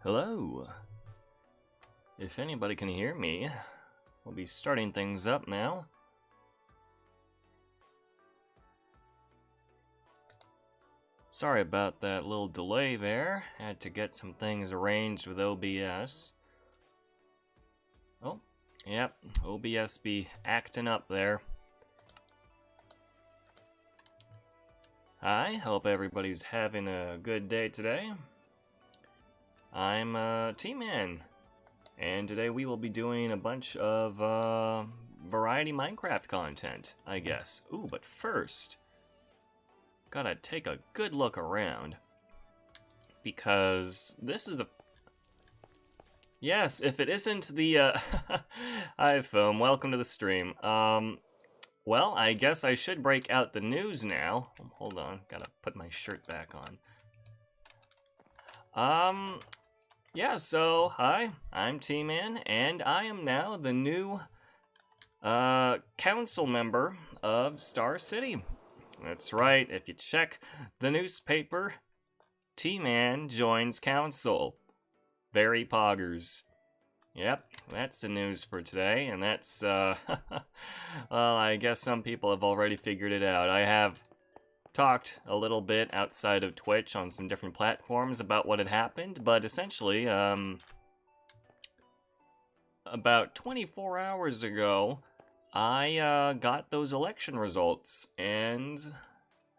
Hello. If anybody can hear me, we'll be starting things up now. Sorry about that little delay there. Had to get some things arranged with OBS. Oh, yep, OBS be acting up there. Hi, hope everybody's having a good day today. I'm T-Man, and today we will be doing a bunch of variety Minecraft content, I guess. Ooh, but first, gotta take a good look around, because this is a... Yes, if it isn't the Hi, Film, welcome to the stream. Well, I guess I should break out the news now. Hold on, gotta put my shirt back on. Yeah, so, hi, I'm T-Man, and I am now the new, council member of Star City. That's right, if you check the newspaper, T-Man joins council. Very poggers. Yep, that's the news for today, and that's, well, I guess some people have already figured it out. I have talked a little bit outside of Twitch on some different platforms about what had happened, but essentially, about 24 hours ago, I got those election results, and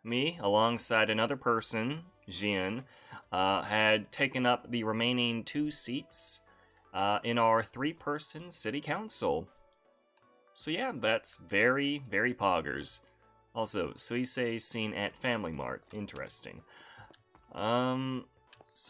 me, alongside another person, Jian, had taken up the remaining 2 seats in our 3-person city council. So yeah, that's very, very poggers. Also, Suisei seen at Family Mart. Interesting. So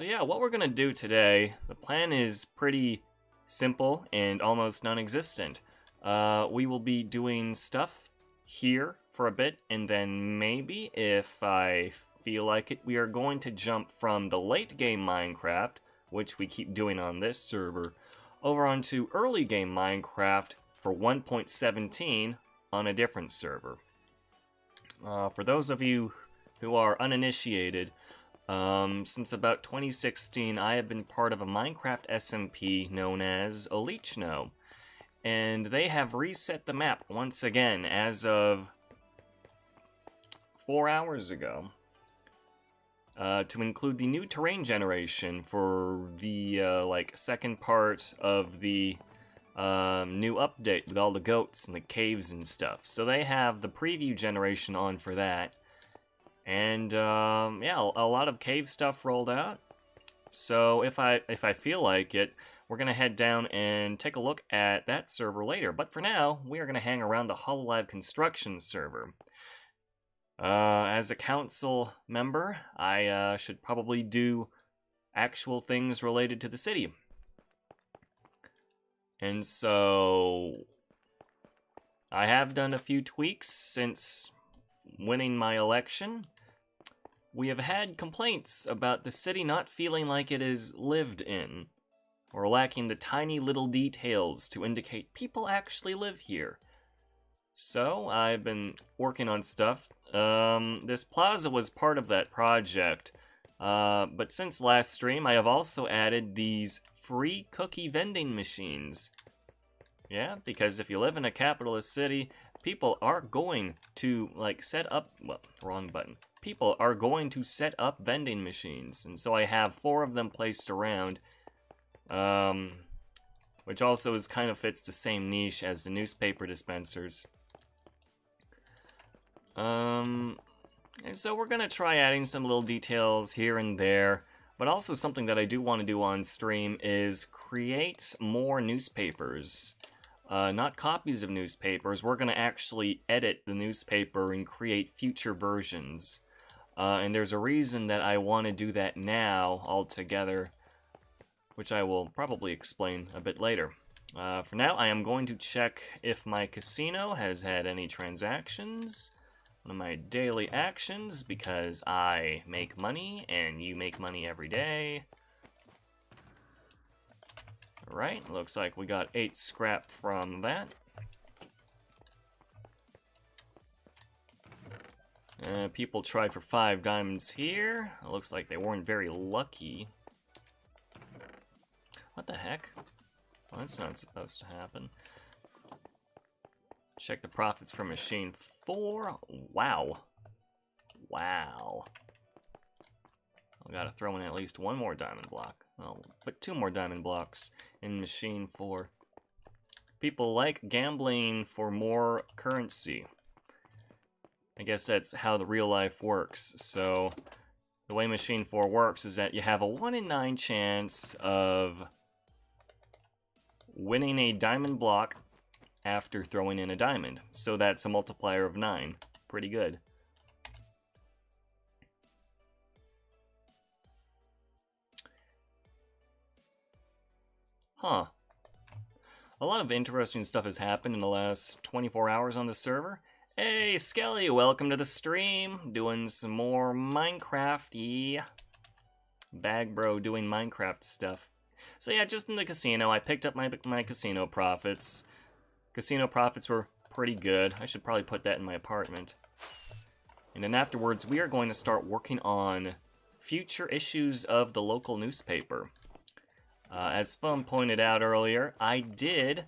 yeah, what we're gonna do today, the plan is pretty simple and almost non-existent. We will be doing stuff here for a bit, and then maybe, if I feel like it, we are going to jump from the late game Minecraft, which we keep doing on this server, over onto early game Minecraft for 1.17 on a different server. For those of you who are uninitiated, Since about 2016, I have been part of a Minecraft SMP known as Olichno, and they have reset the map once again as of 4 hours ago to include the new terrain generation for the second part of the new update with all the goats and the caves and stuff. So they have the preview generation on for that. And yeah, a lot of cave stuff rolled out. So if I feel like it, we're gonna head down and take a look at that server later. But for now, we are gonna hang around the Hololive construction server. As a council member, I should probably do actual things related to the city. And so I have done a few tweaks since winning my election. We have had complaints about the city not feeling like it is lived in, or lacking the tiny little details to indicate people actually live here. So I've been working on stuff. This plaza was part of that project, but since last stream I have also added these free cookie vending machines. Yeah, because if you live in a capitalist city, people are going to set up, well, wrong button. People are going to set up vending machines, and so I have 4 of them placed around, which also kind of fits the same niche as the newspaper dispensers. And so we're gonna try adding some little details here and there, but also something that I do want to do on stream is create more newspapers. Not copies of newspapers. We're going to actually edit the newspaper and create future versions. And there's a reason that I want to do that now altogether, which I will probably explain a bit later. For now, I am going to check if my casino has had any transactions. One of my daily actions, because I make money and you make money every day. Alright, looks like we got 8 scrap from that. People tried for 5 diamonds here. It looks like they weren't very lucky. What the heck? Well, that's not supposed to happen. Check the profits for machine 4. Wow. Wow. I gotta throw in at least 1 more diamond block. I'll put 2 more diamond blocks in machine 4. People like gambling for more currency. I guess that's how the real life works. So the way machine 4 works is that you have a 1 in 9 chance of winning a diamond block after throwing in a diamond. So that's a multiplier of 9. Pretty good. Huh. A lot of interesting stuff has happened in the last 24 hours on the server. Hey, Skelly, welcome to the stream. Doing some more Minecraft, yeah. Bag bro doing Minecraft stuff. So yeah, just in the casino, I picked up my casino profits. Casino profits were pretty good. I should probably put that in my apartment. And then afterwards, we are going to start working on future issues of the local newspaper. As Fum pointed out earlier, I did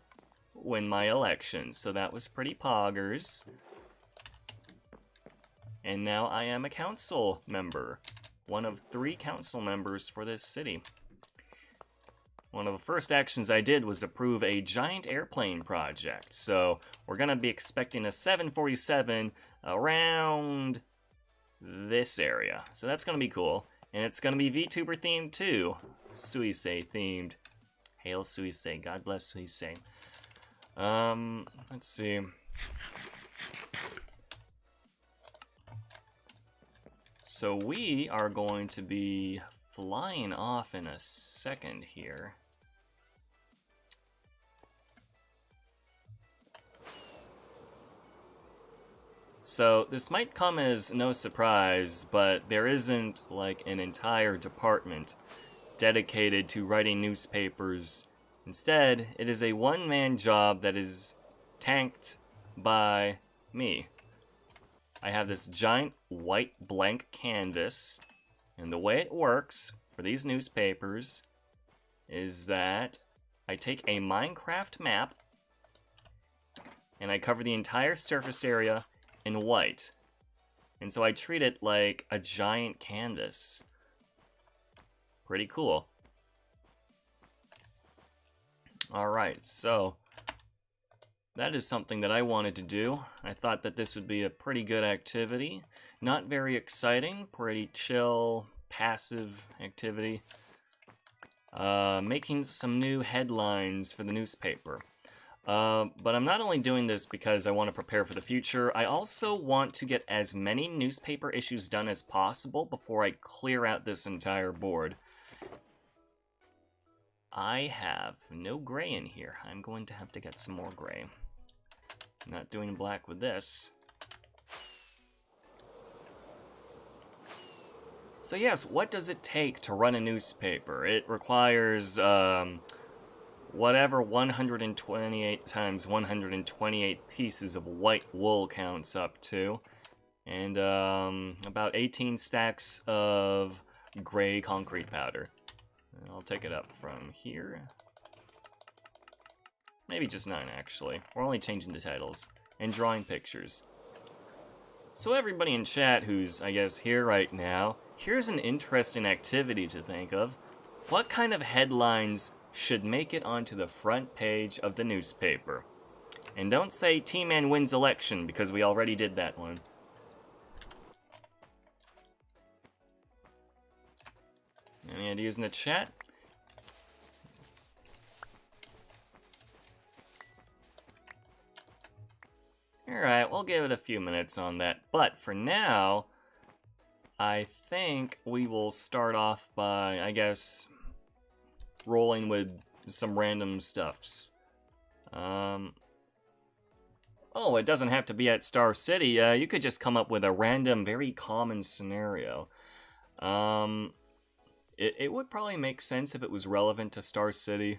win my election, so that was pretty poggers. And now I am a council member. One of 3 council members for this city. One of the first actions I did was approve a giant airplane project, so we're going to be expecting a 747 around this area. So that's going to be cool. And it's going to be VTuber themed too. Suisse themed. Hail Suisse. God bless Suisse. Let's see. So we are going to be flying off in a second here. So this might come as no surprise, but there isn't like an entire department dedicated to writing newspapers. Instead, it is a one-man job that is tanked by me. I have this giant white blank canvas, And the way it works for these newspapers is that I take a Minecraft map and I cover the entire surface area in white. And so I treat it like a giant canvas. Pretty cool. Alright, so that is something that I wanted to do. I thought that this would be a pretty good activity. Not very exciting, pretty chill, passive activity. Making some new headlines for the newspaper. But I'm not only doing this because I want to prepare for the future, I also want to get as many newspaper issues done as possible before I clear out this entire board. I have no gray in here. I'm going to have to get some more gray. Not doing black with this. So yes, what does it take to run a newspaper? It requires whatever 128 times 128 pieces of white wool counts up to, and about 18 stacks of gray concrete powder. I'll take it up from here. Maybe just 9, actually. We're only changing the titles and drawing pictures. So everybody in chat who's, I guess, here right now, here's an interesting activity to think of. What kind of headlines should make it onto the front page of the newspaper? And don't say T-Man wins election, because we already did that one. Any ideas in the chat? Alright, we'll give it a few minutes on that. But for now, I think we will start off by, I guess, rolling with some random stuffs. Oh, it doesn't have to be at Star City. You could just come up with a random, very common scenario. It would probably make sense if it was relevant to Star City.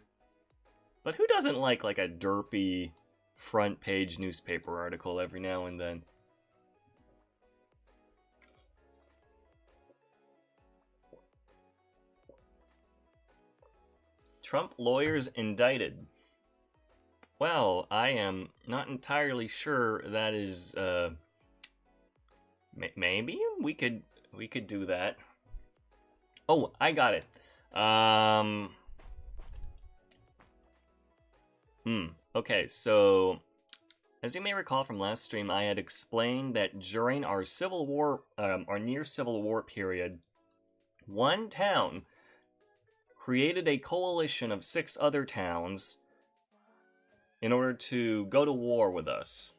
But who doesn't like a derpy front page newspaper article every now and then? Trump lawyers indicted. Well, I am not entirely sure that is, maybe we could do that. Oh, I got it. Okay, so as you may recall from last stream, I had explained that during our Civil War, our near Civil War period, one town created a coalition of 6 other towns in order to go to war with us.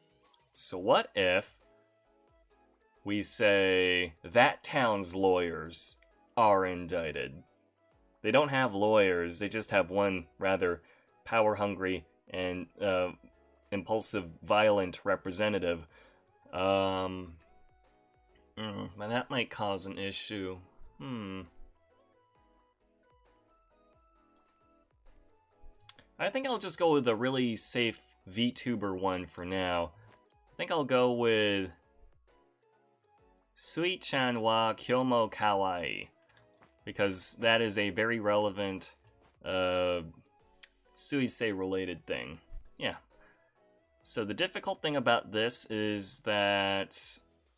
So what if we say that town's lawyers are indicted? They don't have lawyers, they just have one rather power-hungry and impulsive, violent representative. But that might cause an issue. I think I'll just go with a really safe VTuber one for now. I think I'll go with Sui-chan wa Kyomo Kawaii, because that is a very relevant Suisei related thing. Yeah. So the difficult thing about this is that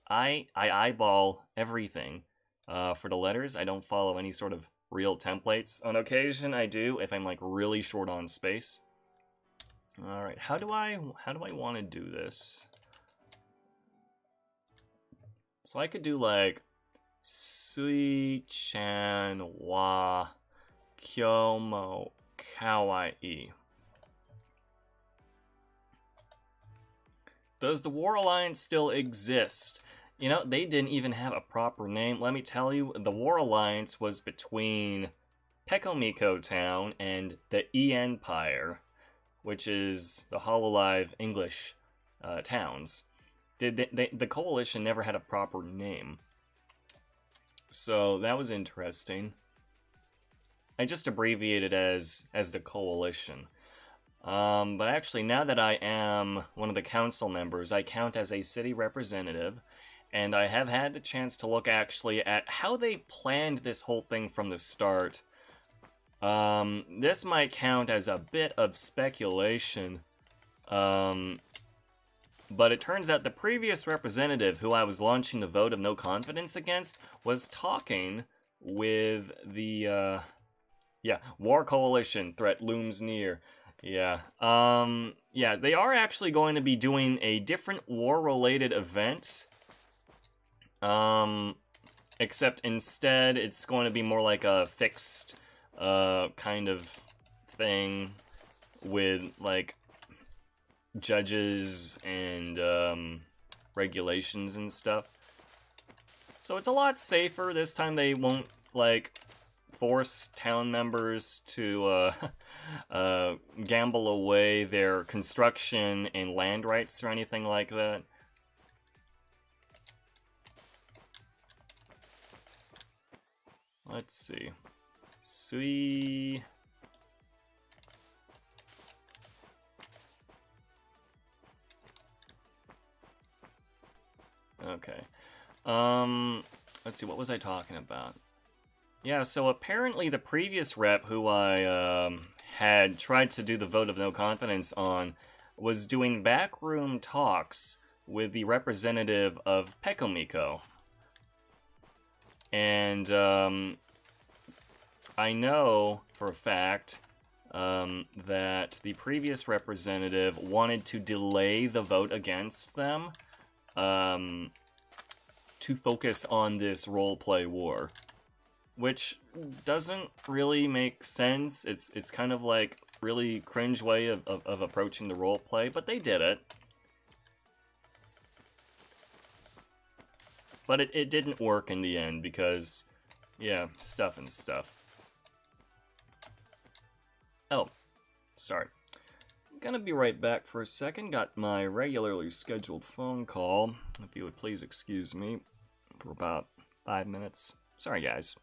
I eyeball everything for the letters. I don't follow any sort of real templates. On occasion I do if I'm like really short on space. All right, how do I want to do this? So I could do like Sui-chan wa Kyomo Kawaii. Does the War Alliance still exist? You know, they didn't even have a proper name. Let me tell you, the War Alliance was between Pekomiko Town and the E-Empire, which is the Hololive English towns. The coalition never had a proper name. So that was interesting. I just abbreviated as the coalition. But actually, now that I am one of the council members, I count as a city representative, and I have had the chance to look actually at how they planned this whole thing from the start. This might count as a bit of speculation, but it turns out the previous representative who I was launching the vote of no confidence against was talking with the, yeah, War Coalition threat looms near. Yeah. Yeah, they are actually going to be doing a different war-related event. Except instead it's going to be more like a fixed, kind of thing with, like, judges and, regulations and stuff. So it's a lot safer. This time they won't, like, force town members to gamble away their construction and land rights or anything like that. Let's see. Sui. Okay. Let's see, what was I talking about? Yeah, so apparently the previous rep who I had tried to do the vote of no confidence on was doing backroom talks with the representative of Pekomiko. And I know for a fact that the previous representative wanted to delay the vote against them to focus on this roleplay war, which doesn't really make sense. It's kind of like really cringe way of approaching the roleplay, but they did it. But it didn't work in the end because, yeah, stuff and stuff. Oh, sorry. I'm gonna be right back for a second. Got my regularly scheduled phone call. If you would please excuse me for about 5 minutes. Sorry, guys.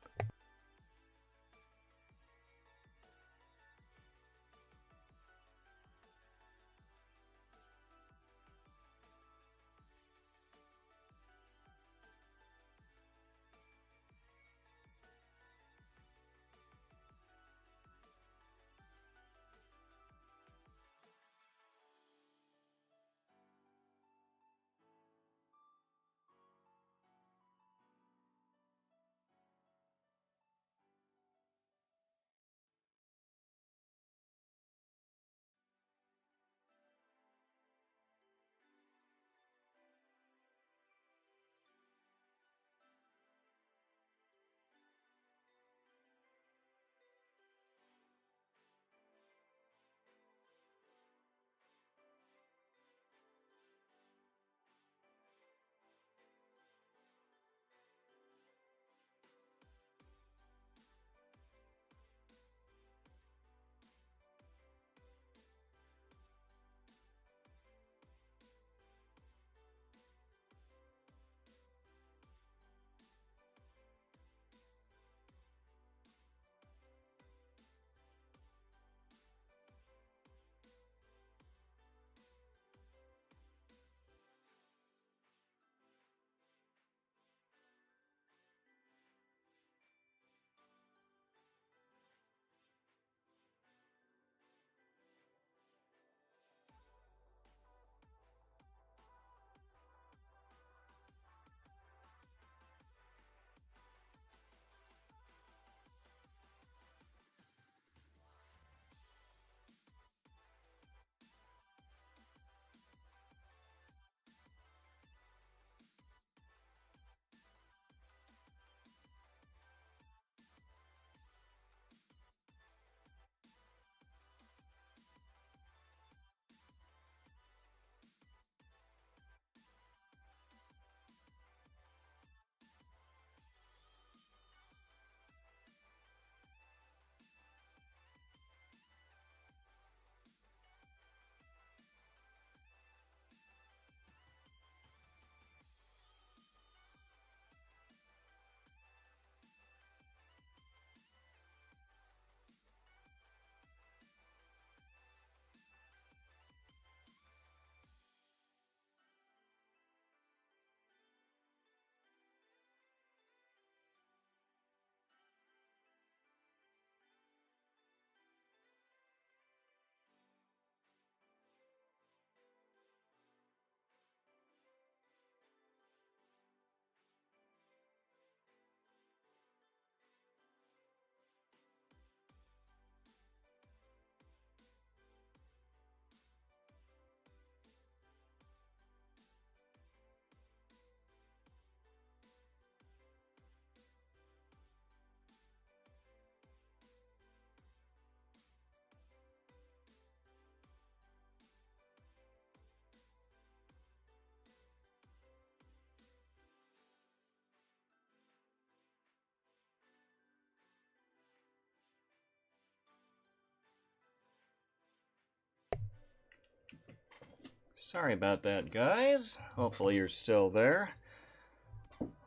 Sorry about that, guys. Hopefully you're still there.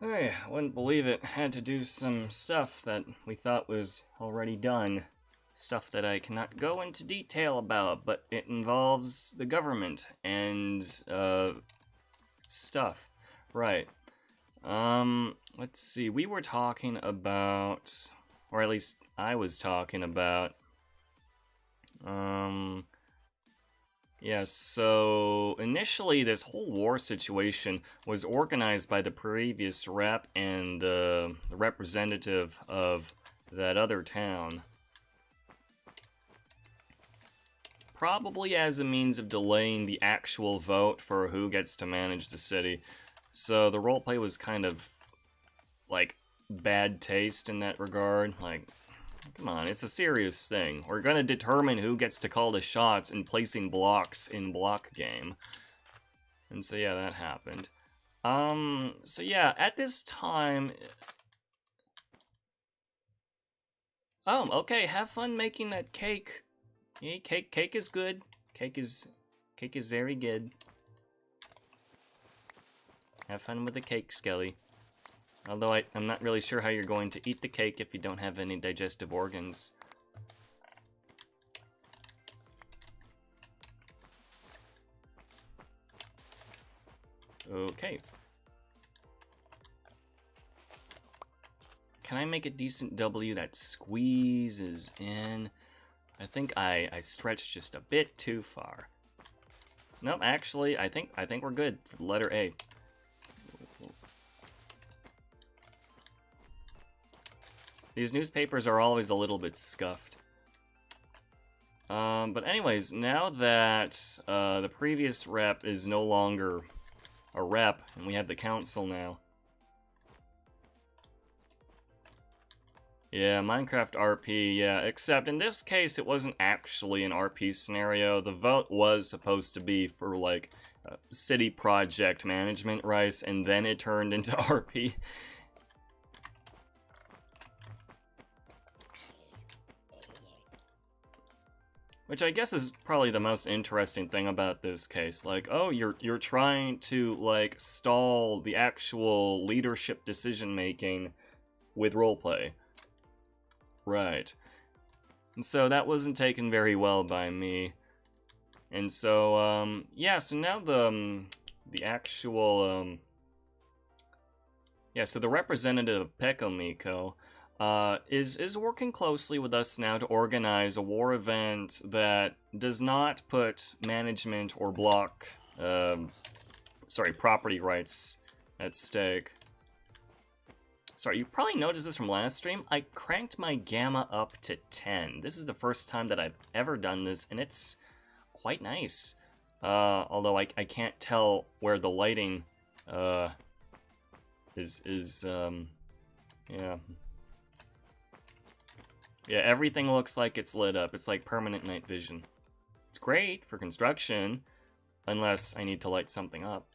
I wouldn't believe it. Had to do some stuff that we thought was already done. Stuff that I cannot go into detail about, but it involves the government and, stuff. Right. Let's see. We were talking about, or at least I was talking about, yeah, so initially this whole war situation was organized by the previous rep and the representative of that other town. Probably as a means of delaying the actual vote for who gets to manage the city. So the roleplay was kind of, like, bad taste in that regard. Like, come on, it's a serious thing. We're gonna determine who gets to call the shots in placing blocks in block game. And so yeah, that happened. So yeah, at this time... Oh, okay, have fun making that cake. Yeah, cake is good. Cake is very good. Have fun with the cake, Skelly. Although I'm not really sure how you're going to eat the cake if you don't have any digestive organs. Okay. Can I make a decent W that squeezes in? I think I stretched just a bit too far. Nope, actually, I think we're good for the letter A. These newspapers are always a little bit scuffed. But anyways, now that the previous rep is no longer a rep, and we have the council now. Yeah, Minecraft RP, yeah, except in this case it wasn't actually an RP scenario. The vote was supposed to be for, like, city project management rights, and then it turned into RP. Which I guess is probably the most interesting thing about this case. Like, oh, you're trying to, like, stall the actual leadership decision-making with roleplay. Right. And so that wasn't taken very well by me. And so, yeah, so now the actual, yeah, so the representative of Pekomiko is working closely with us now to organize a war event that does not put management or block, property rights at stake. Sorry, you probably noticed this from last stream. I cranked my gamma up to 10. This is the first time that I've ever done this, and it's quite nice. Although I can't tell where the lighting is yeah. Yeah, everything looks like it's lit up. It's like permanent night vision. It's great for construction, unless I need to light something up.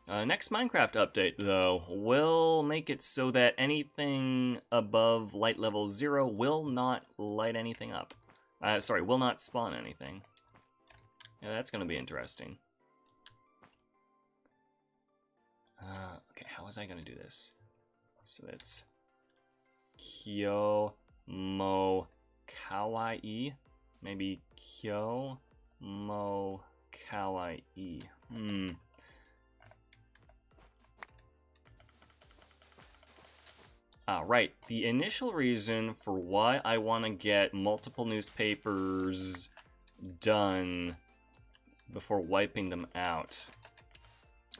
Next Minecraft update, though, will make it so that anything above light level 0 will not light anything up. Will not spawn anything. Yeah, that's gonna be interesting. Okay, how was I gonna do this? So that's Kyo Mo Kawaii? Maybe Kyo Mo Kawaii. Right. The initial reason for why I want to get multiple newspapers done before wiping them out.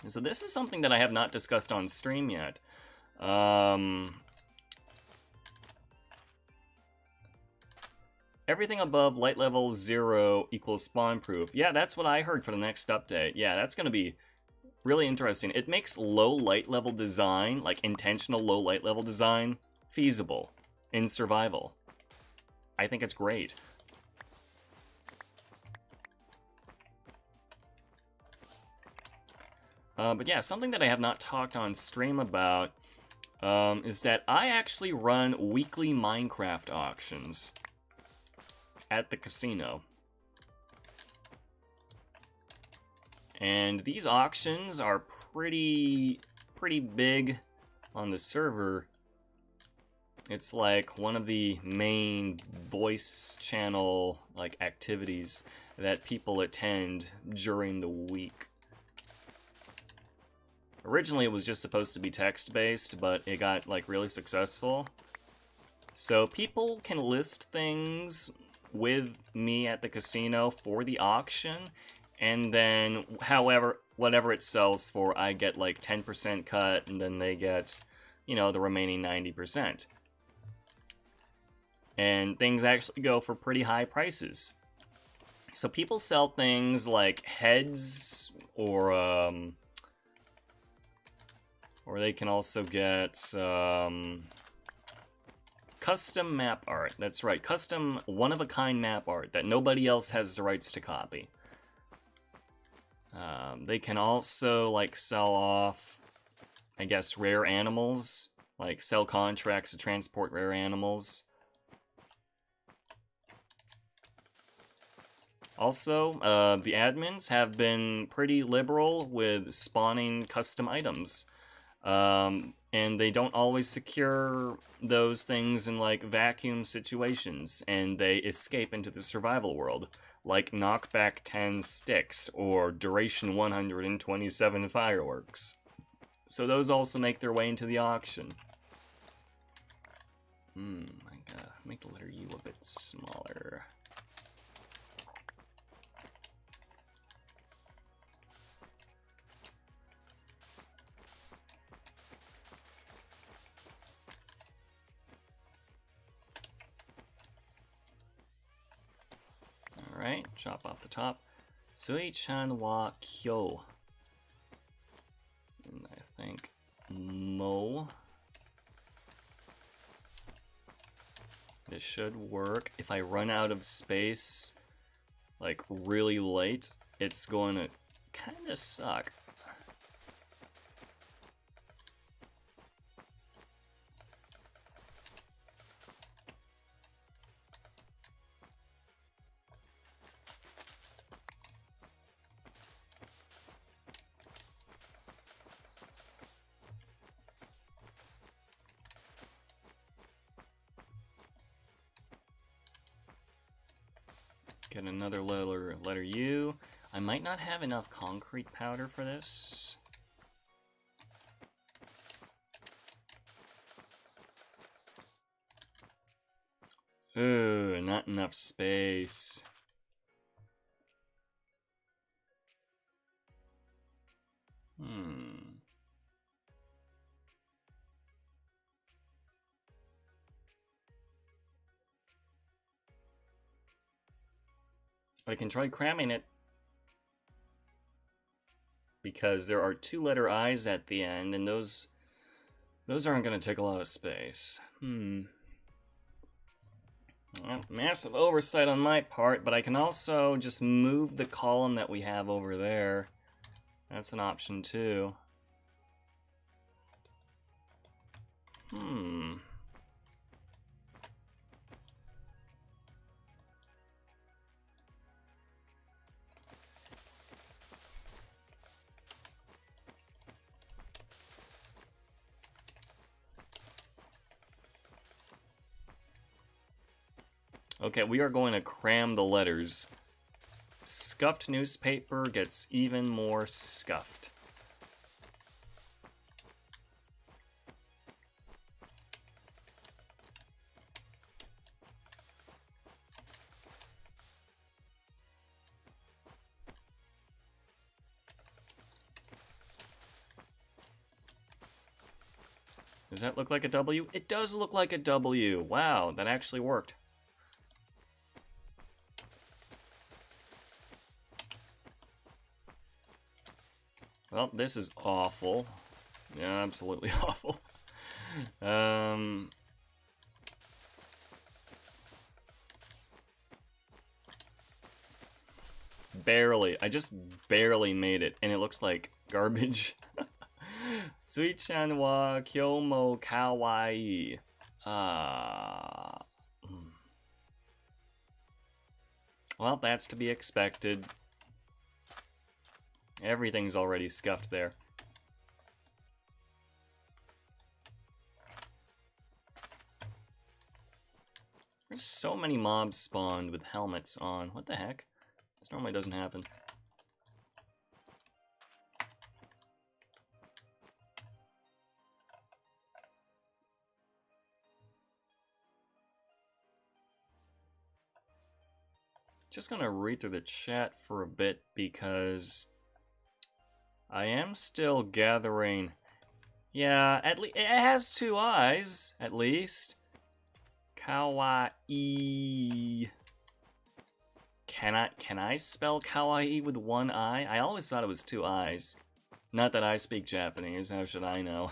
So this is something that I have not discussed on stream yet. Everything above light level 0 equals spawn proof. Yeah, that's what I heard for the next update. Yeah, that's going to be really interesting. It makes low light level design, like intentional low light level design, feasible in survival. I think it's great. But yeah, something that I have not talked on stream about is that I actually run weekly Minecraft auctions at the casino. And these auctions are pretty big on the server. It's like one of the main voice channel like activities that people attend during the week. Originally it was just supposed to be text-based, but it got like really successful. So people can list things with me at the casino for the auction, and then whatever it sells for, I get like 10% cut, and then they get, you know, the remaining 90%. And things actually go for pretty high prices. So people sell things like heads, or they can also get custom map art. That's right, custom one-of-a-kind map art that nobody else has the rights to copy. They can also like sell off, I guess, rare animals, like sell contracts to transport rare animals. Also, the admins have been pretty liberal with spawning custom items. And they don't always secure those things in like vacuum situations, and they escape into the survival world, like knockback 10 sticks or duration 127 fireworks. So those also make their way into the auction. I gotta make the letter U a bit smaller. Alright, chop off the top. Sui-chan wa kyo. And I think mo. This should work. If I run out of space, like really late, it's going to kind of suck. Get another letter U. I might not have enough concrete powder for this. Ooh, not enough space. I can try cramming it, because there are 2-letter I's at the end, and those aren't going to take a lot of space. Well, massive oversight on my part, but I can also just move the column that we have over there. That's an option too. Okay, we are going to cram the letters. Scuffed newspaper gets even more scuffed. Does that look like a W? It does look like a W. Wow, that actually worked. Well, this is awful. Yeah, absolutely awful. Barely. I just barely made it, and it looks like garbage. Sui-chan wa kyou mo kawaii. Well, that's to be expected. Everything's already scuffed there. There's so many mobs spawned with helmets on. What the heck? This normally doesn't happen. Just gonna read through the chat for a bit because I am still gathering. Yeah, at least it has 2 eyes, at least. Kawaii. Can I spell kawaii with 1 eye? I always thought it was 2 eyes. Not that I speak Japanese, how should I know?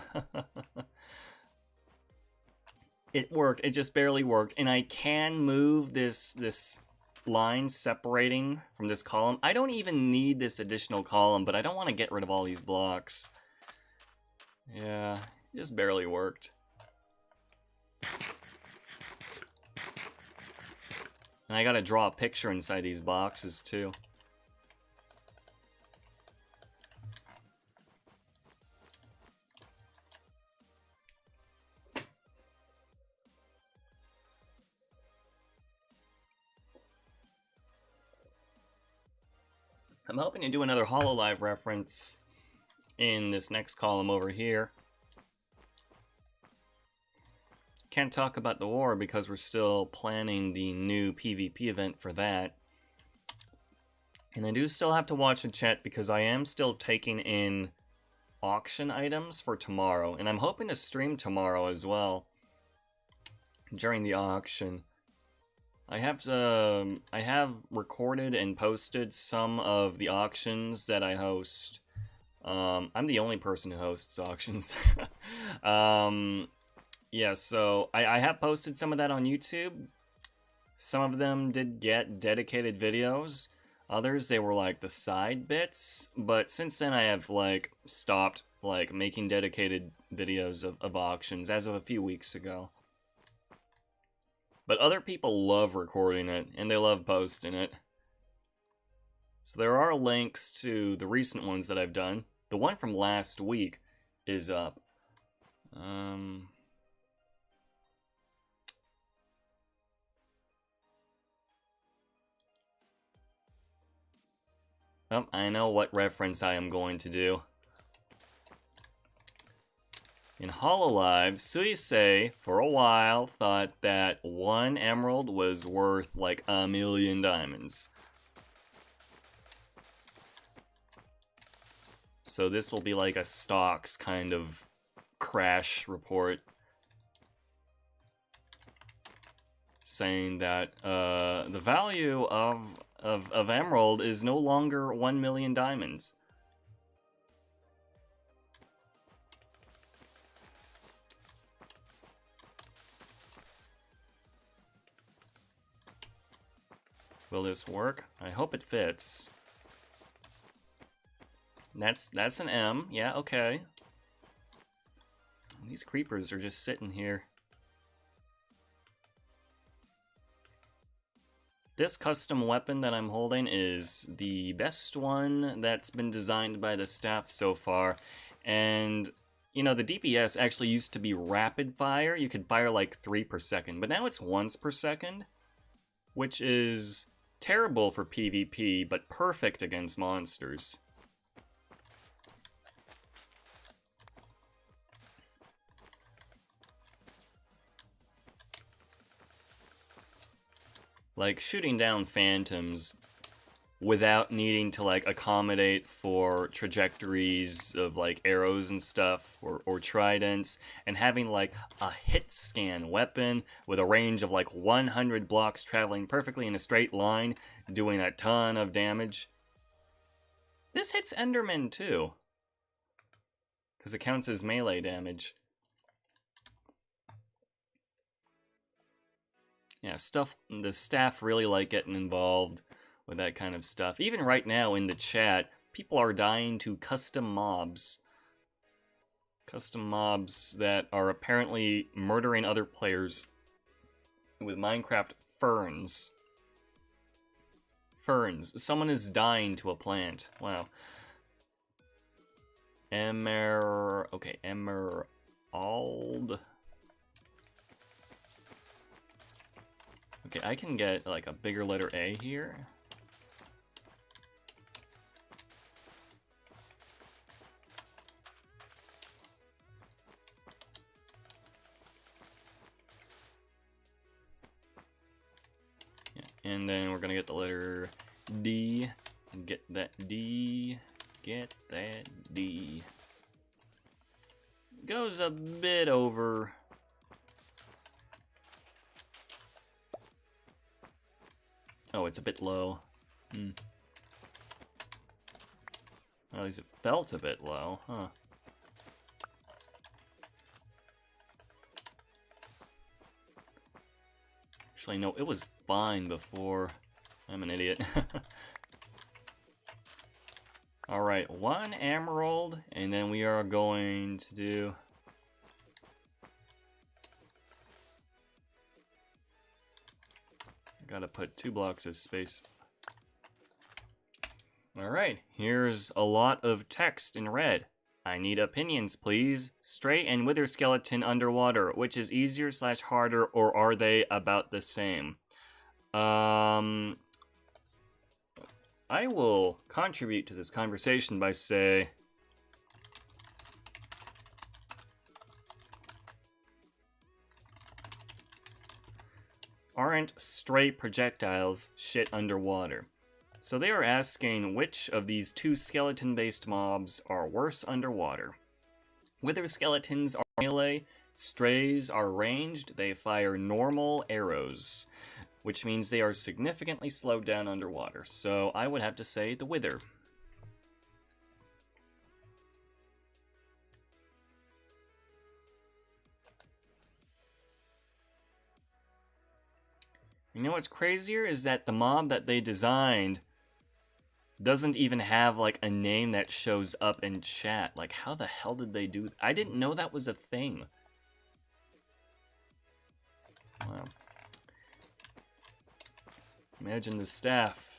It worked, it just barely worked, and I can move this line separating from this column. I don't even need this additional column, but I don't want to get rid of all these blocks. Yeah, it just barely worked. And I gotta draw a picture inside these boxes too. I'm hoping to do another Hololive reference in this next column over here. Can't talk about the war because we're still planning the new PvP event for that. And I do still have to watch the chat because I am still taking in auction items for tomorrow. And I'm hoping to stream tomorrow as well during the auction. I have recorded and posted some of the auctions that I host. I'm the only person who hosts auctions. Yeah, so I have posted some of that on YouTube. Some of them did get dedicated videos. Others, they were like the side bits. But since then, I have like stopped like making dedicated videos of auctions as of a few weeks ago. But other people love recording it, and they love posting it. So there are links to the recent ones that I've done. The one from last week is up. Oh, I know what reference I am going to do. In Hololive, Suisei, for a while, thought that 1 emerald was worth like 1,000,000 diamonds. So this will be like a stocks kind of crash report. Saying that the value of emerald is no longer 1,000,000 diamonds. Will this work? I hope it fits. That's an M. Yeah, okay. These creepers are just sitting here. This custom weapon that I'm holding is the best one that's been designed by the staff so far. And, you know, the DPS actually used to be rapid fire. You could fire like 3 per second, but now it's once per second, which is terrible for PvP, but perfect against monsters. Like, shooting down phantoms without needing to, like, accommodate for trajectories of, like, arrows and stuff, or tridents, and having, like, a hit scan weapon with a range of, like, 100 blocks traveling perfectly in a straight line, doing a ton of damage. This hits Endermen, too, because it counts as melee damage. Yeah, the staff really like getting involved with that kind of stuff. Even right now in the chat, people are dying to custom mobs. Custom mobs that are apparently murdering other players with Minecraft ferns. Ferns. Someone is dying to a plant. Wow. Okay, emerald. Okay, I can get like a bigger letter A here. And then we're gonna get the letter D. Get that D. Get that D. Goes a bit over. Oh, it's a bit low. At least it felt a bit low, huh? Actually, no, it was fine before. I'm an idiot. Alright, 1 emerald, and then we are going to do... I gotta put 2 blocks of space. Alright, here's a lot of text in red. I need opinions, please. Stray and wither skeleton underwater. Which is easier / harder, or are they about the same? I will contribute to this conversation by say... Aren't stray projectiles shit underwater? So they are asking which of these 2 skeleton-based mobs are worse underwater. Wither skeletons are melee, strays are ranged, they fire normal arrows, which means they are significantly slowed down underwater. So I would have to say the wither. You know what's crazier is that the mob that they designed doesn't even have like a name that shows up in chat. Like, how the hell did they do that? I didn't know that was a thing. Wow. Imagine the staff.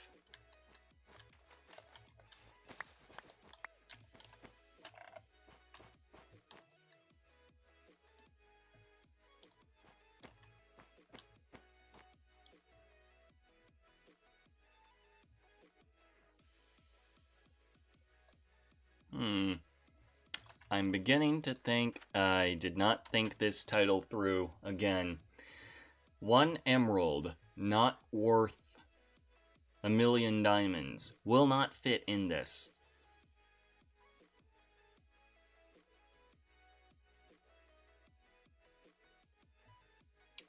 I'm beginning to think I did not think this title through again. 1 emerald, not worth a million diamonds, will not fit in this.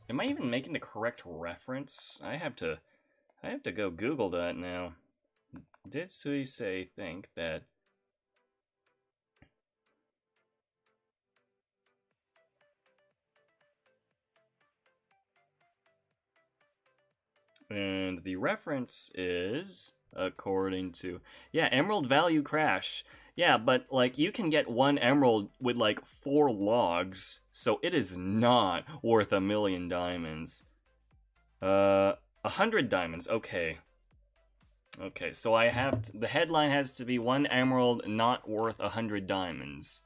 Am I even making the correct reference? I have to go Google that now. Did Suisei think that... And the reference is, according to... Yeah, emerald value crash. Yeah, but, like, you can get 1 emerald with, like, 4 logs, so it is not worth a million diamonds. 100 diamonds, okay. Okay, so I have to, the headline has to be 1 emerald not worth 100 diamonds.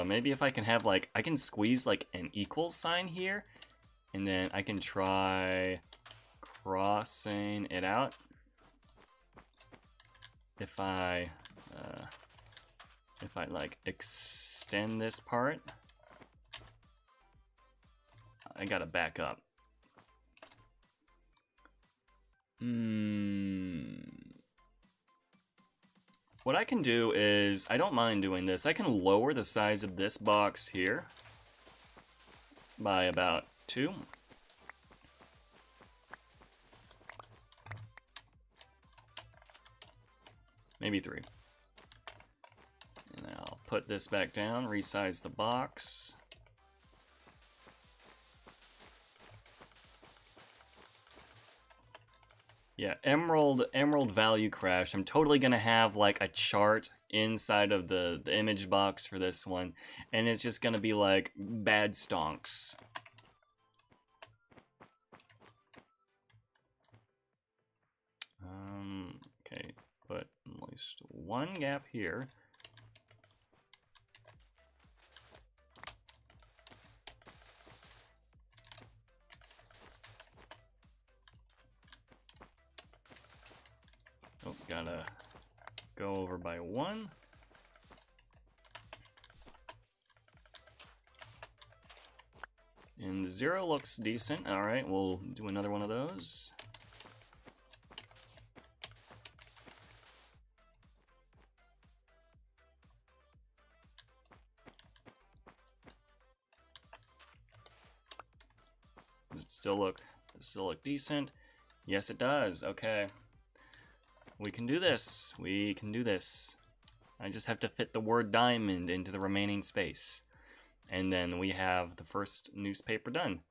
Maybe if I can have, like, I can squeeze, like, an equal sign here, and then I can try crossing it out. If I, like, extend this part, I gotta back up. What I can do is, I don't mind doing this, I can lower the size of this box here by about 2. Maybe 3. And I'll put this back down, resize the box. Yeah, emerald value crash. I'm totally gonna have like a chart inside of the image box for this one, and it's just gonna be like bad stonks. put at least one gap here. Oh, gotta go over by one. And 0 looks decent. Alright, we'll do another one of those. Does it still look decent? Yes, it does. Okay. We can do this. We can do this. I just have to fit the word diamond into the remaining space. And then we have the first newspaper done.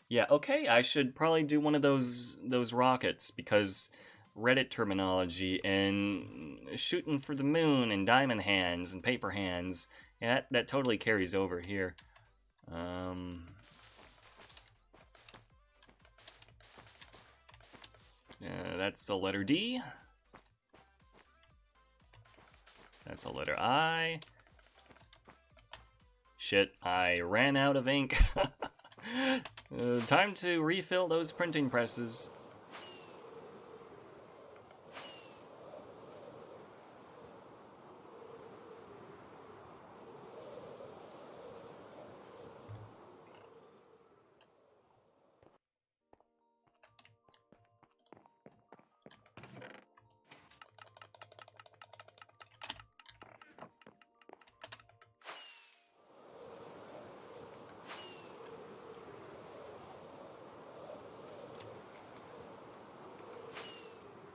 Yeah, okay, I should probably do one of those rockets, because Reddit terminology and shooting for the moon and diamond hands and paper hands, yeah, that totally carries over here. That's a letter D. That's a letter I. Shit, I ran out of ink. Time to refill those printing presses.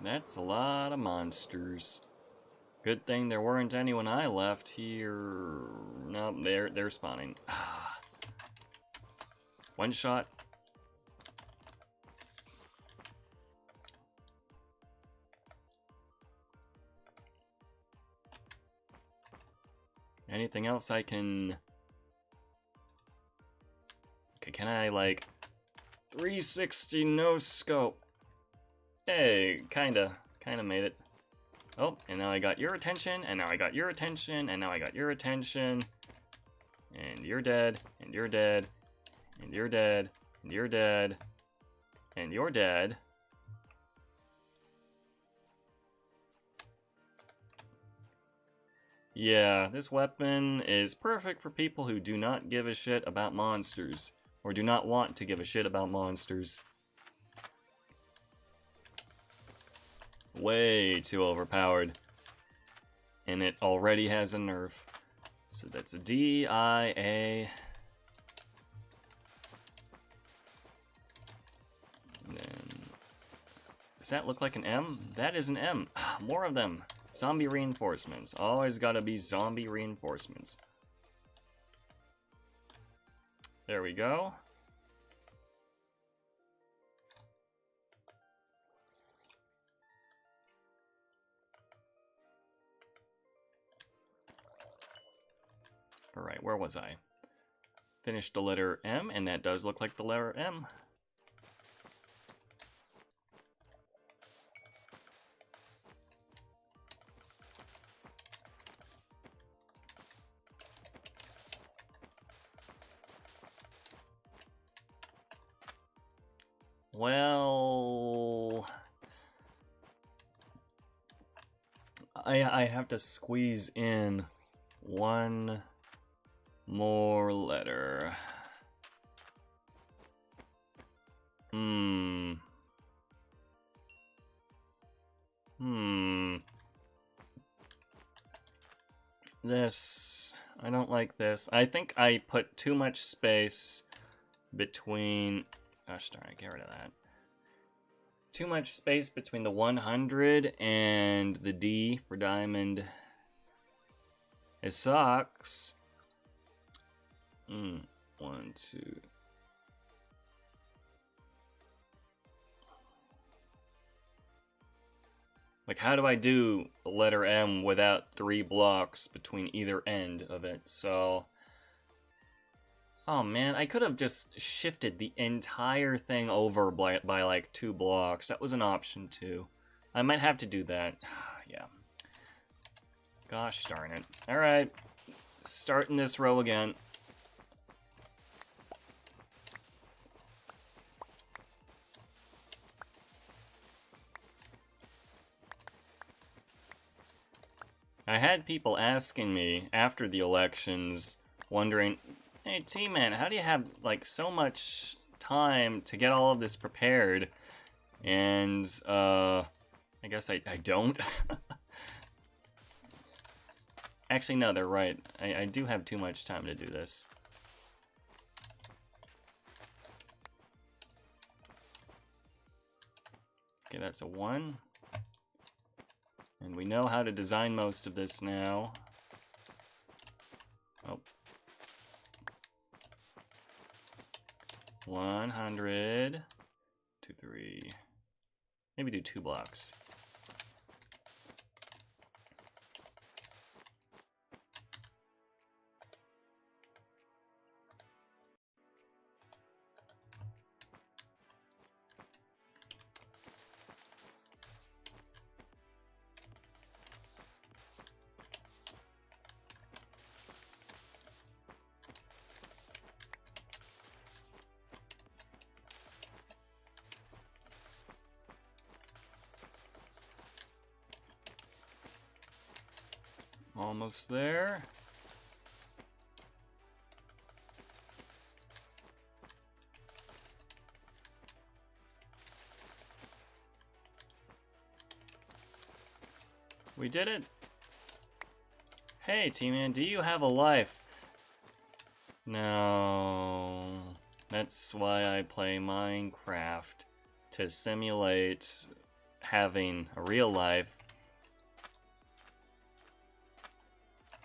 That's a lot of monsters. Good thing there weren't any when I left here. Nope, they're spawning. One shot. Anything else I can... Okay, can I, like... 360 no scope? Hey, kinda made it. Oh, and now I got your attention, and now I got your attention, and now I got your attention. And you're dead, and you're dead, and you're dead, and you're dead, and you're dead. Yeah, this weapon is perfect for people who do not give a shit about monsters, or do not want to give a shit about monsters. Way too overpowered. And it already has a nerf. So that's a D, I, A. And then, does that look like an M? That is an M. More of them. Zombie reinforcements. Always gotta be zombie reinforcements. There we go. Alright, where was I? Finished the letter M, and that does look like the letter M. Well... I have to squeeze in one more letter. This... I don't like this. I think I put too much space between... Gosh darn, get rid of that. Too much space between the 100 and the D for diamond. It sucks. 1, 2. Like, how do I do the letter M without 3 blocks between either end of it? So... Oh man, I could have just shifted the entire thing over by like 2 blocks. That was an option too. I might have to do that. Yeah. Gosh darn it. Alright. Starting this row again. I had people asking me after the elections, wondering, hey T-Man, how do you have like so much time to get all of this prepared? And I guess I don't. Actually, no, they're right. I do have too much time to do this. Okay, that's a 1. And we know how to design most of this now. Oh. 100. 2, 3. Maybe do 2 blocks. Almost there. We did it. Hey, T-Man, do you have a life? No. That's why I play Minecraft. To simulate having a real life.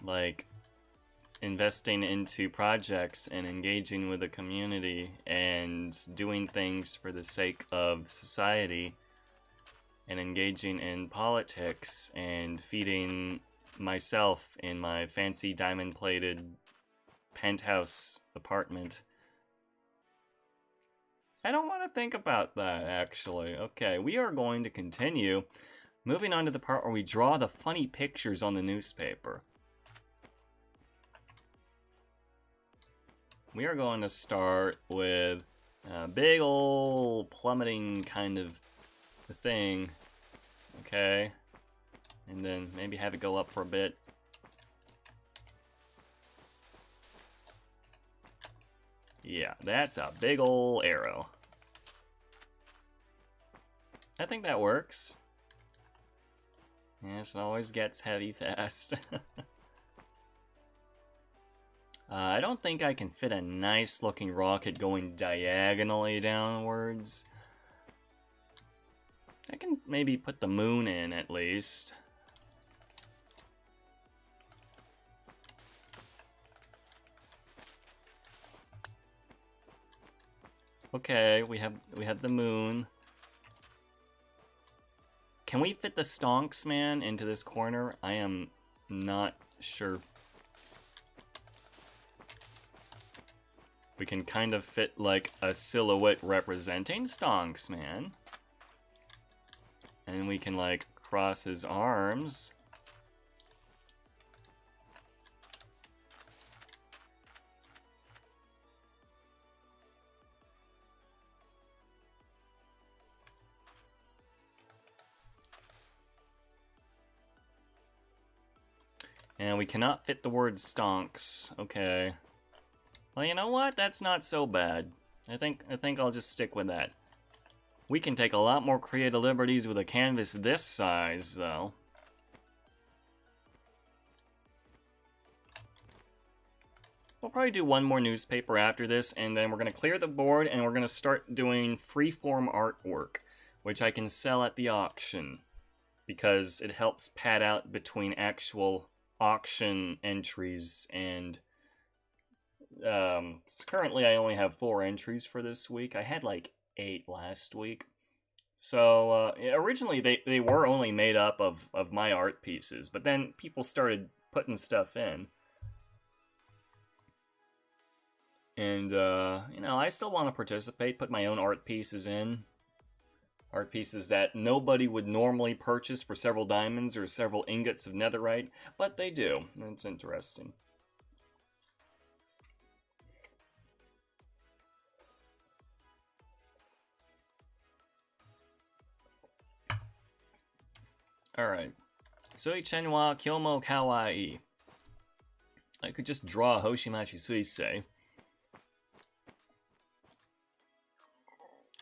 Like, investing into projects and engaging with the community and doing things for the sake of society and engaging in politics and feeding myself in my fancy diamond-plated penthouse apartment. I don't want to think about that, actually. Okay, we are going to continue. Moving on to the part where we draw the funny pictures on the newspaper. We are going to start with a big ol' plummeting kind of thing, okay? And then maybe have it go up for a bit. Yeah, that's a big ol' arrow. I think that works. Yes, it always gets heavy fast. I don't think I can fit a nice looking rocket going diagonally downwards. I can maybe put the moon in at least. Okay, we have the moon. Can we fit the Stonks Man into this corner? I am not sure. We can kind of fit like a silhouette representing Stonks Man. And we can like cross his arms. And we cannot fit the word stonks. Okay. Well, you know what? That's not so bad. I think I'll just stick with that. We can take a lot more creative liberties with a canvas this size, though. We'll probably do one more newspaper after this, and then we're going to clear the board, and we're going to start doing freeform artwork, which I can sell at the auction, because it helps pad out between actual auction entries and... currently I only have 4 entries for this week. I had like 8 last week. So, originally they were only made up of my art pieces, but then people started putting stuff in. And, you know, I still want to participate, put my own art pieces in. art pieces that nobody would normally purchase for several diamonds or several ingots of netherite, but they do. It's interesting. Alright. Soichen wa kyomo kawaii. I could just draw Hoshimachi Suisei.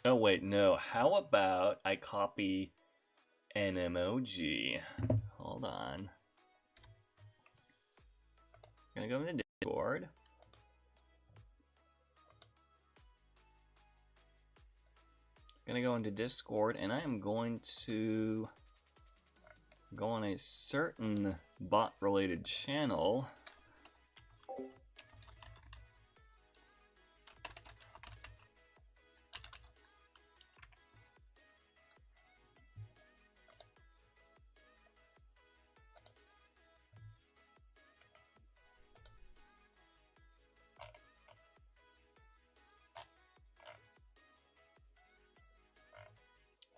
Oh wait, no. How about I copy an emoji? Hold on. I'm gonna go into Discord. Gonna go into Discord, and I am going to go on a certain bot-related channel.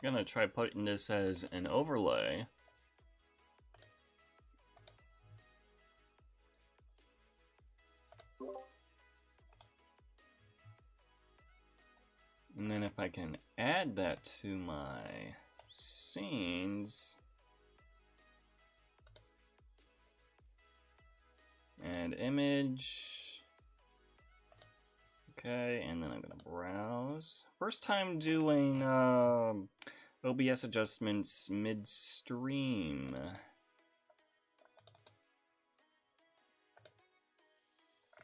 I'm gonna try putting this as an overlay. And then if I can add that to my scenes, and image, okay, and then I'm gonna browse. First time doing OBS adjustments midstream.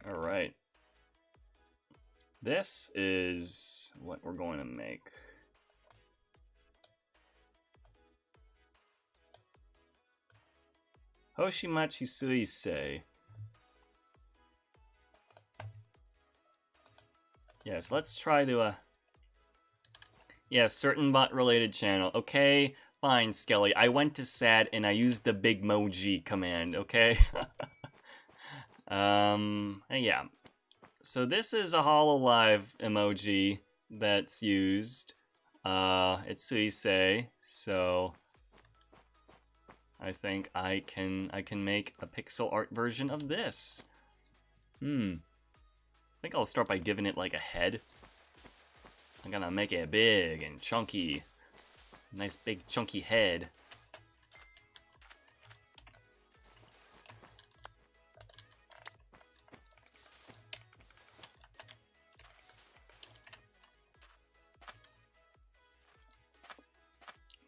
All right. This is what we're going to make. Hoshimachi Suisei. Yes, let's try to yeah, certain bot related channel. Okay, fine, Skelly. I went to sad and I used the big moji command, okay? Yeah. So this is a Hololive emoji that's used. It's Suisei, so I think I can make a pixel art version of this. I think I'll start by giving it like a head. I'm gonna make it big and chunky. Nice big chunky head.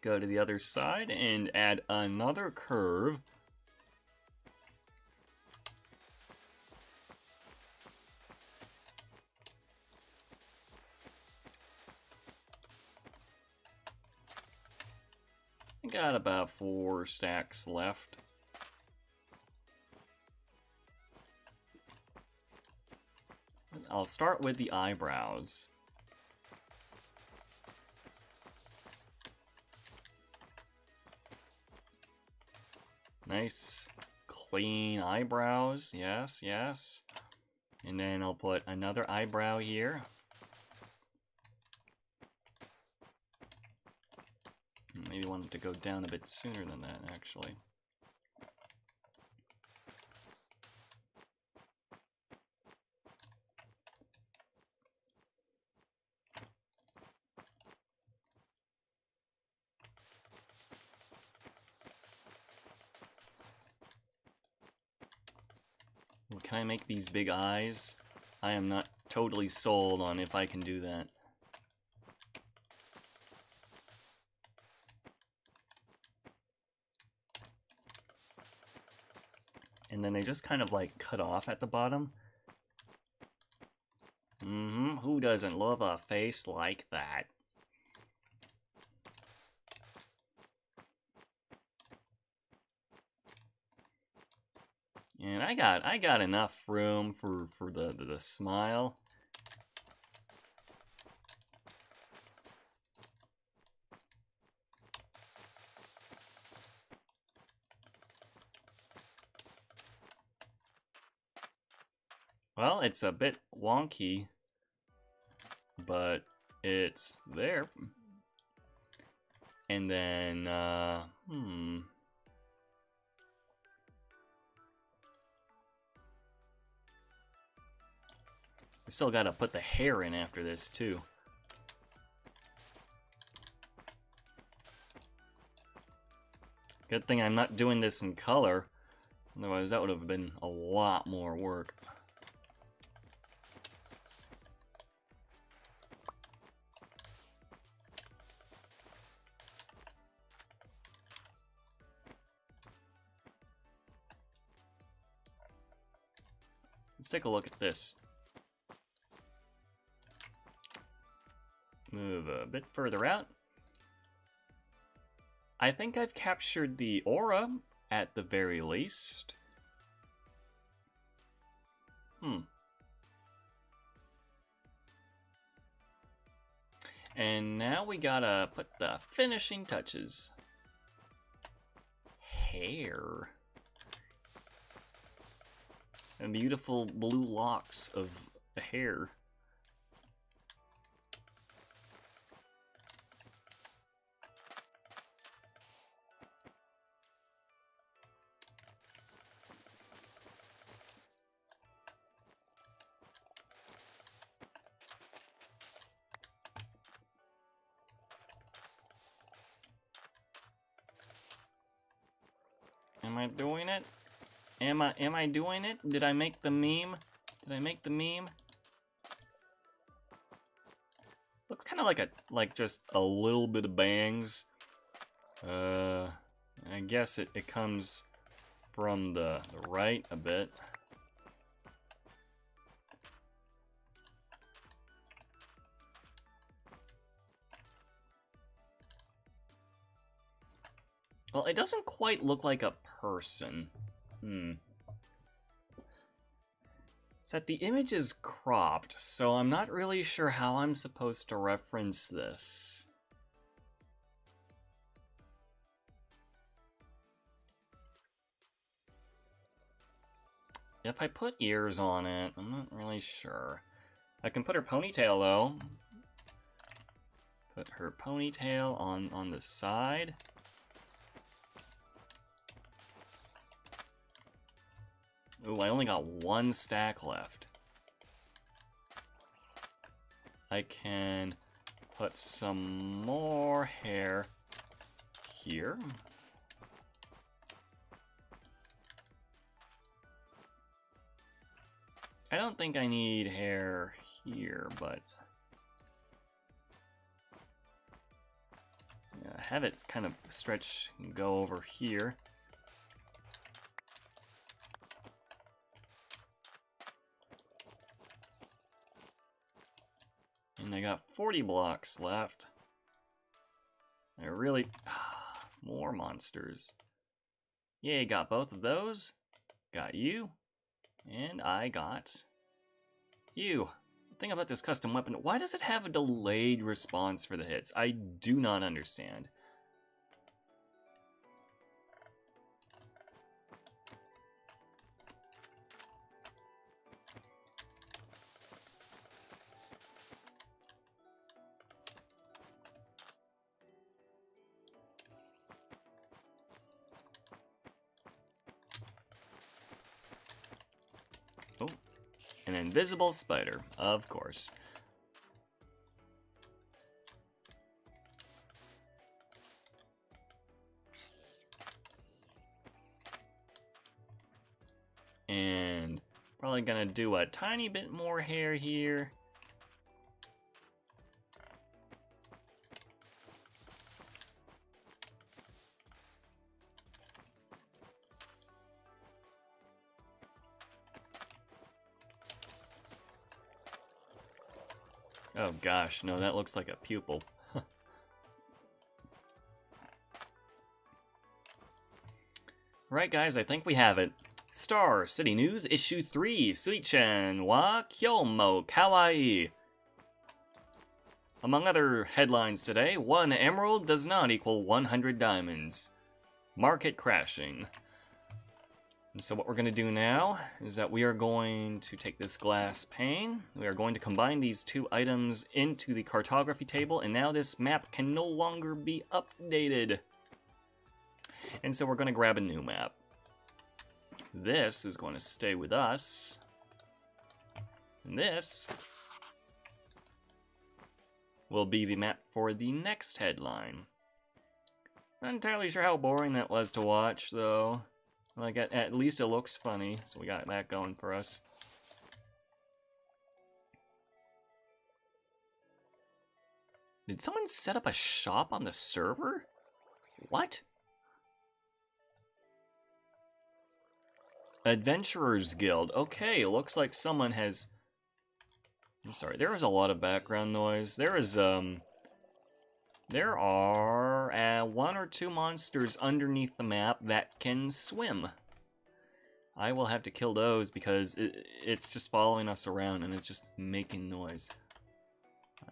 Go to the other side and add another curve. I got about 4 stacks left. I'll start with the eyebrows. Nice, clean eyebrows. Yes, yes. And then I'll put another eyebrow here. Maybe want it to go down a bit sooner than that, actually. Can I make these big eyes? I am not totally sold on if I can do that. And then they just kind of like cut off at the bottom. Who doesn't love a face like that? And I got enough room for the smile. Well, it's a bit wonky, but it's there. And then, we still gotta put the hair in after this, too. Good thing I'm not doing this in color. Otherwise, that would have been a lot more work. Let's take a look at this. Move a bit further out. I think I've captured the aura at the very least. And now we gotta put the finishing touches. Hair. And beautiful blue locks of the hair. Am I doing it? Am I doing it? Did I make the meme? Did I make the meme? Looks kind of like just a little bit of bangs. I guess it comes from the right a bit. Well, it doesn't quite look like a person. It's that the image is cropped, so I'm not really sure how I'm supposed to reference this. If I put ears on it, I'm not really sure. I can put her ponytail, though. Put her ponytail on the side. Ooh, I only got one stack left. I can put some more hair here. I don't think I need hair here, but yeah, have it kind of stretch and go over here. And I got 40 blocks left. I really... more monsters. Yay, got both of those. Got you. And I got you. The thing about this custom weapon, why does it have a delayed response for the hits? I do not understand. Oh, an invisible spider, of course. And probably gonna do a tiny bit more hair here. Oh gosh, no, that looks like a pupil. Right, guys, I think we have it. Star City News, Issue 3, Suichan wa Kyomo Kawaii. Among other headlines today, 1 emerald does not equal 100 diamonds. Market crashing. And so what we're going to do now is that we are going to take this glass pane. We are going to combine these two items into the cartography table, and now this map can no longer be updated. And so we're going to grab a new map. This is going to stay with us. And this will be the map for the next headline. Not entirely sure how boring that was to watch, though. Like, at least it looks funny, so we got that going for us. Did someone set up a shop on the server? What? Adventurers Guild. Okay, looks like someone has... I'm sorry, there was a lot of background noise. There are one or two monsters underneath the map that can swim. I will have to kill those because it's just following us around and it's just making noise.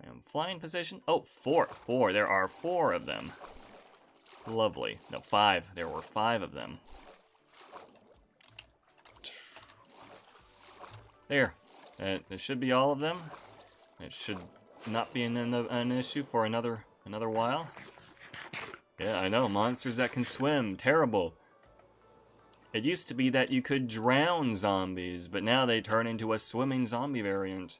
I am flying position. Oh, four. There are 4 of them. Lovely. No, 5. There were 5 of them. There. There should be all of them. It should not be an issue for another while. Yeah, I know. Monsters that can swim. Terrible. It used to be that you could drown zombies, but now they turn into a swimming zombie variant.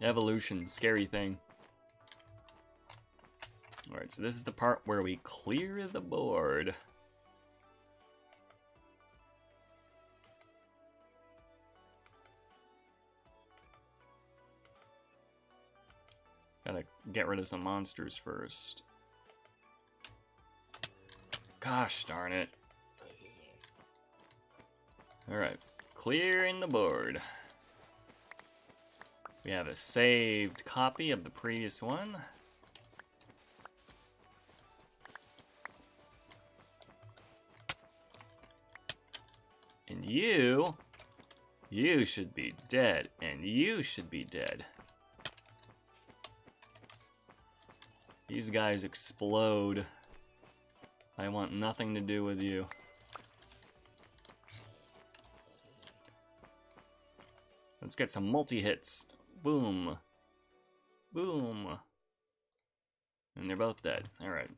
Evolution. Scary thing. Alright, so this is the part where we clear the board. Gotta get rid of some monsters first. Gosh darn it. Alright, clearing the board. We have a saved copy of the previous one. And you should be dead, and you should be dead. These guys explode. I want nothing to do with you. Let's get some multi-hits. Boom. Boom. And they're both dead. Alright.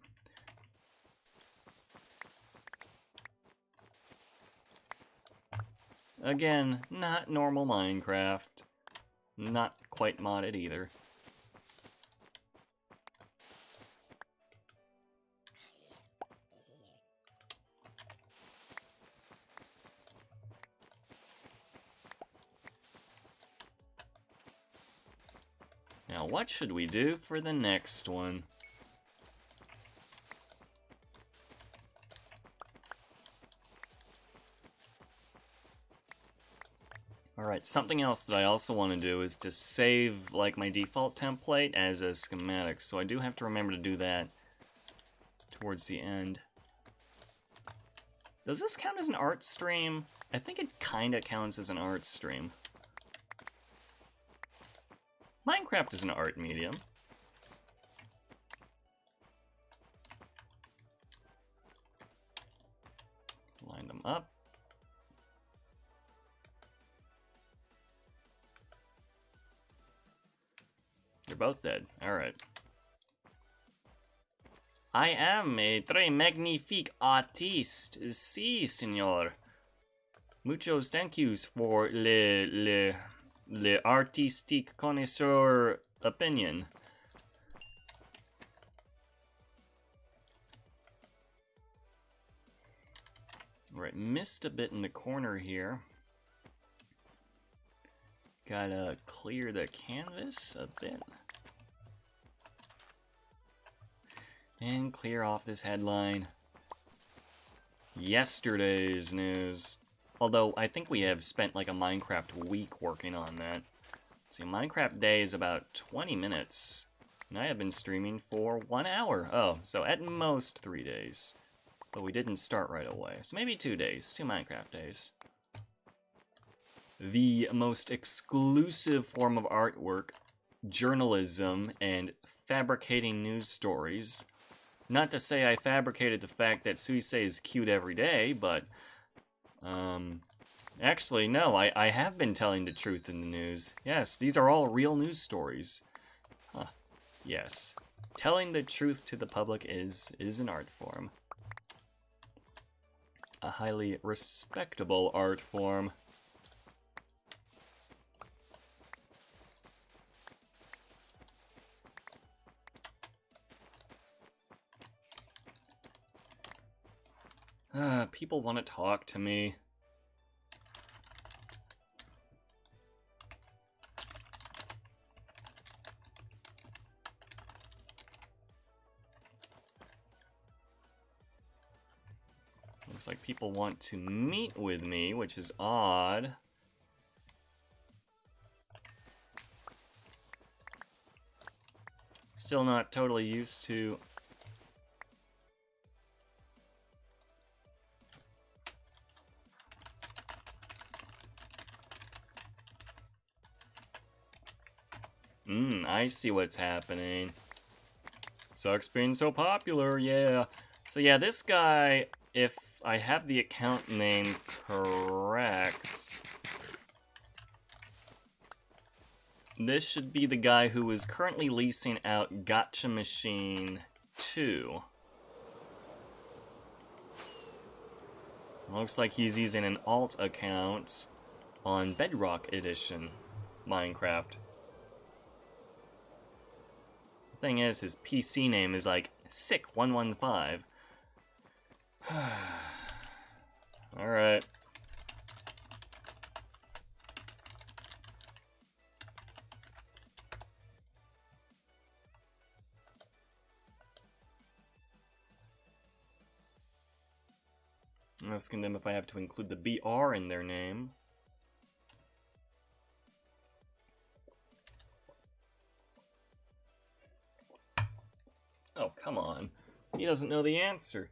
Again, not normal Minecraft. Not quite modded either. Now, what should we do for the next one? Alright, something else that I also want to do is to save, like, my default template as a schematic, so I do have to remember to do that towards the end. Does this count as an art stream? I think it kinda counts as an art stream. Minecraft is an art medium. Line them up. They're both dead. Alright. I am a très magnifique artiste. Si, señor. Muchos thank yous for le artistique connoisseur opinion. Right, missed a bit in the corner here. Gotta clear the canvas a bit. And clear off this headline. Yesterday's news. Although, I think we have spent like a Minecraft week working on that. See, Minecraft day is about 20 minutes. And I have been streaming for 1 hour. Oh, so at most 3 days. But we didn't start right away. So maybe 2 days. 2 Minecraft days. The most exclusive form of artwork, journalism, and fabricating news stories. Not to say I fabricated the fact that Suisei is cute every day, but... Actually, no, I have been telling the truth in the news. Yes, these are all real news stories. Huh. Yes. Telling the truth to the public is an art form. A highly respectable art form. People want to talk to me. Looks like people want to meet with me, which is odd. Still not totally used to... I see what's happening. Sucks being so popular, yeah. So yeah, this guy, if I have the account name correct, this should be the guy who is currently leasing out Gotcha Machine 2. Looks like he's using an alt account on Bedrock Edition Minecraft. Thing is, his PC name is like Sick115. Alright. I'm asking them if I have to include the BR in their name. Oh, come on. He doesn't know the answer.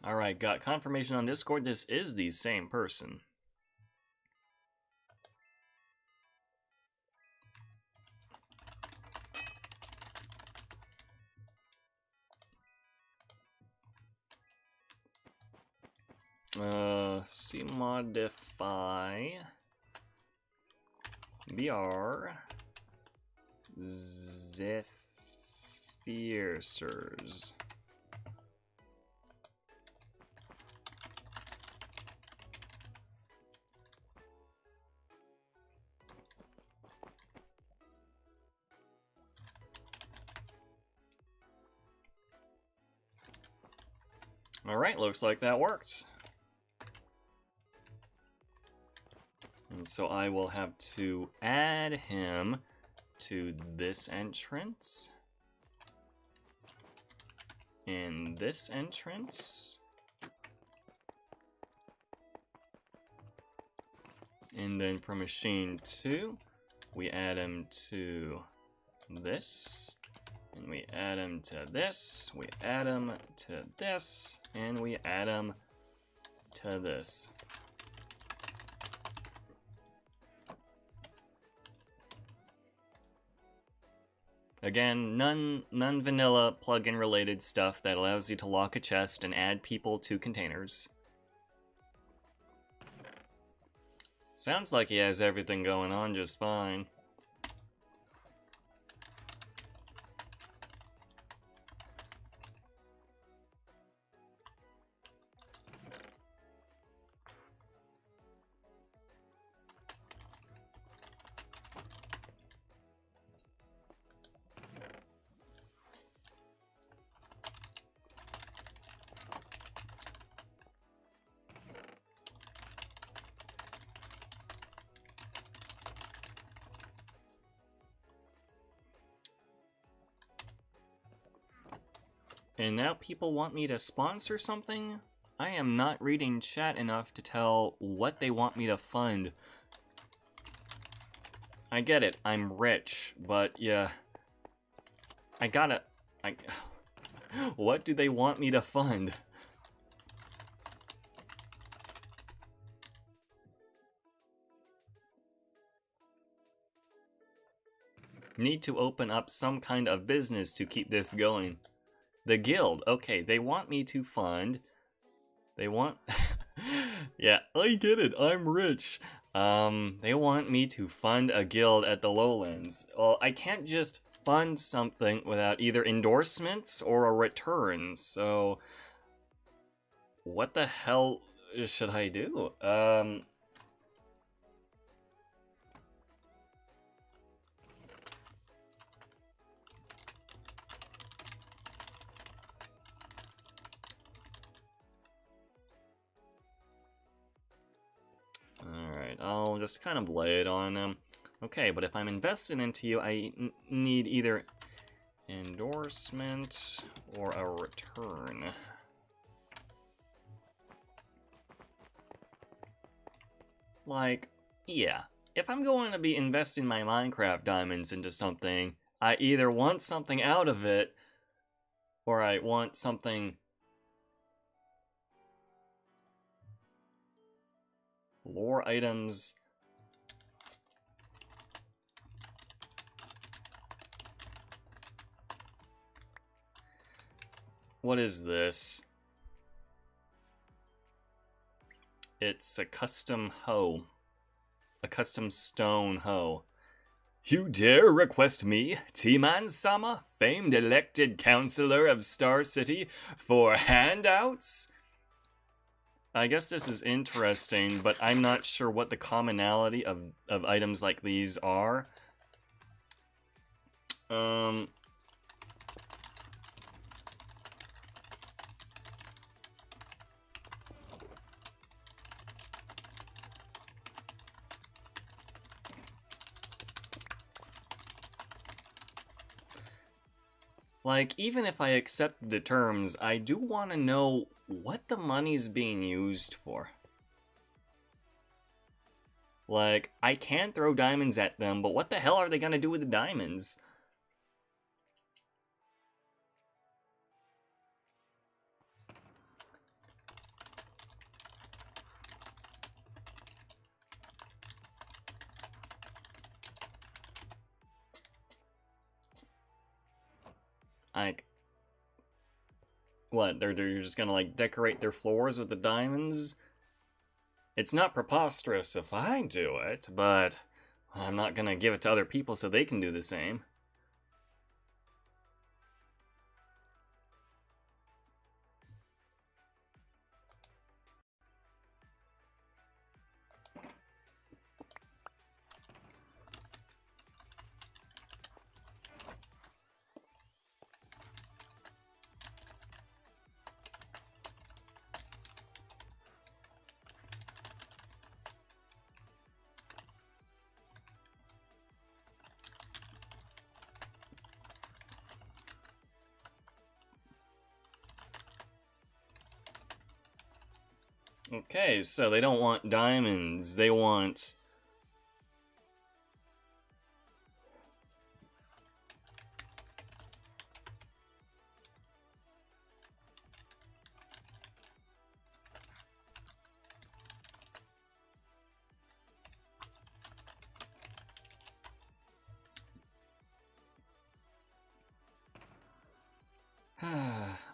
Alright, got confirmation on Discord. This is the same person. Modify BR Zephyrsers. Alright, looks like that worked. And so I will have to add him to this entrance. And this entrance. And then for machine 2, we add him to this. And we add him to this, we add him to this, and we add him to this. Again, non-vanilla plugin related stuff that allows you to lock a chest and add people to containers. Sounds like he has everything going on just fine. And now people want me to sponsor something? I am not reading chat enough to tell what they want me to fund. I get it, I'm rich, but yeah. What do they want me to fund? Need to open up some kind of business to keep this going. The guild. Okay, they want me to fund. They want... Yeah, I get it. I'm rich. They want me to fund a guild at the Lowlands. Well, I can't just fund something without either endorsements or a return, so... What the hell should I do? Alright, I'll just kind of lay it on them. Okay, but if I'm investing into you, I need either endorsement or a return. Like, yeah, if I'm going to be investing my Minecraft diamonds into something, I either want something out of it, or I want something... Lore items... What is this? It's a custom hoe. A custom stone hoe. You dare request me, T-Man-sama, famed elected councilor of Star City, for handouts? I guess this is interesting, but I'm not sure what the commonality of items like these are. Like, even if I accept the terms, I do want to know what the money's being used for. Like, I can throw diamonds at them, but what the hell are they gonna do with the diamonds? Like, what, they're just gonna, like, decorate their floors with the diamonds? It's not preposterous if I do it, but I'm not gonna give it to other people so they can do the same. Okay, so they don't want diamonds, they want...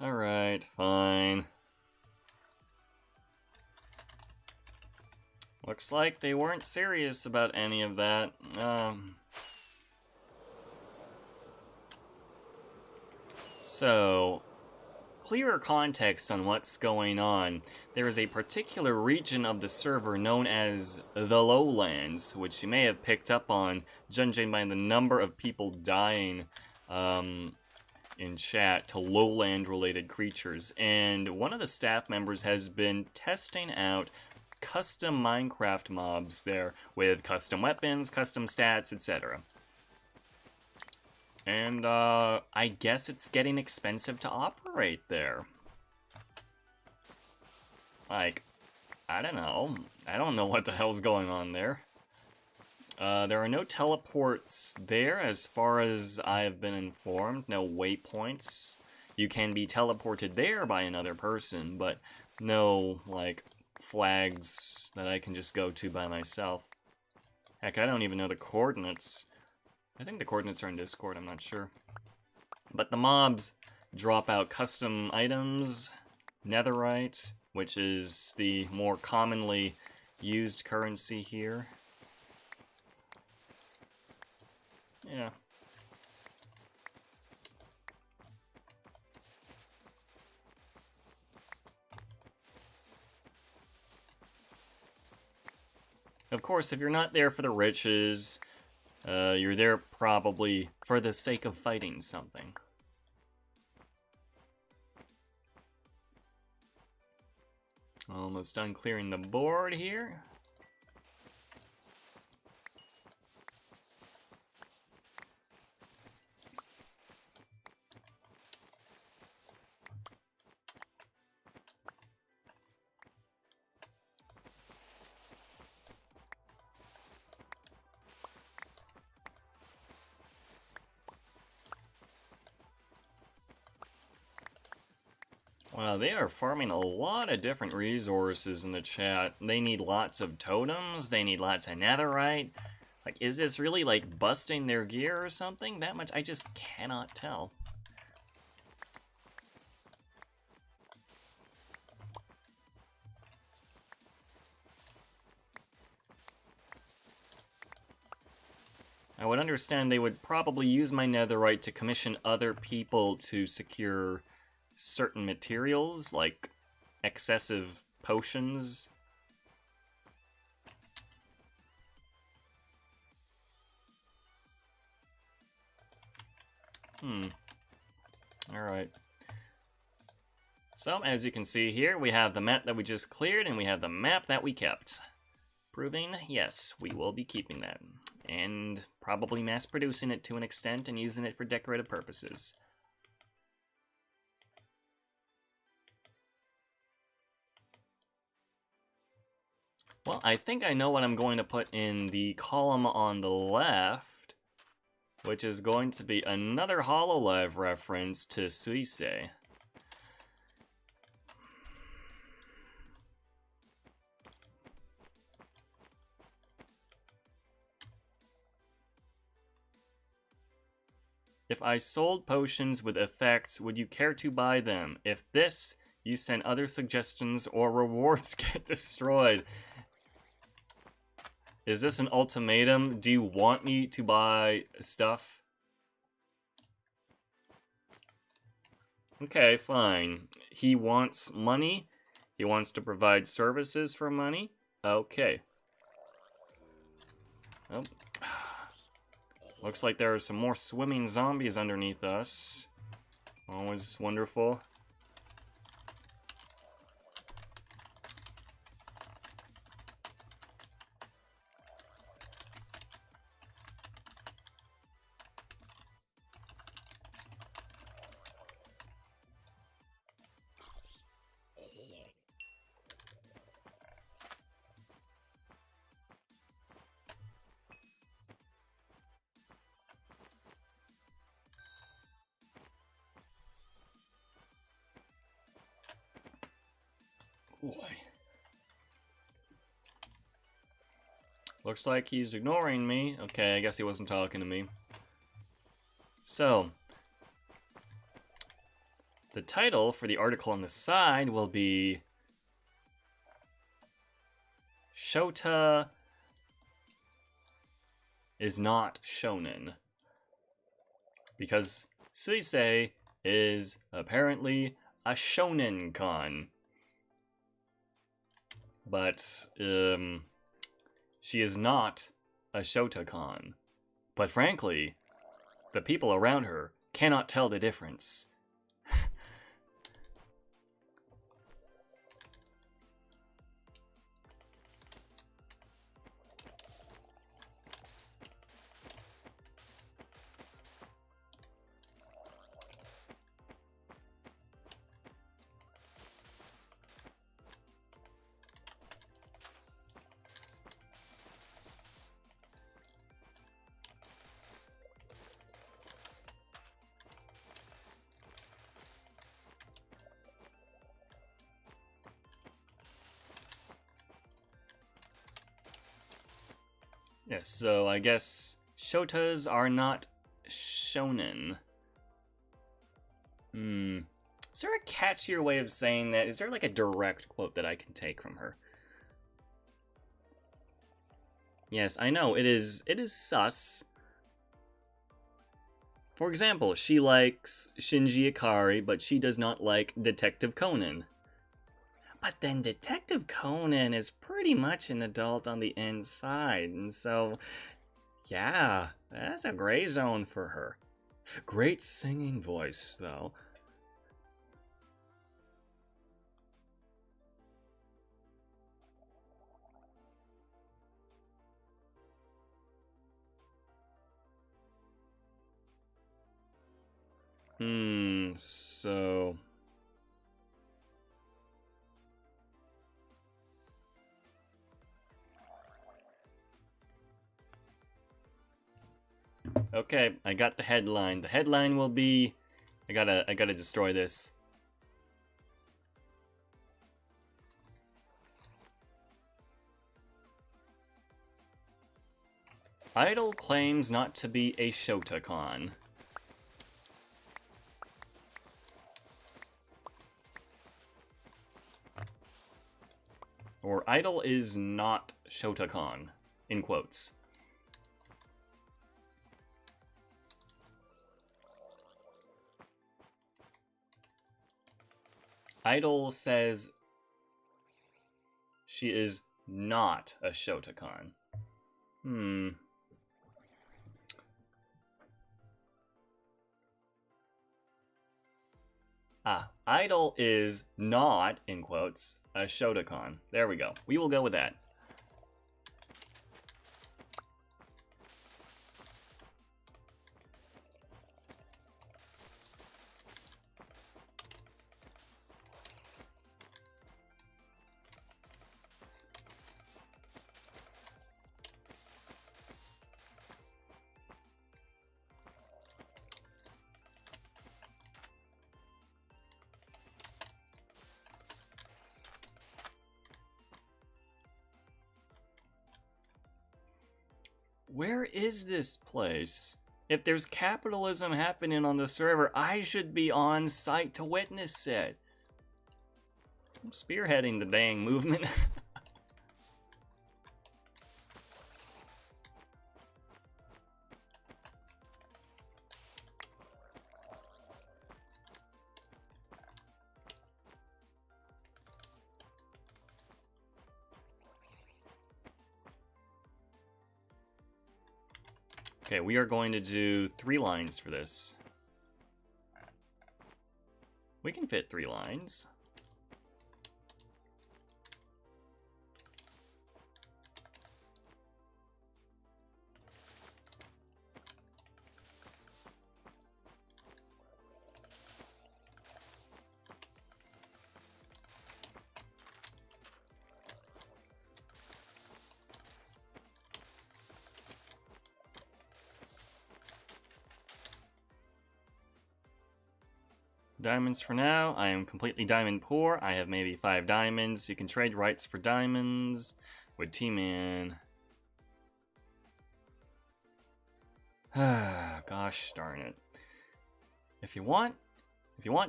Alright, fine. Looks like they weren't serious about any of that. So, clearer context on what's going on. There is a particular region of the server known as the Lowlands, which you may have picked up on, judging by the number of people dying in chat to lowland-related creatures. And one of the staff members has been testing out custom Minecraft mobs there with custom weapons, custom stats, etc. And I guess it's getting expensive to operate there. Like, I don't know. I don't know what the hell's going on there. There are no teleports there as far as I have been informed. No waypoints. You can be teleported there by another person, but no, like, flags that I can just go to by myself. Heck, I don't even know the coordinates. I think the coordinates are in Discord, I'm not sure. But the mobs drop out custom items, netherite, which is the more commonly used currency here. Yeah. Of course, if you're not there for the riches, you're there probably for the sake of fighting something. Almost done clearing the board here. Wow, they are farming a lot of different resources in the chat. They need lots of totems, they need lots of netherite. Like, is this really, like, busting their gear or something? That much, I just cannot tell. I would understand they would probably use my netherite to commission other people to secure certain materials, like excessive potions. Alright. So, as you can see here, we have the map that we just cleared, and we have the map that we kept. Proving, yes, we will be keeping that. And probably mass-producing it to an extent and using it for decorative purposes. Well, I think I know what I'm going to put in the column on the left, which is going to be another Hololive reference to Suisei. If I sold potions with effects, would you care to buy them? If this, you send other suggestions or rewards get destroyed. Is this an ultimatum? Do you want me to buy stuff? Okay, fine. He wants money. He wants to provide services for money. Okay. Oh. Looks like there are some more swimming zombies underneath us. Always wonderful. Boy. Looks like he's ignoring me. Okay, I guess he wasn't talking to me. So, the title for the article on the side will be Shota is not shonen. Because Suisei is apparently a shonen con. But, she is not a Shota-con. But frankly, the people around her cannot tell the difference. Yes, so I guess Shotas are not shonen. Is there a catchier way of saying that? Is there like a direct quote that I can take from her? Yes, I know, it is sus. For example, she likes Shinji Ikari, but she does not like Detective Conan. But then Detective Conan is pretty much an adult on the inside, and so, yeah, that's a gray zone for her. Great singing voice, though. So... Okay, I got the headline. The headline will be... I gotta destroy this. Idol claims not to be a Shotacon. Or Idol is not Shotacon, in quotes. Idol says she is not a Shotacon. Idol is not, in quotes, a Shotacon. There we go. We will go with that. Where is this place? If there's capitalism happening on the server, I should be on site to witness it. I'm spearheading the dang movement. Okay, we are going to do 3 lines for this. We can fit 3 lines. Diamonds for now. I am completely diamond poor. I have maybe 5 diamonds. You can trade rights for diamonds with T-Man. Gosh darn it. If you want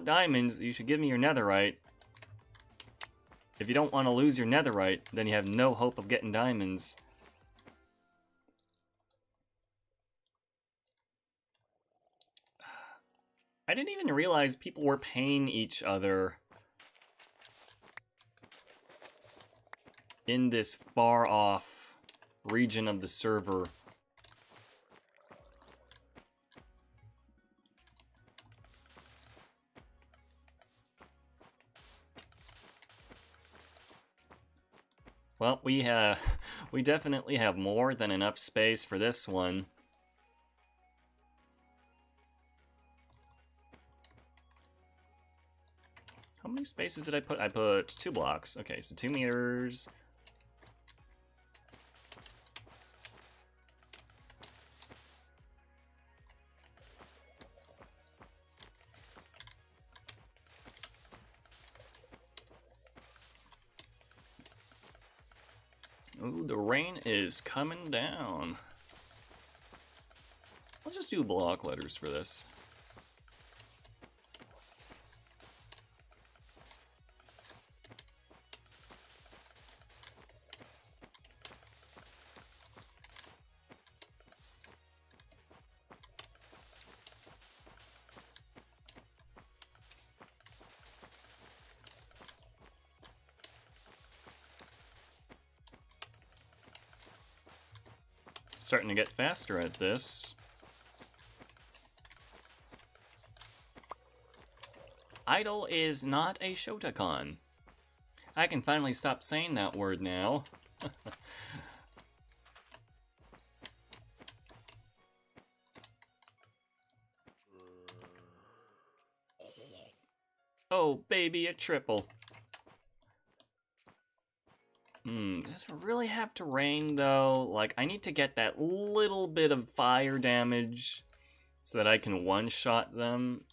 diamonds, you should give me your netherite. If you don't want to lose your netherite, then you have no hope of getting diamonds. I didn't even realize people were paying each other in this far-off region of the server. Well, we definitely have more than enough space for this one. How many spaces did I put? I put 2 blocks. Okay, so 2 meters. Ooh, the rain is coming down. let's do block letters for this. Starting to get faster at this. Idle is not a Shotacon. I can finally stop saying that word now. Oh, baby, a triple. Does it really have to rain, though? Like, I need to get that little bit of fire damage so that I can one-shot them.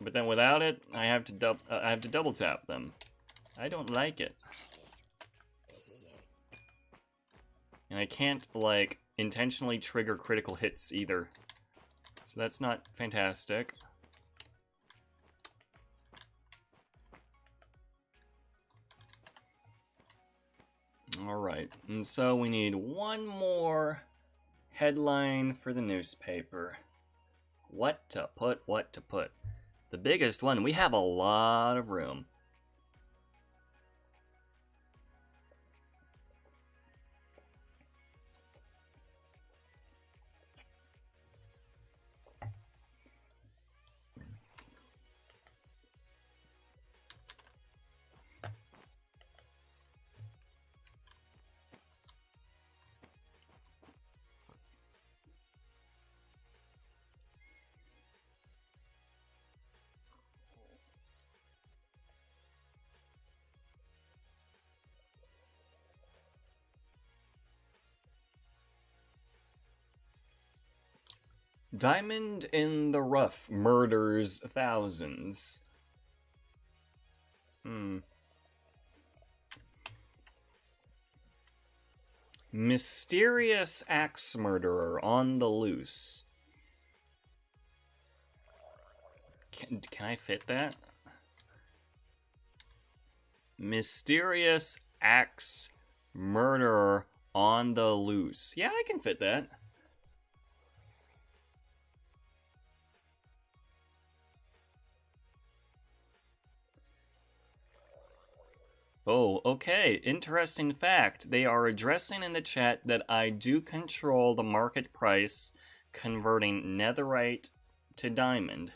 But then without it, I have to double tap them. I don't like it. And I can't, like, intentionally trigger critical hits either. So that's not fantastic. Alright, and so we need one more headline for the newspaper. What to put, what to put. The biggest one, we have a lot of room. Diamond in the rough murders thousands. Mysterious axe murderer on the loose. Can I fit that? Mysterious axe murderer on the loose. Yeah, I can fit that. Oh, okay. Interesting fact. They are addressing in the chat that I do control the market price converting netherite to diamond.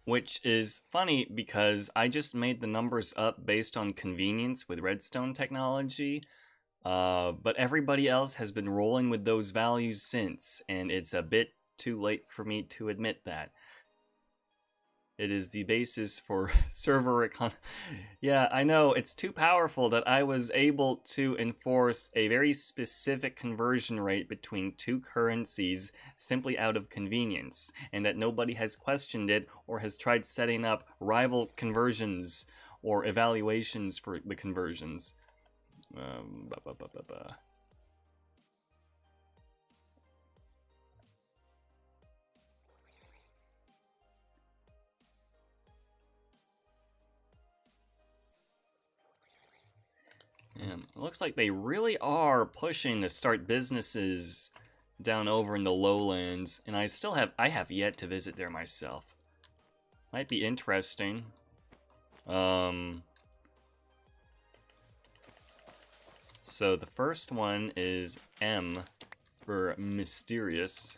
Which is funny because I just made the numbers up based on convenience with redstone technology. But everybody else has been rolling with those values since, and it's a bit too late for me to admit that. It is the basis for server econ. Yeah, I know, it's too powerful that I was able to enforce a very specific conversion rate between two currencies simply out of convenience, and that nobody has questioned it or has tried setting up rival conversions or evaluations for the conversions. And it looks like they really are pushing to start businesses down over in the lowlands, and I have yet to visit there myself. Might be interesting. So the first one is M for mysterious.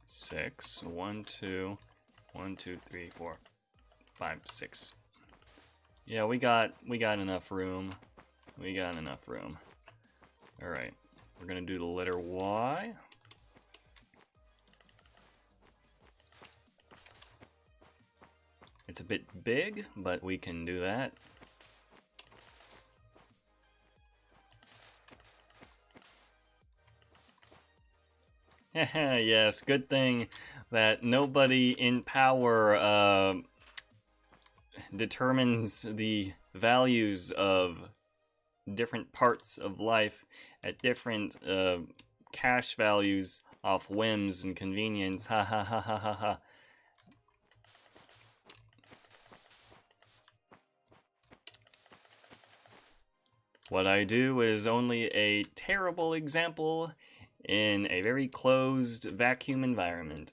Six. 1, 2, 1, 2, 3, 4, 5, 6. Yeah, we got enough room. We got enough room. All right, we're gonna do the letter Y. It's a bit big, but we can do that. Yes, good thing that nobody in power determines the values of different parts of life at different cash values off whims and convenience. Ha ha ha ha ha ha. What I do is only a terrible example in a very closed vacuum environment,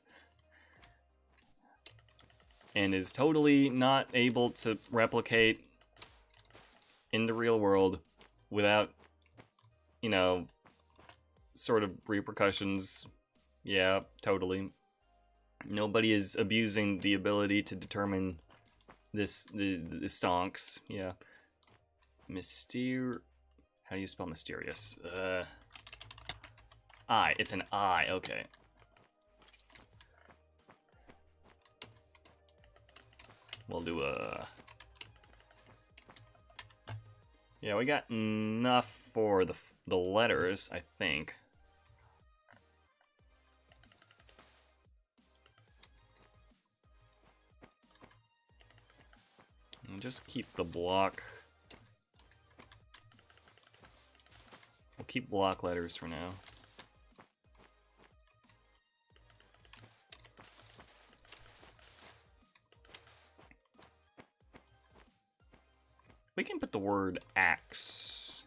and is totally not able to replicate in the real world without, you know, sort of repercussions. Yeah, totally. Nobody is abusing the ability to determine the stonks. Yeah. How do you spell mysterious? I. It's an I. Okay. We'll do a... Yeah, we got enough for the letters, I think. And just keep the block. We'll keep block letters for now. We can put the word axe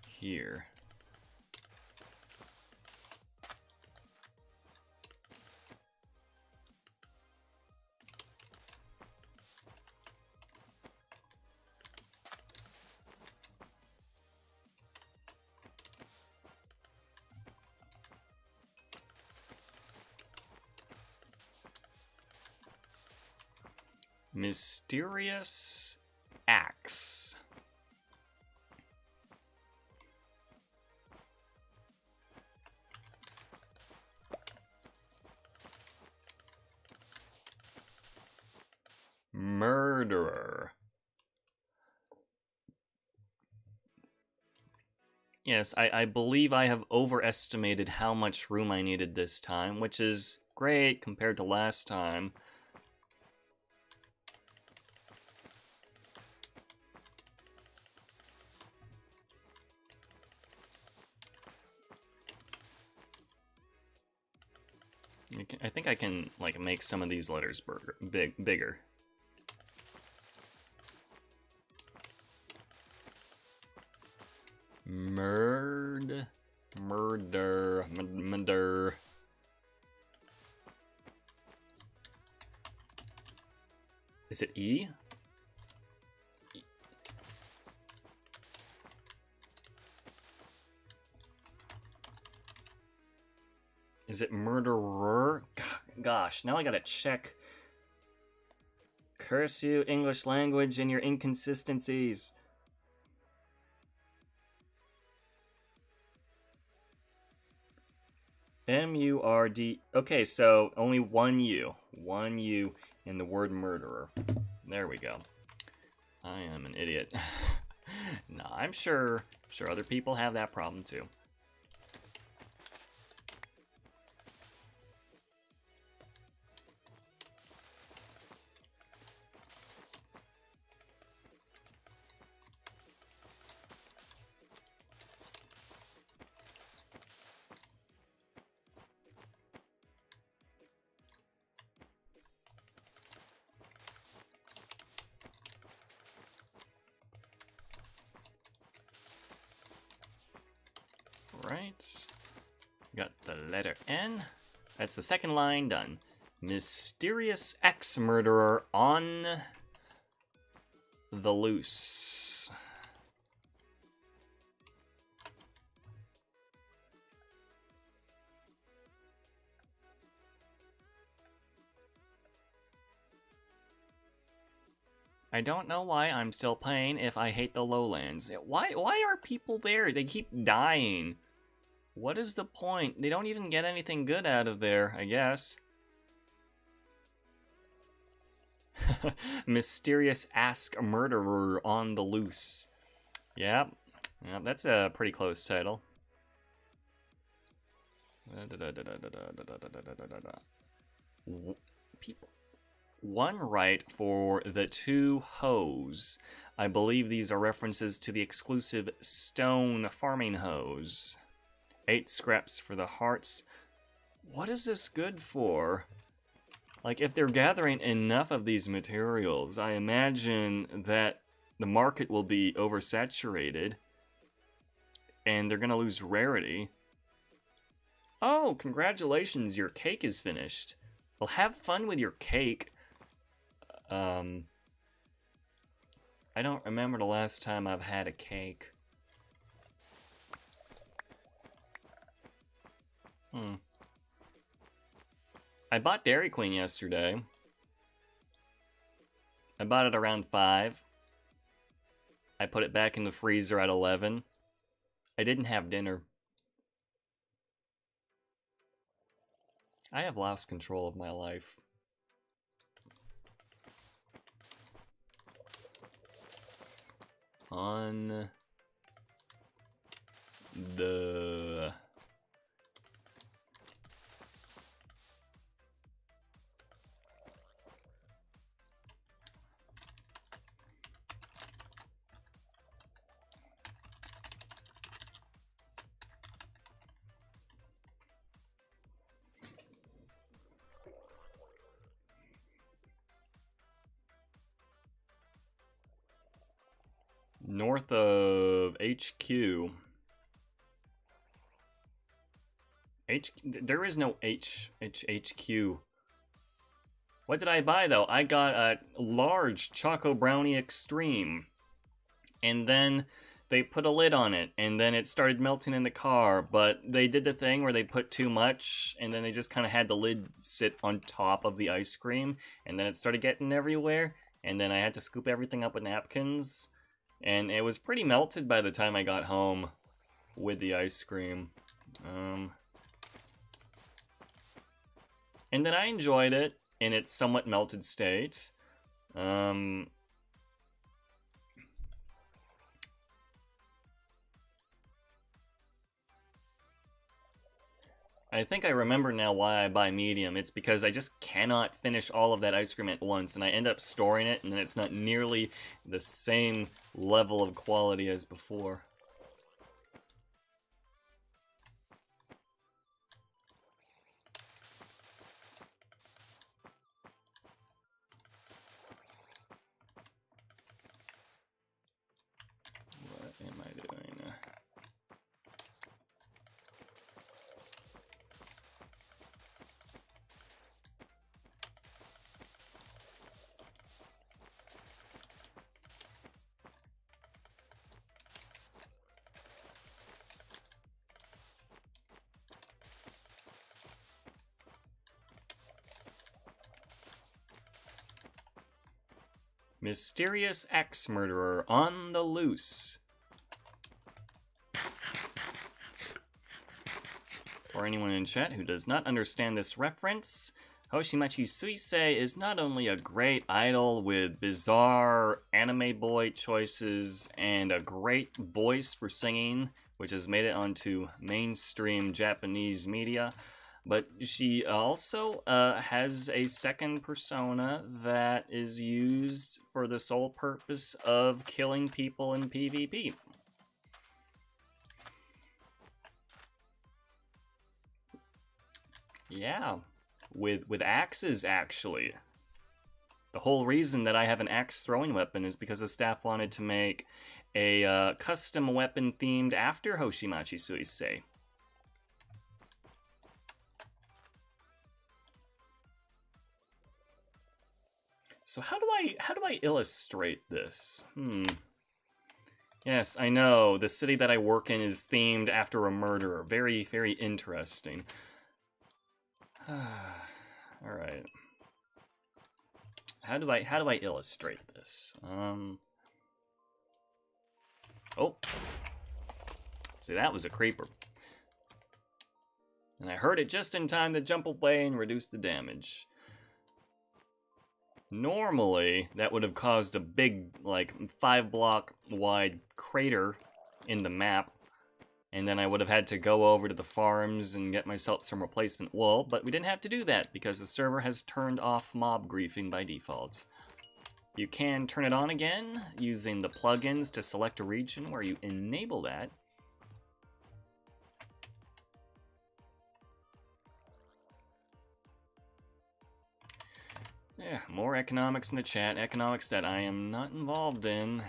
here. Mysterious axe. Murderer. Yes, I believe I have overestimated how much room I needed this time, which is great compared to last time. I think I can, like, make some of these letters bigger. Murder. Is it E? Is it murderer? Gosh, now I gotta check. Curse you, English language, and your inconsistencies. M-U-R-D. Okay, so only one U. One U in the word murderer. There we go. I am an idiot. No, I'm sure other people have that problem too. Right. Got the letter N. That's the second line done. Mysterious ex-murderer on the loose. I don't know why I'm still playing if I hate the lowlands. Why are people there? They keep dying. What is the point? They don't even get anything good out of there, I guess. Mysterious Ask Murderer on the Loose. Yep. Yep, that's a pretty close title. People. One right for the two hoes. I believe these are references to the exclusive stone farming hose. 8 scraps for the hearts. What is this good for? Like, if they're gathering enough of these materials, I imagine that the market will be oversaturated and they're gonna lose rarity. Oh, congratulations, your cake is finished. Well, have fun with your cake. I don't remember the last time I've had a cake. I bought Dairy Queen yesterday. I bought it around 5. I put it back in the freezer at 11. I didn't have dinner. I have lost control of my life. On the north of HQ. There is no HQ. What did I buy though? I got a large Choco Brownie Extreme. And then they put a lid on it, and then it started melting in the car, but they did the thing where they put too much, and then they just kind of had the lid sit on top of the ice cream, and then it started getting everywhere, and then I had to scoop everything up with napkins, and it was pretty melted by the time I got home with the ice cream. And then I enjoyed it in its somewhat melted state. I think I remember now why I buy medium. It's because I just cannot finish all of that ice cream at once, and I end up storing it, and then it's not nearly the same level of quality as before. What am I doing? Mysterious axe murderer on the loose. For anyone in chat who does not understand this reference, Hoshimachi Suisei is not only a great idol with bizarre anime boy choices and a great voice for singing, which has made it onto mainstream Japanese media, but she also has a second persona that is used for the sole purpose of killing people in PvP. Yeah, with axes, actually. The whole reason that I have an axe throwing weapon is because the staff wanted to make a custom weapon themed after Hoshimachi Suisei. So how do I illustrate this? Yes, I know. The city that I work in is themed after a murderer. Very, very interesting. All right. How do I illustrate this? Oh. See, that was a creeper. And I heard it just in time to jump away and reduce the damage. Normally, that would have caused a big, like, 5-block wide crater in the map, and then I would have had to go over to the farms and get myself some replacement wool, but we didn't have to do that because the server has turned off mob griefing by default. You can turn it on again using the plugins to select a region where you enable that. Yeah, more economics in the chat. Economics that I am not involved in.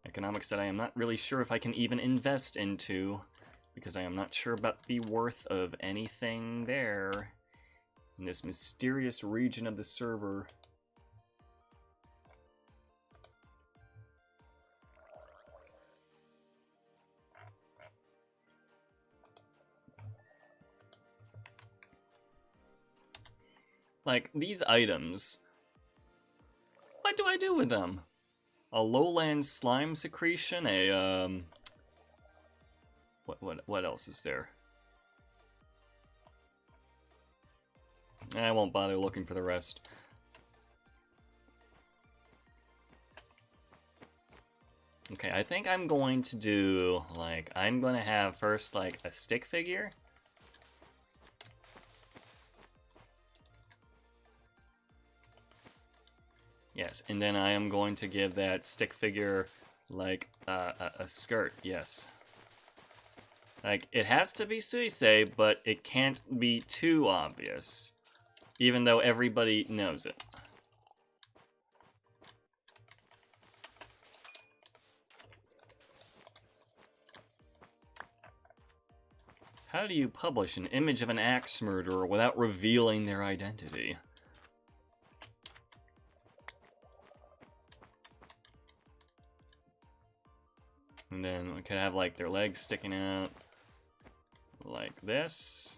Economics that I am not really sure if I can even invest into, because I am not sure about the worth of anything there in this mysterious region of the server. Like, these items, what do I do with them? A lowland slime secretion, what else is there? I won't bother looking for the rest. Okay, I think I'm going to do, like, I'm going to have first, like, a stick figure. Yes, and then I am going to give that stick figure, like, a skirt, yes. Like, it has to be Suisei, but it can't be too obvious, even though everybody knows it. How do you publish an image of an axe murderer without revealing their identity? And then we could have, like, their legs sticking out like this.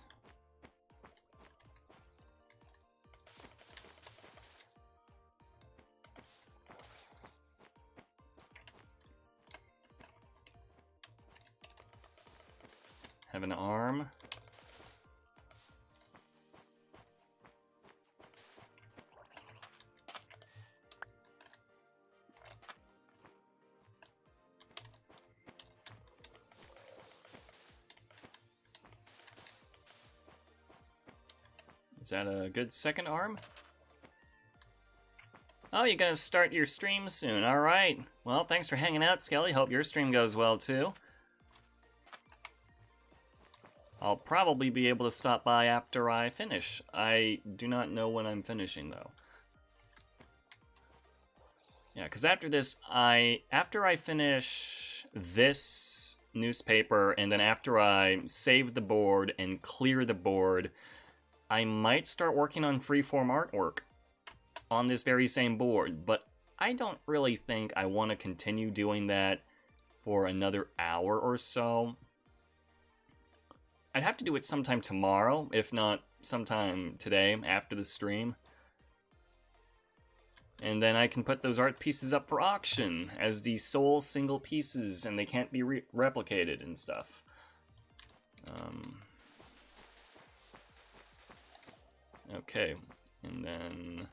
Have an arm. Is that a good second arm? Oh, you're gonna start your stream soon. Alright. Well, thanks for hanging out, Skelly. Hope your stream goes well, too. I'll probably be able to stop by after I finish. I do not know when I'm finishing, though. Yeah, because after this, after I finish this newspaper, and then after I save the board and clear the board, I might start working on freeform artwork on this very same board, but I don't really think I want to continue doing that for another hour or so. I'd have to do it sometime tomorrow, if not sometime today after the stream. And then I can put those art pieces up for auction as the sole single pieces, and they can't be replicated and stuff. Okay, and then...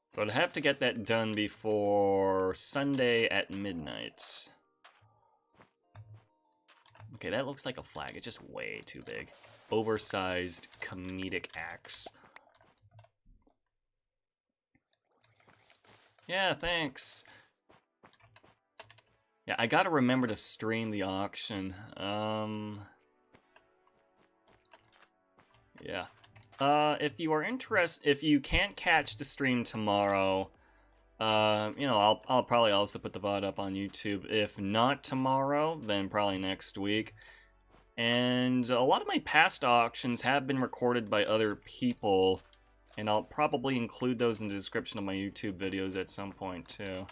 So I'd have to get that done before Sunday at midnight. Okay, that looks like a flag. It's just way too big. Oversized comedic axe. Yeah, thanks. Yeah, I gotta remember to stream the auction. Yeah. If you are interested, if you can't catch the stream tomorrow, you know, I'll probably also put the VOD up on YouTube. If not tomorrow, then probably next week. And a lot of my past auctions have been recorded by other people, and I'll probably include those in the description of my YouTube videos at some point, too.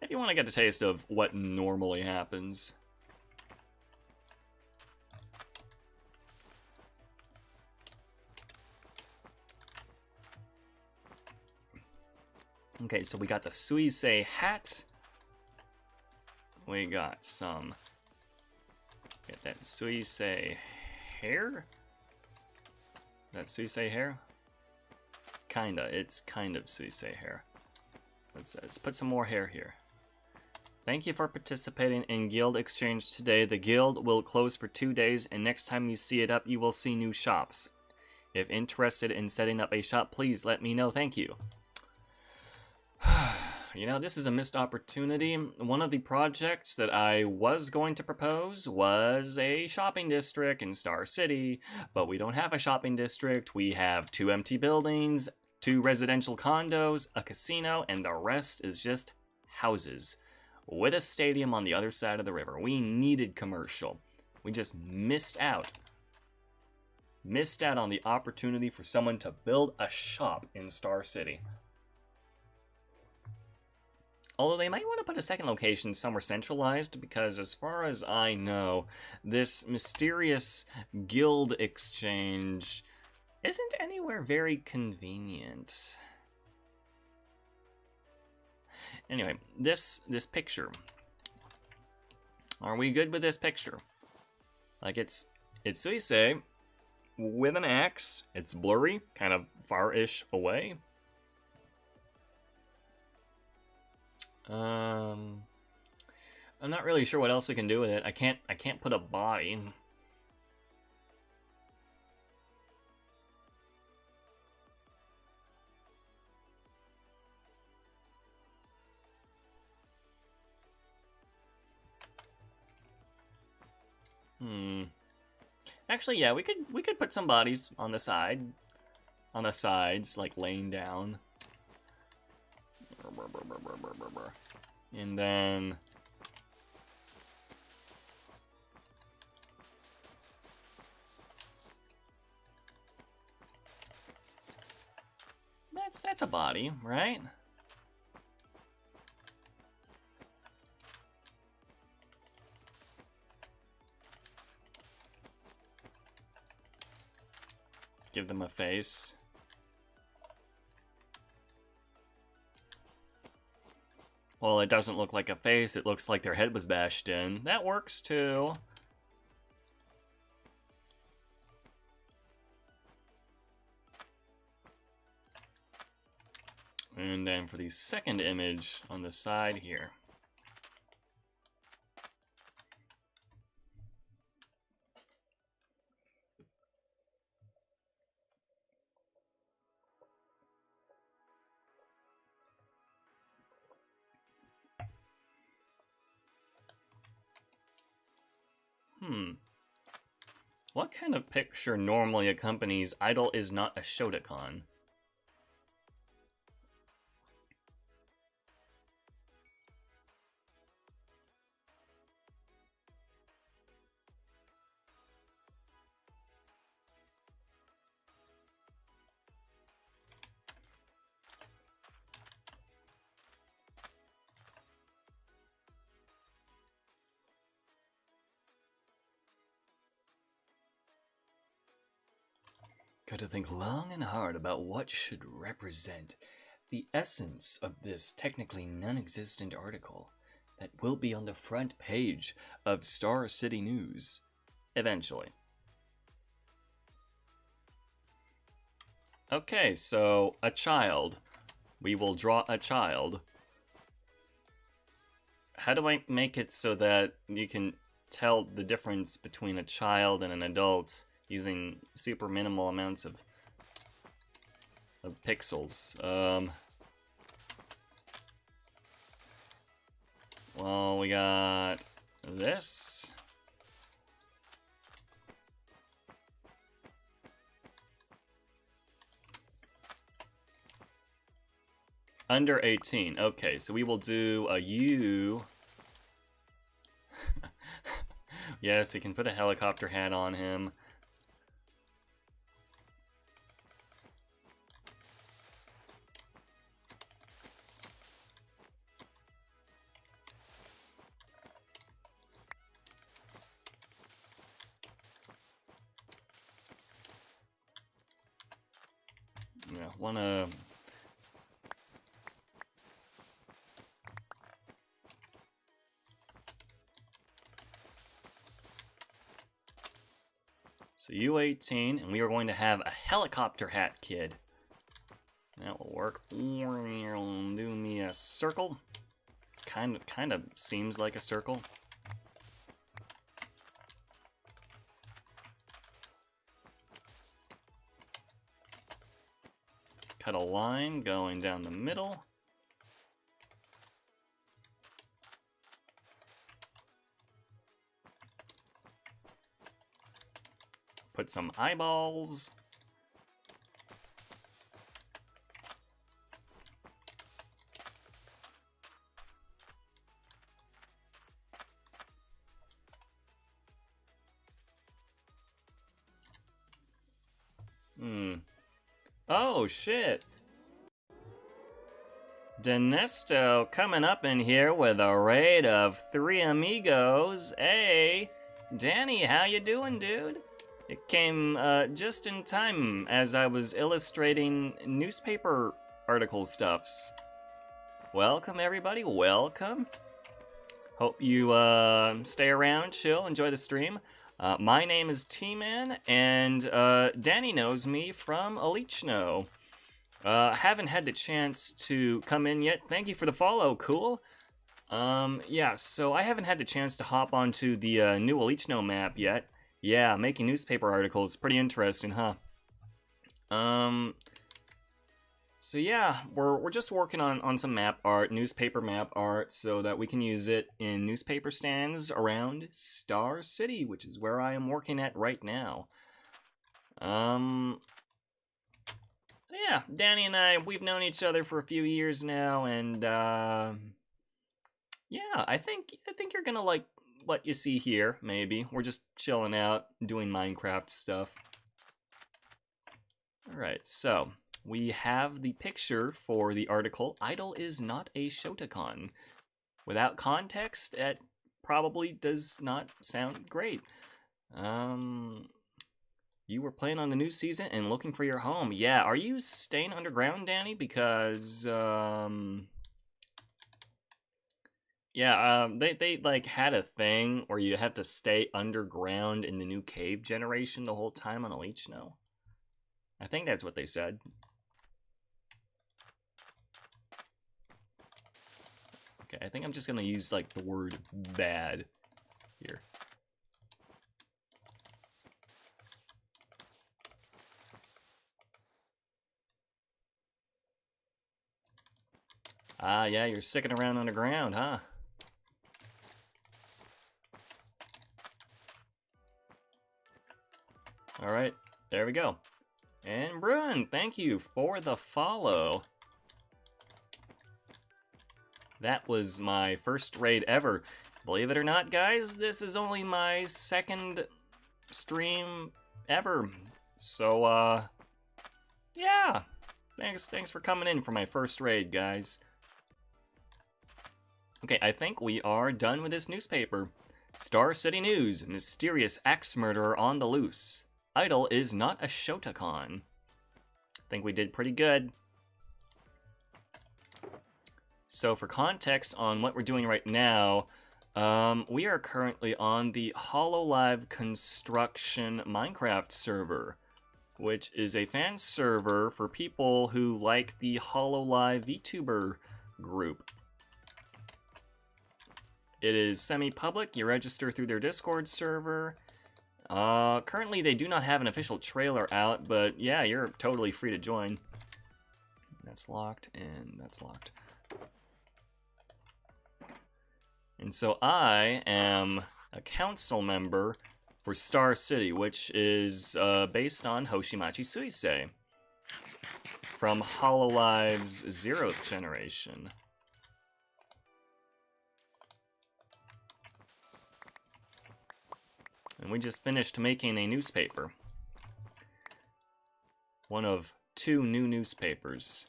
If you want to get a taste of what normally happens. Okay, so we got the Suisei hat. We got some Get that Suisei hair? That Suisei hair? Kinda. It's kind of Suisei hair. Let's put some more hair here. Thank you for participating in Guild Exchange today. The guild will close for 2 days, and next time you see it up, you will see new shops. If interested in setting up a shop, please let me know. Thank you. You know, this is a missed opportunity. One of the projects that I was going to propose was a shopping district in Star City, but we don't have a shopping district. We have 2 empty buildings, 2 residential condos, a casino, and the rest is just houses with a stadium on the other side of the river. We needed commercial. We just missed out. Missed out on the opportunity for someone to build a shop in Star City. Although they might want to put a second location somewhere centralized, because as far as I know, this mysterious guild exchange isn't anywhere very convenient. Anyway, this picture. Are we good with this picture? Like, it's Suisei with an axe. It's blurry, kind of far-ish away. I'm not really sure what else we can do with it. I can't put a body. Actually, yeah, we could put some bodies on the sides, like laying down. And then that's a body, right? Give them a face. Well, it doesn't look like a face, it looks like their head was bashed in. That works too. And then for the second image on the side here. What kind of picture normally accompanies "Idol is not a Shotokan"? Got to think long and hard about what should represent the essence of this technically non-existent article that will be on the front page of Star City News eventually. Okay, so a child. We will draw a child. How do I make it so that you can tell the difference between a child and an adult using super minimal amounts of pixels? Well, we got this. Under 18. Okay, so we will do a U. Yes, we can put a helicopter hat on him. Yeah, wanna... So U18, and we are going to have a helicopter hat kid. That will work. Do me a circle. Kind of seems like a circle. Cut a line going down the middle. Put some eyeballs. Oh, shit. Denesto coming up in here with a raid of 3 amigos. Hey, Danny, how you doing, dude? It came just in time as I was illustrating newspaper article stuffs. Welcome, everybody. Welcome. Hope you stay around, chill, enjoy the stream. My name is T-Man, and Danny knows me from Alichno. Haven't had the chance to come in yet. Thank you for the follow, cool. Yeah, so I haven't had the chance to hop onto the new Alichno map yet. Yeah, making newspaper articles, pretty interesting, huh? So yeah, we're just working on some map art, newspaper map art, so that we can use it in newspaper stands around Star City, which is where I am working at right now. So yeah, Danny and I, we've known each other for a few years now, and yeah, I think you're gonna like what you see here. Maybe we're just chilling out, doing Minecraft stuff. All right, so. We have the picture for the article, Idle is not a Shotacon. Without context, it probably does not sound great. You were playing on the new season and looking for your home. Yeah, are you staying underground, Danny? Because, yeah, they like had a thing where you have to stay underground in the new cave generation the whole time on Alichno. I think that's what they said. Okay, I think I'm just gonna use like the word bad here. Ah, yeah, you're sticking around underground, huh? Alright, there we go. And Bruin, thank you for the follow. That was my first raid ever. Believe it or not, guys, this is only my second stream ever. So, yeah. Thanks for coming in for my first raid, guys. Okay, I think we are done with this newspaper. Star City News, mysterious axe murderer on the loose. Idle is not a Shotacon. I think we did pretty good. So for context on what we're doing right now, we are currently on the Hololive construction Minecraft server, which is a fan server for people who like the Hololive VTuber group. It is semi-public. You register through their Discord server. Currently, they do not have an official trailer out, but yeah, you're totally free to join. That's locked, and that's locked. And so I am a council member for Star City, which is based on Hoshimachi Suisei from Hololive's 0th generation. And we just finished making a newspaper. One of 2 new newspapers.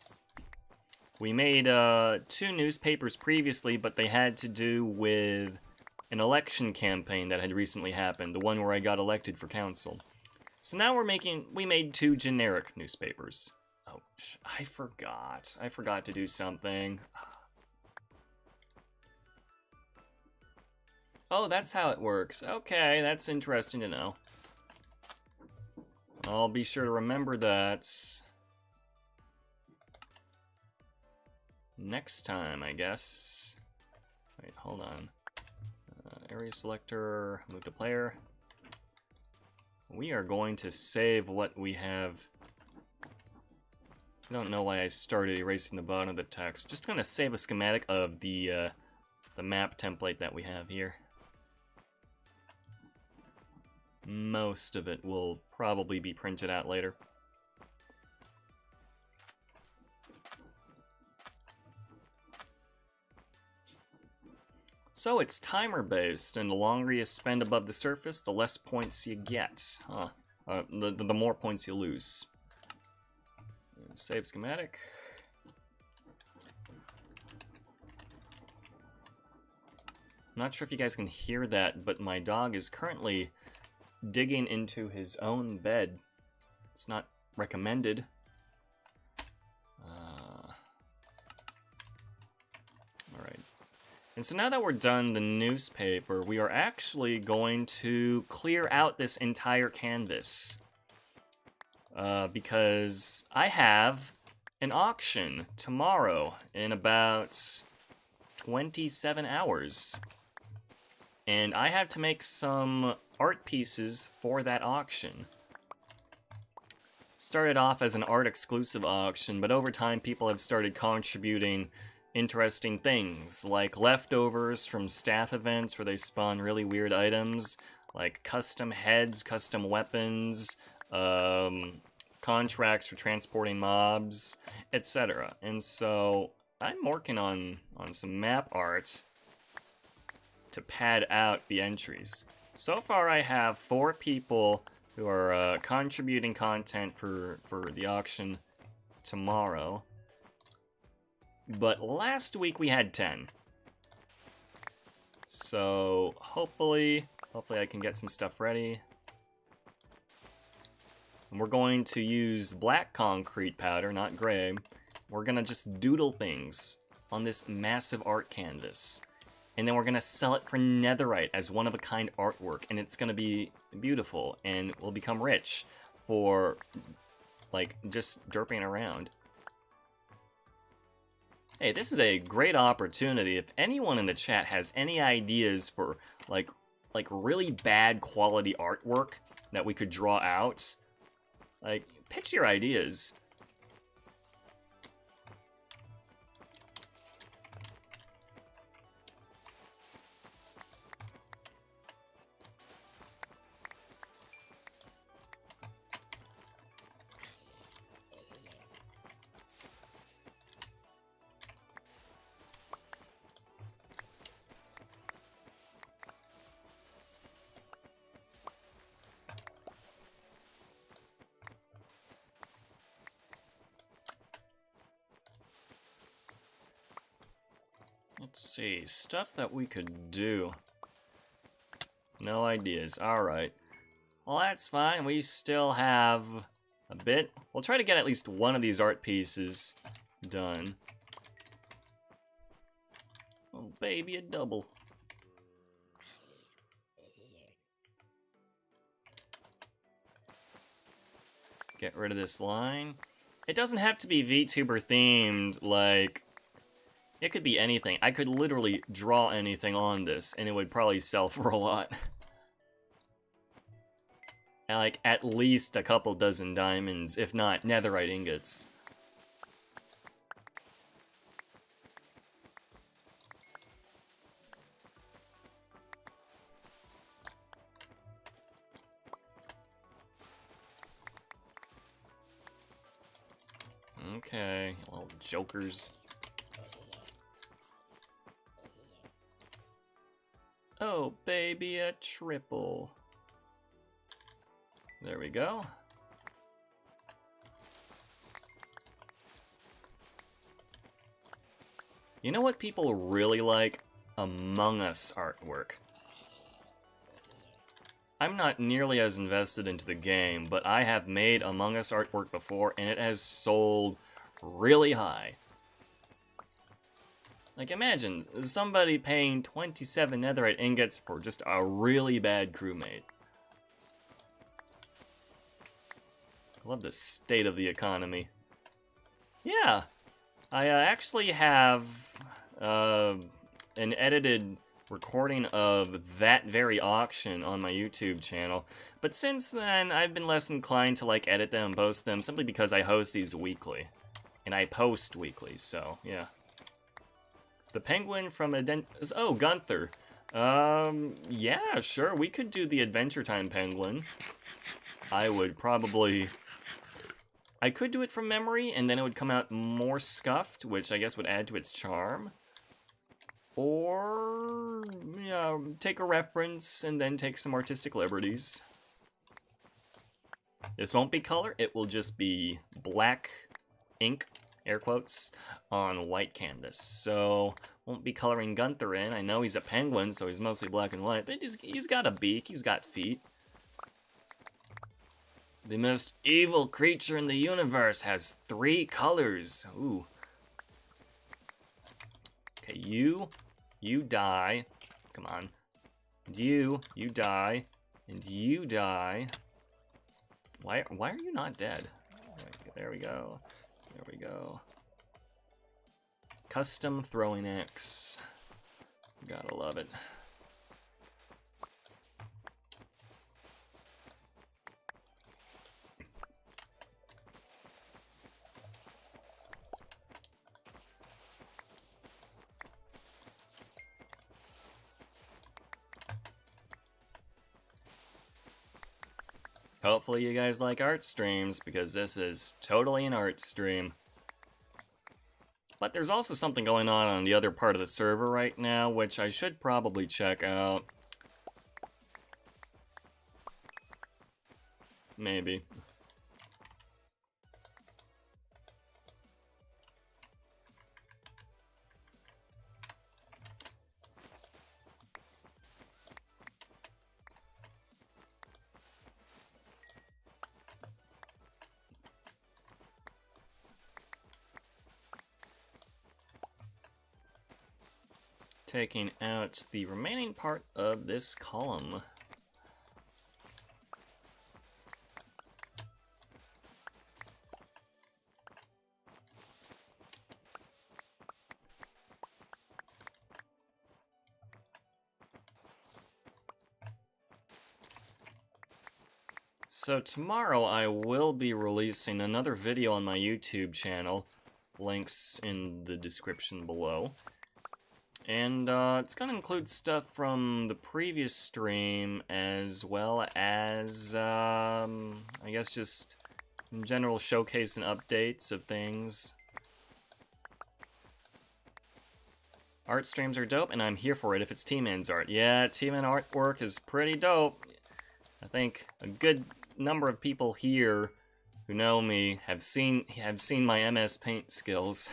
We made 2 newspapers previously, but they had to do with an election campaign that had recently happened, the one where I got elected for council. So now we made 2 generic newspapers. Oh, I forgot to do something. Oh, that's how it works. Okay, that's interesting to know. I'll be sure to remember that next time, I guess. Wait, hold on. Area selector, move to player. We are going to save what we have. I don't know why I started erasing the bottom of the text. Just gonna save a schematic of the map template that we have here. Most of it will probably be printed out later. So it's timer based, and the longer you spend above the surface, the less points you get. Huh. The more points you lose. Save schematic. I'm not sure if you guys can hear that, but my dog is currently digging into his own bed. It's not recommended. Alright. And so now that we're done the newspaper, we are actually going to clear out this entire canvas. Because I have an auction tomorrow in about 27 hours. And I have to make some art pieces for that auction. Started off as an art exclusive auction, but over time people have started contributing interesting things, like leftovers from staff events where they spawn really weird items, like custom heads, custom weapons, contracts for transporting mobs, etc. And so I'm working on some map art to pad out the entries. So far I have 4 people who are contributing content for the auction tomorrow. But last week we had 10. So hopefully I can get some stuff ready. And we're going to use black concrete powder, not gray. We're gonna just doodle things on this massive art canvas. And then we're gonna sell it for netherite as one-of-a-kind artwork, and it's gonna be beautiful, and we'll become rich for, like, just derping around. Hey, this is a great opportunity. If anyone in the chat has any ideas for, like really bad quality artwork that we could draw out, like, pitch your ideas. Let's see, stuff that we could do. No ideas, alright. Well, that's fine, we still have a bit. We'll try to get at least one of these art pieces done. Oh, baby, a double. Get rid of this line. It doesn't have to be VTuber themed, like... It could be anything. I could literally draw anything on this, and it would probably sell for a lot. And like, at least a couple dozen diamonds, if not netherite ingots. Okay, little jokers. Oh, baby, a triple. There we go. You know what people really like? Among Us artwork. I'm not nearly as invested into the game, but I have made Among Us artwork before, and it has sold really high. Like, imagine somebody paying 27 netherite ingots for just a really bad crewmate. I love the state of the economy. Yeah, I actually have an edited recording of that very auction on my YouTube channel. But since then, I've been less inclined to like edit them and post them simply because I host these weekly. And I post weekly, so yeah. The penguin from oh, Gunther. Yeah, sure, we could do the Adventure Time penguin. I could do it from memory, and then it would come out more scuffed, which I guess would add to its charm. Or, yeah, take a reference and then take some artistic liberties. This won't be color, it will just be black ink, air quotes, on white canvas. So, won't be coloring Gunther in. I know he's a penguin, so he's mostly black and white, but he's got a beak, he's got feet. The most evil creature in the universe has 3 colors. Ooh. Okay, you die. Come on. You die. And you die. Why are you not dead? There we go. There we go. Custom throwing axe. Gotta love it. Hopefully you guys like art streams, because this is totally an art stream. But there's also something going on the other part of the server right now, which I should probably check out. Maybe. Taking out the remaining part of this column. So tomorrow I will be releasing another video on my YouTube channel. Links in the description below. And it's going to include stuff from the previous stream, as well as, I guess just general showcase and updates of things. Art streams are dope, and I'm here for it if it's T-Man's art. Yeah, T-Man artwork is pretty dope. I think a good number of people here who know me have seen my MS Paint skills.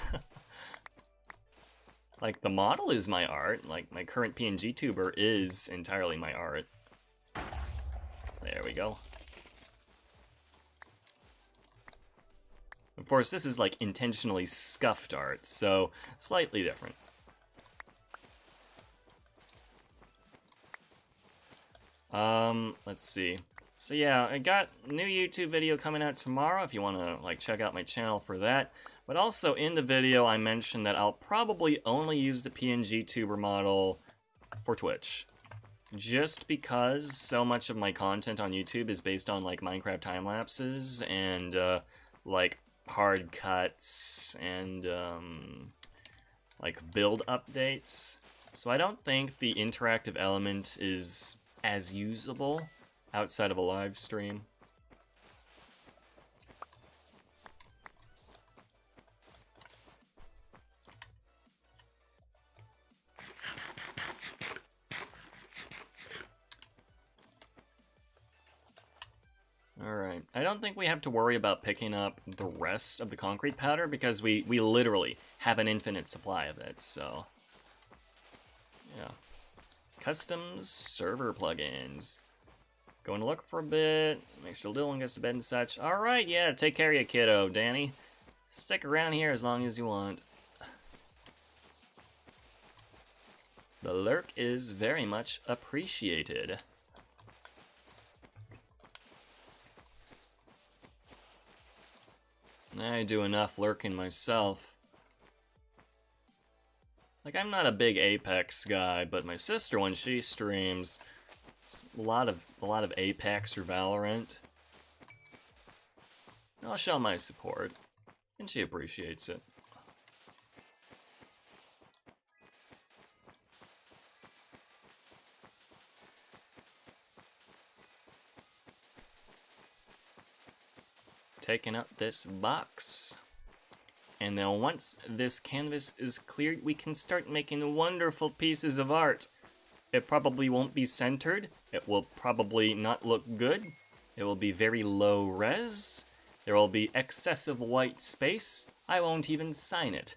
Like, the model is my art. Like, my current PNG tuber is entirely my art. There we go. Of course, this is, like, intentionally scuffed art, so slightly different. Let's see. So yeah, I got a new YouTube video coming out tomorrow if you want to, like, check out my channel for that. But also, in the video, I mentioned that I'll probably only use the PNG tuber model for Twitch. Just because so much of my content on YouTube is based on, like, Minecraft time-lapses and, like, hard cuts and, like, build updates. So I don't think the interactive element is as usable outside of a live stream. Alright, I don't think we have to worry about picking up the rest of the concrete powder because we literally have an infinite supply of it, so... yeah. Customs server plugins. Going to look for a bit, make sure Dylan gets to bed and such. Alright, yeah, take care of your kiddo, Danny. Stick around here as long as you want. The lurk is very much appreciated. I do enough lurking myself. Like, I'm not a big Apex guy, but my sister, when she streams, it's a lot of Apex or Valorant. I'll show my support, and she appreciates it. Taking up this box. And then once this canvas is cleared, we can start making wonderful pieces of art. It probably won't be centered. It will probably not look good. It will be very low res. There will be excessive white space. I won't even sign it.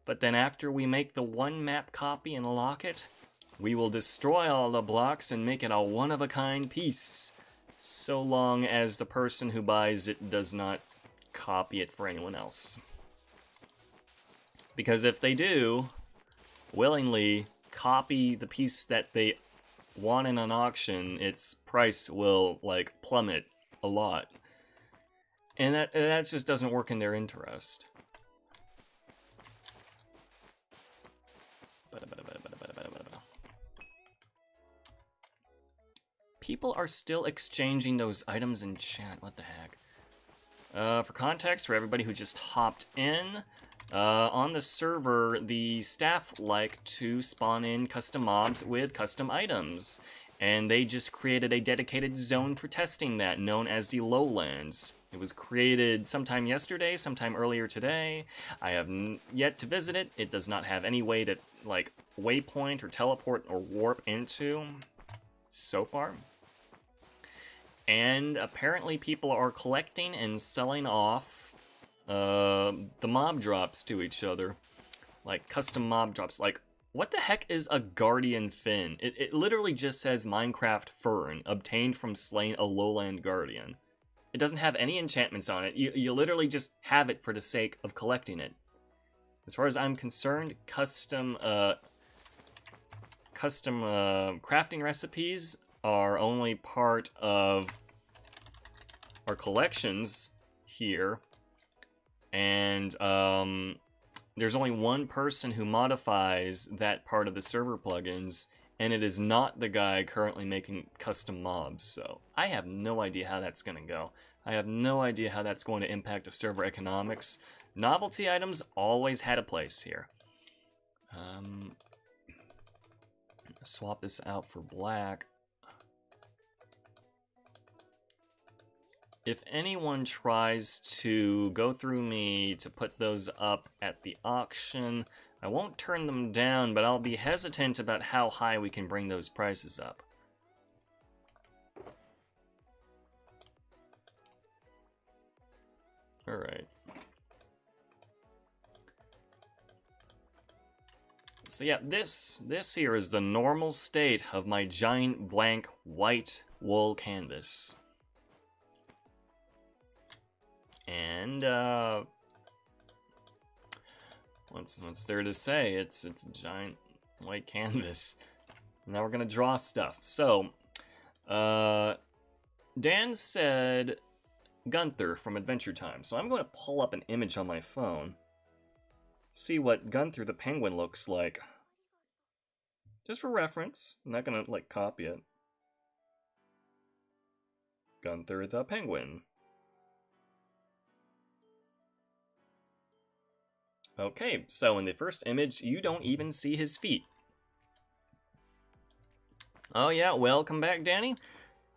But then after we make the one map copy and lock it, we will destroy all the blocks and make it a one-of-a-kind piece. So long as the person who buys it does not copy it for anyone else. Because if they do, willingly copy the piece that they want in an auction, its price will, like, plummet a lot. And that just doesn't work in their interest. People are still exchanging those items in chat. What the heck? For context, for everybody who just hopped in, on the server, the staff like to spawn in custom mobs with custom items. And they just created a dedicated zone for testing that, known as the Lowlands. It was created sometime yesterday, sometime earlier today. I have yet to visit it. It does not have any way to, like, waypoint or teleport or warp into so far. And apparently people are collecting and selling off the mob drops to each other. Like, custom mob drops. Like, what the heck is a Guardian Fin? It literally just says Minecraft Fern, obtained from slaying a lowland guardian. It doesn't have any enchantments on it. You literally just have it for the sake of collecting it. As far as I'm concerned, custom crafting recipes are only part of our collections here. And there's only one person who modifies that part of the server plugins, and it is not the guy currently making custom mobs. So I have no idea how that's going to go. I have no idea how that's going to impact the server economics. Novelty items always had a place here. Swap this out for black. If anyone tries to go through me to put those up at the auction, I won't turn them down, but I'll be hesitant about how high we can bring those prices up. Alright. So yeah, this here is the normal state of my giant blank white wool canvas. And what's there to say? It's a giant white canvas. Now we're gonna draw stuff. So Dan said Gunther from Adventure Time. So I'm going to pull up an image on my phone. See what Gunther the penguin looks like. Just for reference. I'm not gonna, like, copy it. Gunther the penguin. Okay, so in the first image, you don't even see his feet. Oh yeah, welcome back, Danny.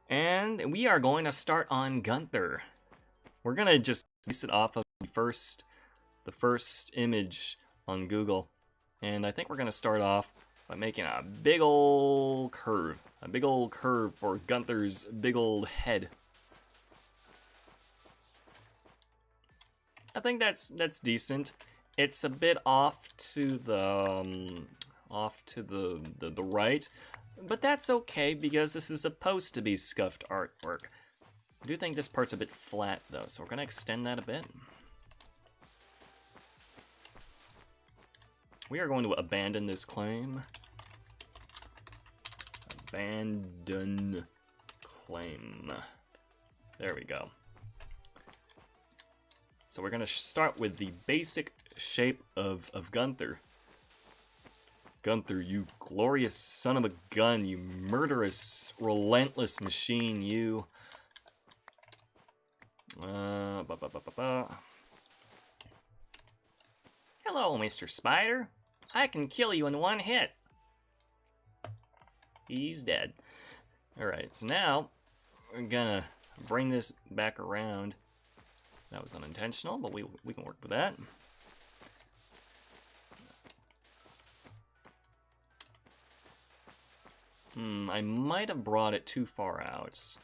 And we are going to start on Gunther. We're gonna just base it off of the first image on Google. And I think we're gonna start off by making a big old curve. A big old curve for Gunther's big old head. I think that's decent. It's a bit off to the right, but that's okay because this is supposed to be scuffed artwork. I do think this part's a bit flat though, so we're gonna extend that a bit. We are going to abandon this claim. Abandon claim. There we go. so we're gonna start with the basic shape of Gunther. Gunther, you glorious son of a gun, you murderous, relentless machine, you. Hello, Mr. Spider. I can kill you in one hit. He's dead. Alright, so now we're gonna bring this back around. That was unintentional, but we can work with that. I might have brought it too far out.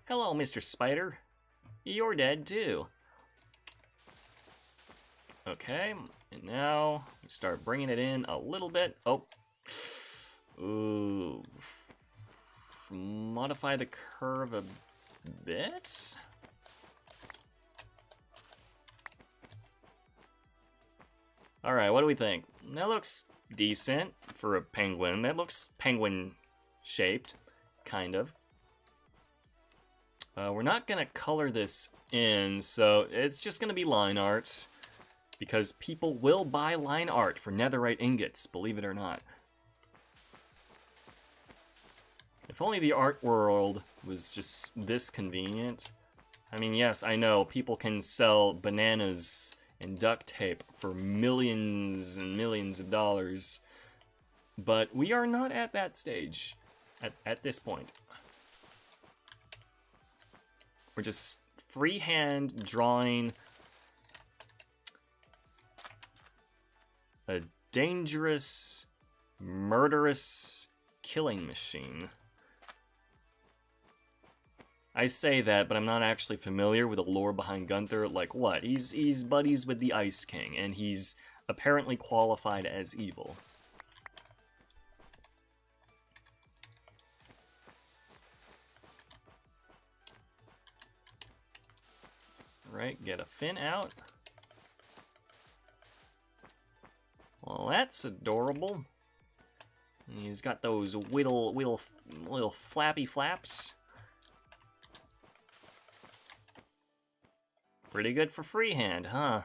Hello, Mr. Spider. You're dead too. Okay, and now we start bringing it in a little bit. Oh. Ooh. Modify the curve a bit. Alright, what do we think? That looks decent for a penguin. That looks penguin-shaped, kind of. We're not going to color this in, so it's just going to be line art. Because people will buy line art for netherite ingots, believe it or not. If only the art world was just this convenient. I mean, yes, I know, people can sell bananas and duct tape for millions and millions of dollars. But we are not at that stage at this point. We're just freehand drawing a dangerous, murderous killing machine. I say that, but I'm not actually familiar with the lore behind Gunther. Like what? He's buddies with the Ice King, and he's apparently qualified as evil. Right, get a fin out. Well, that's adorable. And he's got those little flappy flaps. Pretty good for freehand, huh?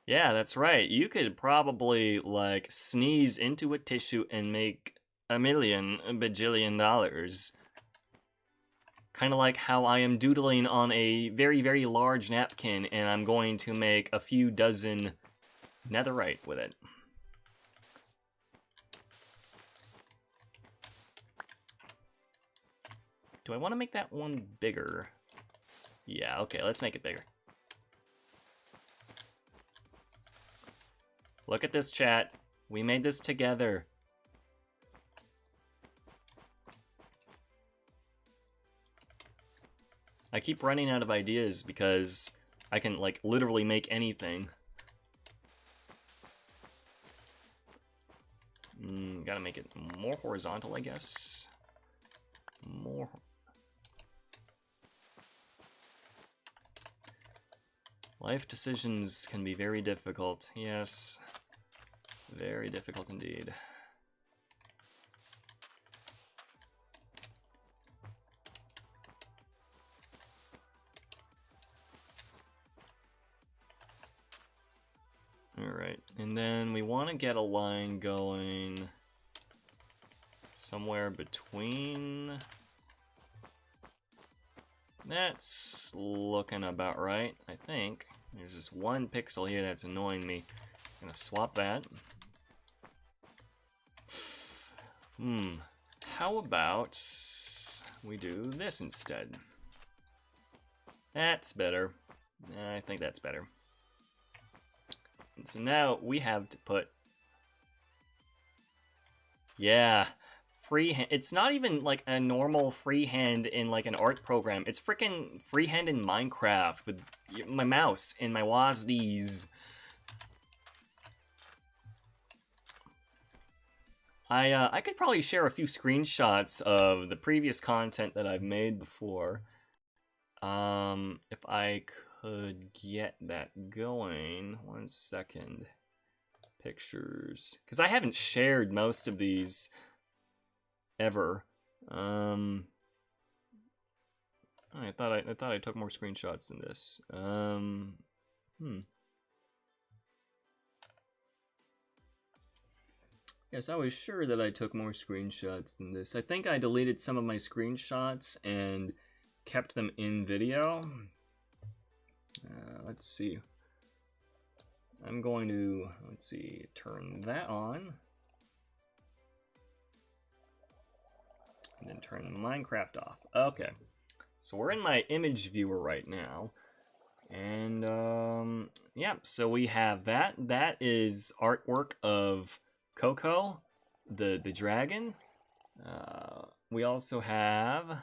Yeah, that's right. You could probably, like, sneeze into a tissue and make a bajillion dollars. Kind of like how I am doodling on a very, very large napkin, and I'm going to make a few dozen netherite with it. Do I want to make that one bigger? Yeah, okay, let's make it bigger. Look at this, chat. We made this together. I keep running out of ideas because I can, like, literally make anything. Gotta make it more horizontal, I guess. More. Life decisions can be very difficult. Yes. Very difficult indeed. Alright, and then we want to get a line going somewhere between. That's looking about right, I think. There's just one pixel here that's annoying me. I'm gonna swap that. How about we do this instead? That's better. I think that's better. And so now we have to put, yeah, freehand. It's not even like a normal freehand in like an art program. It's freaking freehand in Minecraft with my mouse and my WASDs. I could probably share a few screenshots of the previous content that I've made before. If I could get that going. 1 second. Pictures. Because I haven't shared most of these ever. I thought I took more screenshots than this. Yes, I was sure that I took more screenshots than this. I think I deleted some of my screenshots and kept them in video. Let's see. I'm going to, let's see, turn that on. And then turn Minecraft off. Okay. So we're in my image viewer right now. And, yeah, so we have that. That is artwork of Coco, the dragon. We also have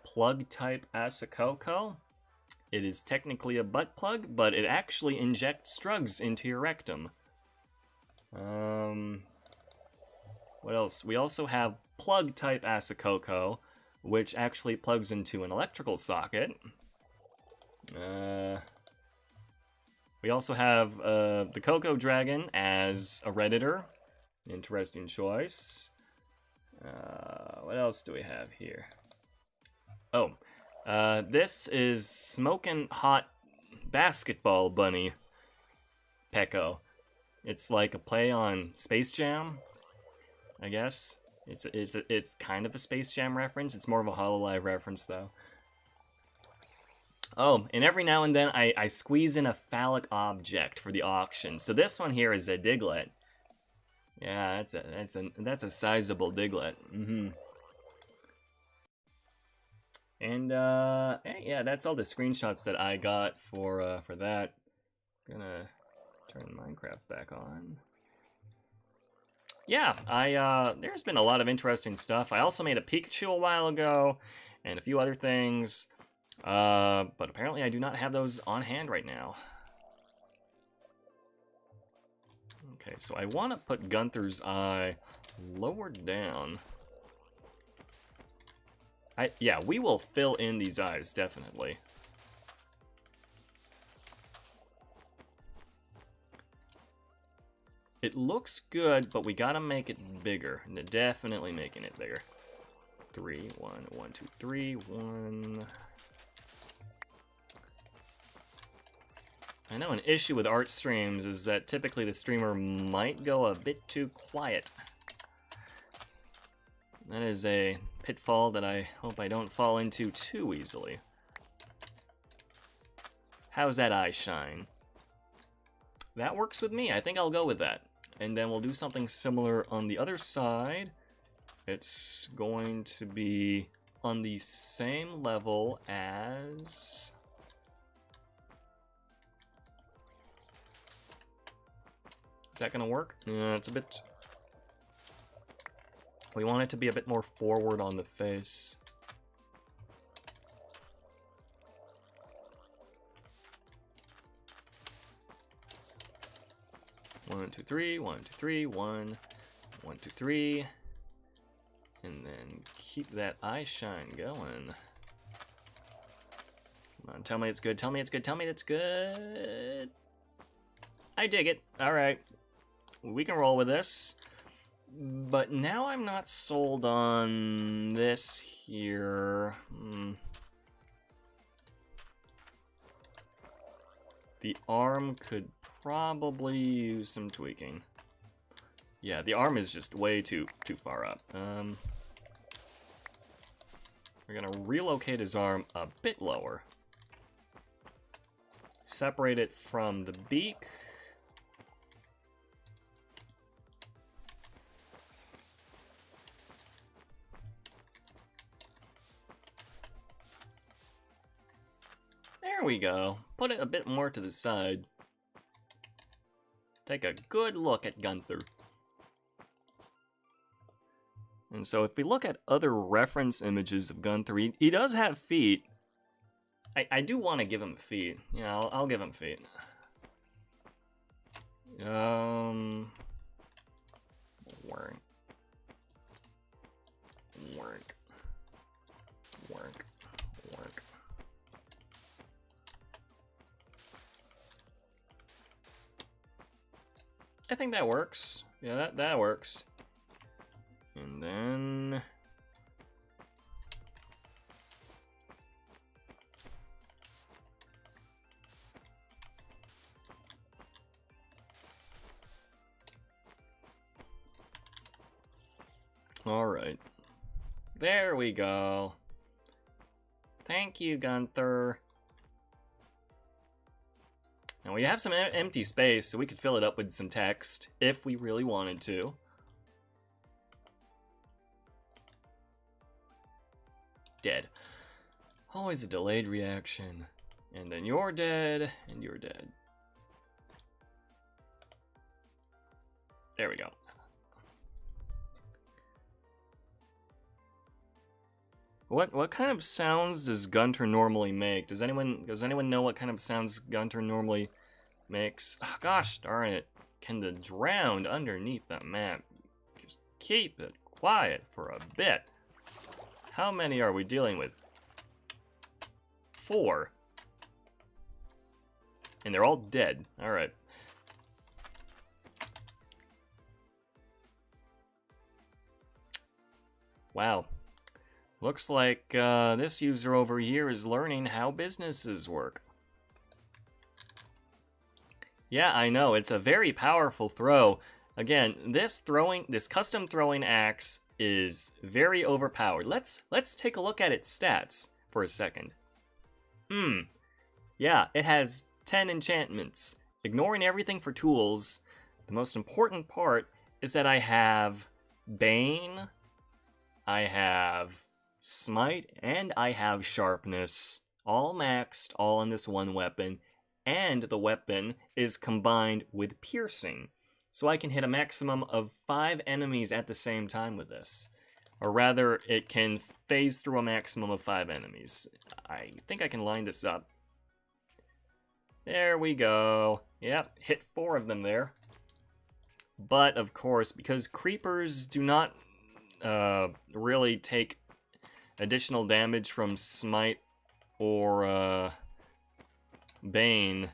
plug type Asakoko. It is technically a butt plug, but it actually injects drugs into your rectum. What else? We also have plug type Asakoko, which actually plugs into an electrical socket. We also have the Coco Dragon as a Redditor. Interesting choice. What else do we have here? Oh, this is Smokin' Hot Basketball Bunny Pecco. It's like a play on Space Jam, I guess. It's kind of a Space Jam reference. It's more of a Hololive reference, though. Oh, and every now and then I squeeze in a phallic object for the auction. So this one here is a Diglett. Yeah, that's a sizable Diglett. And yeah, that's all the screenshots that I got for that. Gonna turn Minecraft back on. Yeah, there's been a lot of interesting stuff. I also made a Pikachu a while ago, and a few other things. But apparently I do not have those on hand right now. Okay, so I want to put Gunther's eye lower down. Yeah, we will fill in these eyes, definitely. It looks good, but we gotta make it bigger. Definitely making it bigger. 3, 1, 1, 2, 3, 1. I know an issue with art streams is that typically the streamer might go a bit too quiet. That is a pitfall that I hope I don't fall into too easily. How's that eye shine? That works with me. I think I'll go with that. And then we'll do something similar on the other side. It's going to be on the same level as... Is that gonna work? Yeah, it's a bit... We want it to be a bit more forward on the face. One, two, three, 1, 2, 3, 1, 1, 2, 3. And then keep that eye shine going. Come on, tell me it's good, tell me it's good, tell me it's good. I dig it. Alright. We can roll with this. But now I'm not sold on this here. The arm could probably use some tweaking. Yeah, the arm is just way too far up. We're gonna relocate his arm a bit lower. Separate it from the beak. There we go. Put it a bit more to the side. Take a good look at Gunther. And so if we look at other reference images of Gunther, he does have feet. I do want to give him feet. Yeah, I'll give him feet. Work. Work. Work. Work. I think that works. Yeah, that works. Alright. There we go. Thank you, Gunther. Now we have some empty space, so we could fill it up with some text if we really wanted to. Dead. Always a delayed reaction. And then you're dead, and you're dead. There we go. What kind of sounds does Gunter normally make? Does anyone know what kind of sounds Gunter normally makes? Oh, gosh darn it. Can the drowned underneath the map just keep it quiet for a bit? How many are we dealing with? 4. And they're all dead. Alright. Wow. Looks like this user over here is learning how businesses work. Yeah, I know. It's a very powerful throw. Again, this custom throwing axe is very overpowered. Let's take a look at its stats for a second. Yeah, it has 10 enchantments. Ignoring everything for tools, the most important part is that I have Bane, I have Smite, and I have Sharpness. All maxed, all on this one weapon. And the weapon is combined with Piercing. So I can hit a maximum of 5 enemies at the same time with this. Or rather, it can phase through a maximum of 5 enemies. I think I can line this up. There we go. Yep, hit 4 of them there. But, of course, because creepers do not really take additional damage from Smite or Bane,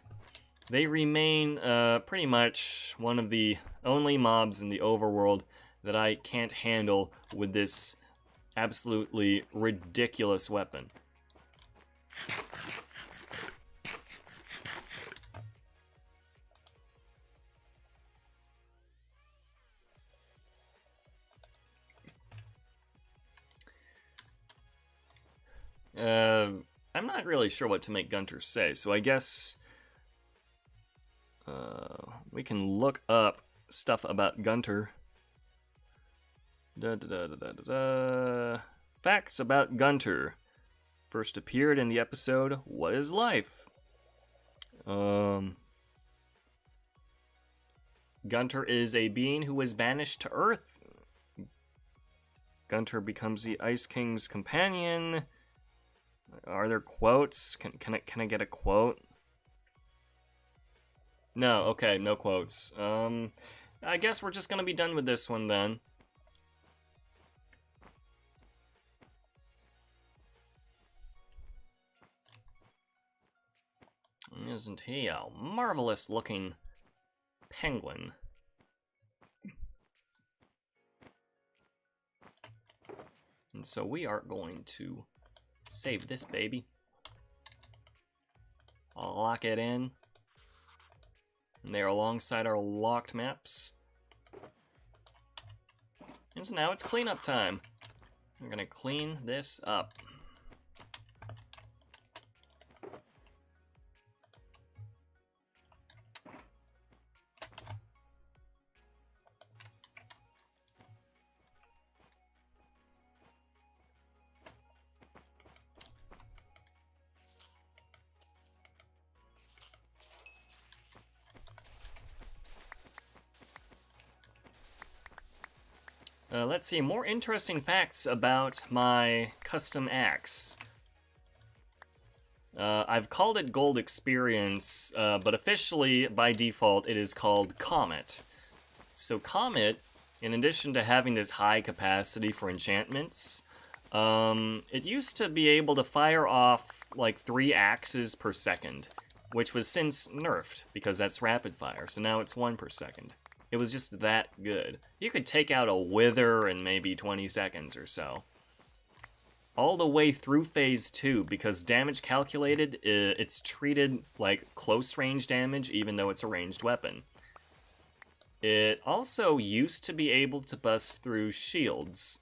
they remain pretty much one of the only mobs in the overworld that I can't handle with this absolutely ridiculous weapon. I'm not really sure what to make Gunter say, so I guess we can look up stuff about Gunter. Facts about Gunter. First appeared in the episode What is Life? Gunter is a being who was banished to Earth. Gunter becomes the Ice King's companion. Are there quotes? Can I get a quote? No, okay, no quotes. I guess we're just gonna be done with this one then. Isn't he a marvelous looking penguin? And so we are going to save this baby. I'll lock it in. And they're alongside our locked maps. And so now it's cleanup time. We're gonna clean this up. Let's see, more interesting facts about my custom axe. I've called it Gold Experience, but officially, by default, it is called Comet. So Comet, in addition to having this high capacity for enchantments, it used to be able to fire off like 3 axes per second, which was since nerfed, because that's rapid fire, so now it's 1 per second. It was just that good. You could take out a Wither in maybe 20 seconds or so. All the way through Phase 2, because damage calculated, it's treated like close range damage, even though it's a ranged weapon. It also used to be able to bust through shields,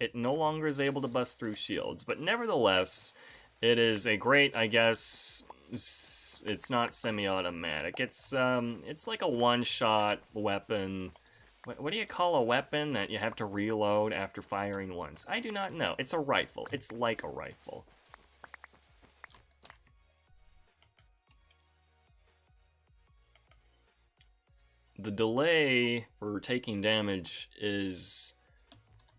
it no longer is able to bust through shields. But nevertheless, it is a great, I guess, it's not semi-automatic. It's like a one-shot weapon. What do you call a weapon that you have to reload after firing once? I do not know. It's a rifle. It's like a rifle. The delay for taking damage is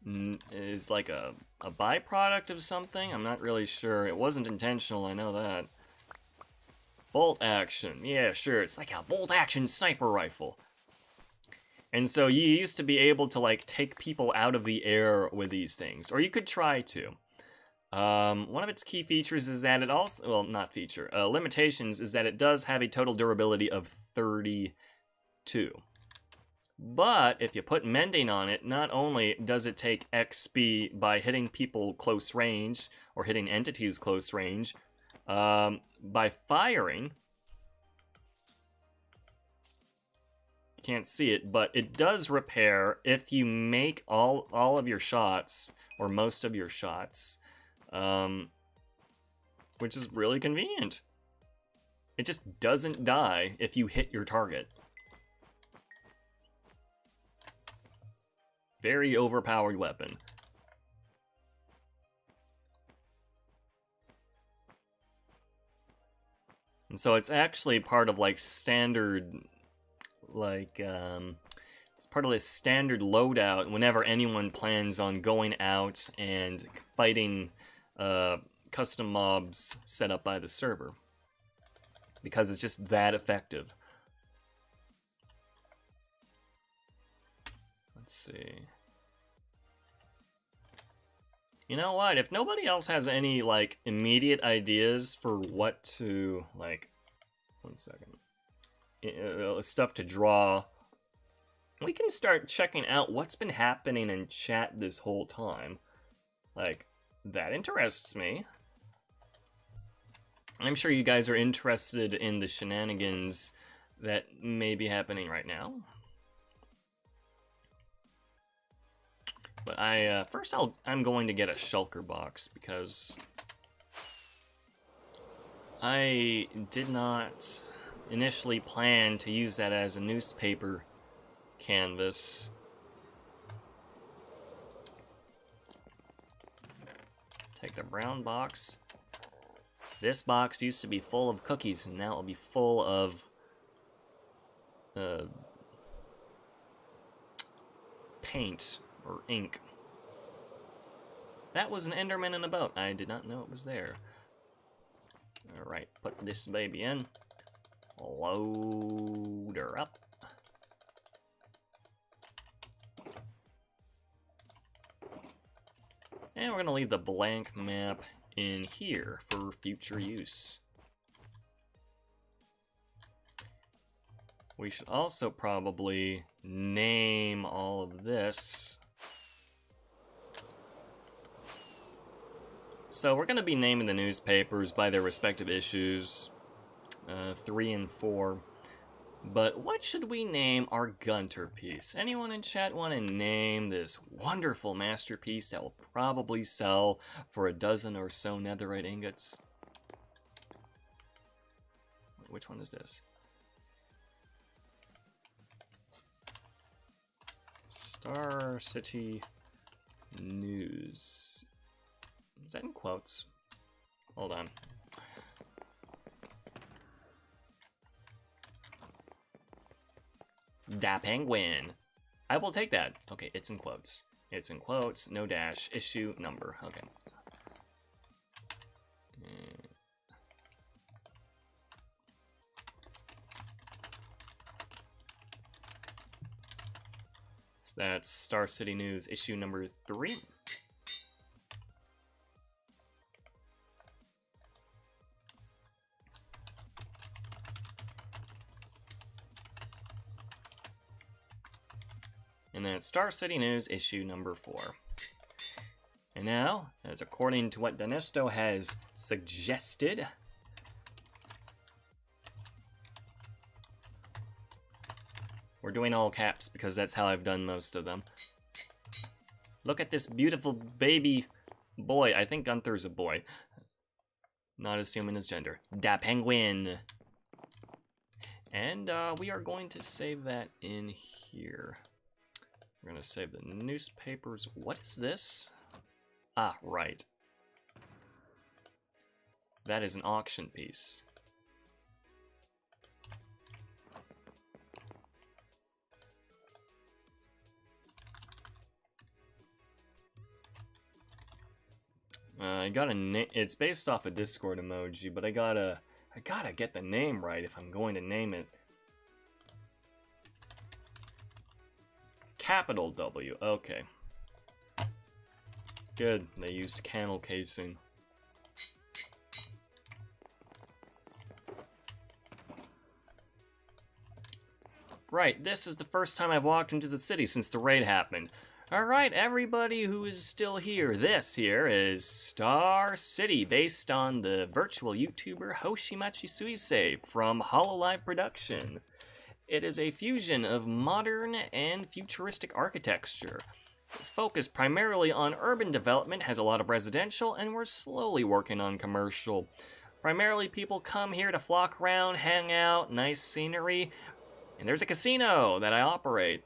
like a byproduct of something. I'm not really sure. It wasn't intentional, I know that. Bolt action. Yeah, sure. It's like a bolt action sniper rifle. And so you used to be able to like take people out of the air with these things, or you could try to. One of its key features is that it also, well, not feature, limitations is that it does have a total durability of 32. But if you put mending on it, not only does it take XP by hitting people close range, or hitting entities close range, by firing, you can't see it, but it does repair if you make all of your shots, or most of your shots, which is really convenient. It just doesn't die if you hit your target. Very overpowered weapon. And so it's actually part of like standard, like, it's part of the standard loadout whenever anyone plans on going out and fighting custom mobs set up by the server. Because it's just that effective. Let's see. You know what? If nobody else has any, like, immediate ideas for what to, like, one second, stuff to draw, we can start checking out what's been happening in chat this whole time. Like, that interests me. I'm sure you guys are interested in the shenanigans that may be happening right now. But first I'm going to get a shulker box because I did not initially plan to use that as a newspaper canvas. Take the brown box. This box used to be full of cookies, and now it'll be full of paint or ink. That was an Enderman in a boat. I did not know it was there. Alright, put this baby in. Load her up. And we're going to leave the blank map in here for future use. We should also probably name all of this. So we're going to be naming the newspapers by their respective issues, 3 and 4. But what should we name our Gunter piece? Anyone in chat want to name this wonderful masterpiece that will probably sell for 12 or so netherite ingots? Which one is this? Star City News. Is that in quotes? Hold on. Da Penguin. I will take that. Okay, it's in quotes. It's in quotes, no dash, issue number. Okay. So that's Star City News, issue number 3. And then Star City News, issue number 4. And now, as according to what Danesto has suggested, we're doing all caps because that's how I've done most of them. Look at this beautiful baby boy. I think Gunther's a boy. Not assuming his gender. Da penguin. And we are going to save that in here. We're going to save the newspapers. What is this? Ah, right. That is an auction piece. I got a name. It's based off a Discord emoji, but I gotta get the name right if I'm going to name it. Capital W. Okay. Good. They used camel casing. Right, this is the first time I've walked into the city since the raid happened. Alright, everybody who is still here, this here is Star City, based on the virtual YouTuber Hoshimachi Suisei from Hololive Production. It is a fusion of modern and futuristic architecture. It's focused primarily on urban development, has a lot of residential, and we're slowly working on commercial. Primarily people come here to flock around, hang out, nice scenery, and there's a casino that I operate,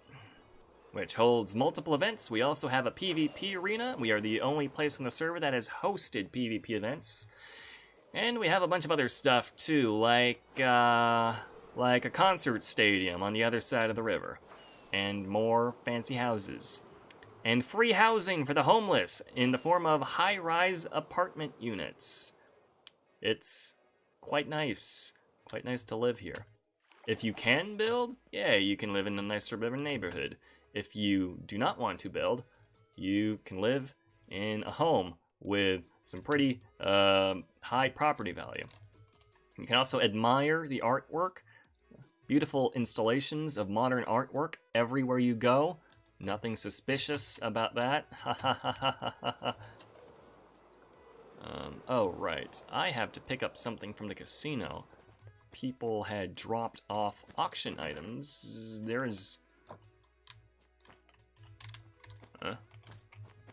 which holds multiple events. We also have a PvP arena. We are the only place on the server that has hosted PvP events. And we have a bunch of other stuff too, like a concert stadium on the other side of the river. And more fancy houses. And free housing for the homeless in the form of high-rise apartment units. It's quite nice. Quite nice to live here. If you can build, yeah, you can live in a nice suburban neighborhood. If you do not want to build, you can live in a home with some pretty high property value. You can also admire the artwork. Beautiful installations of modern artwork everywhere you go. Nothing suspicious about that. Oh, right. I have to pick up something from the casino. People had dropped off auction items. There is...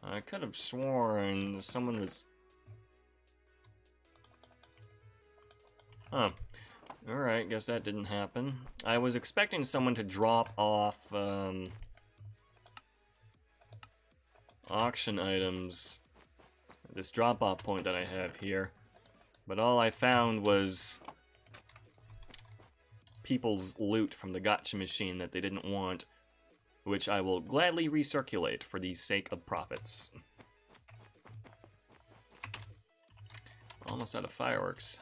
I could have sworn someone was... Huh. Alright, guess that didn't happen. I was expecting someone to drop off auction items at this drop-off point that I have here. But all I found was people's loot from the gotcha machine that they didn't want, which I will gladly recirculate for the sake of profits. Almost out of fireworks.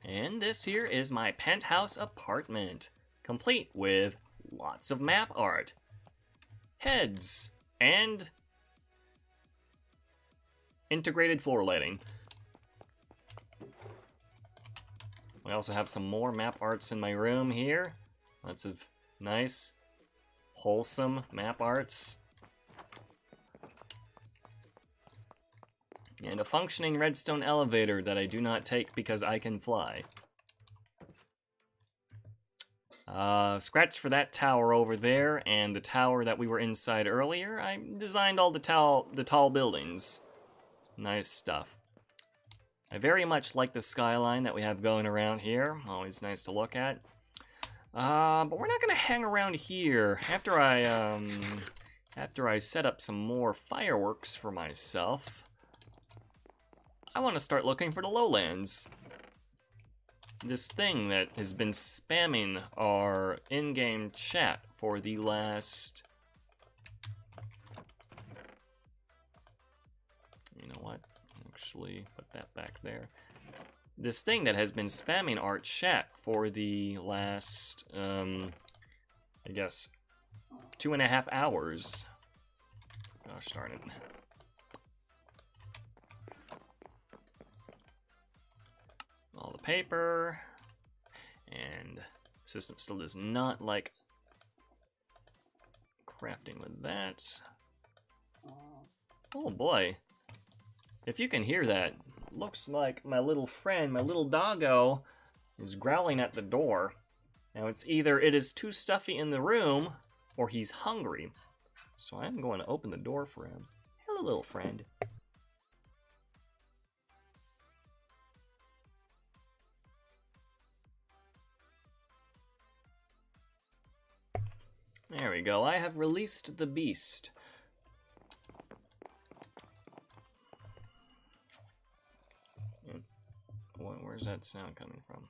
And this here is my penthouse apartment, complete with lots of map art, heads, and integrated floor lighting. I also have some more map arts in my room here. Lots of nice, wholesome map arts. And a functioning redstone elevator that I do not take because I can fly. Scratch for that tower over there and the tower that we were inside earlier. I designed all the tall buildings. Nice stuff. I very much like the skyline that we have going around here. Always nice to look at. But we're not gonna hang around here. After I set up some more fireworks for myself, I want to start looking for the lowlands. This thing that has been spamming our in-game chat for the last... You know what? Actually, put that back there. This thing that has been spamming our chat for the last, I guess, 2.5 hours. Gosh darn it. All the paper, and the system still does not like crafting with that. Oh boy. If you can hear that, looks like my little friend, my little doggo, is growling at the door. Now it's either it is too stuffy in the room, or he's hungry. So I'm going to open the door for him. Hello, little friend. There we go. I have released the beast. Where's that sound coming from?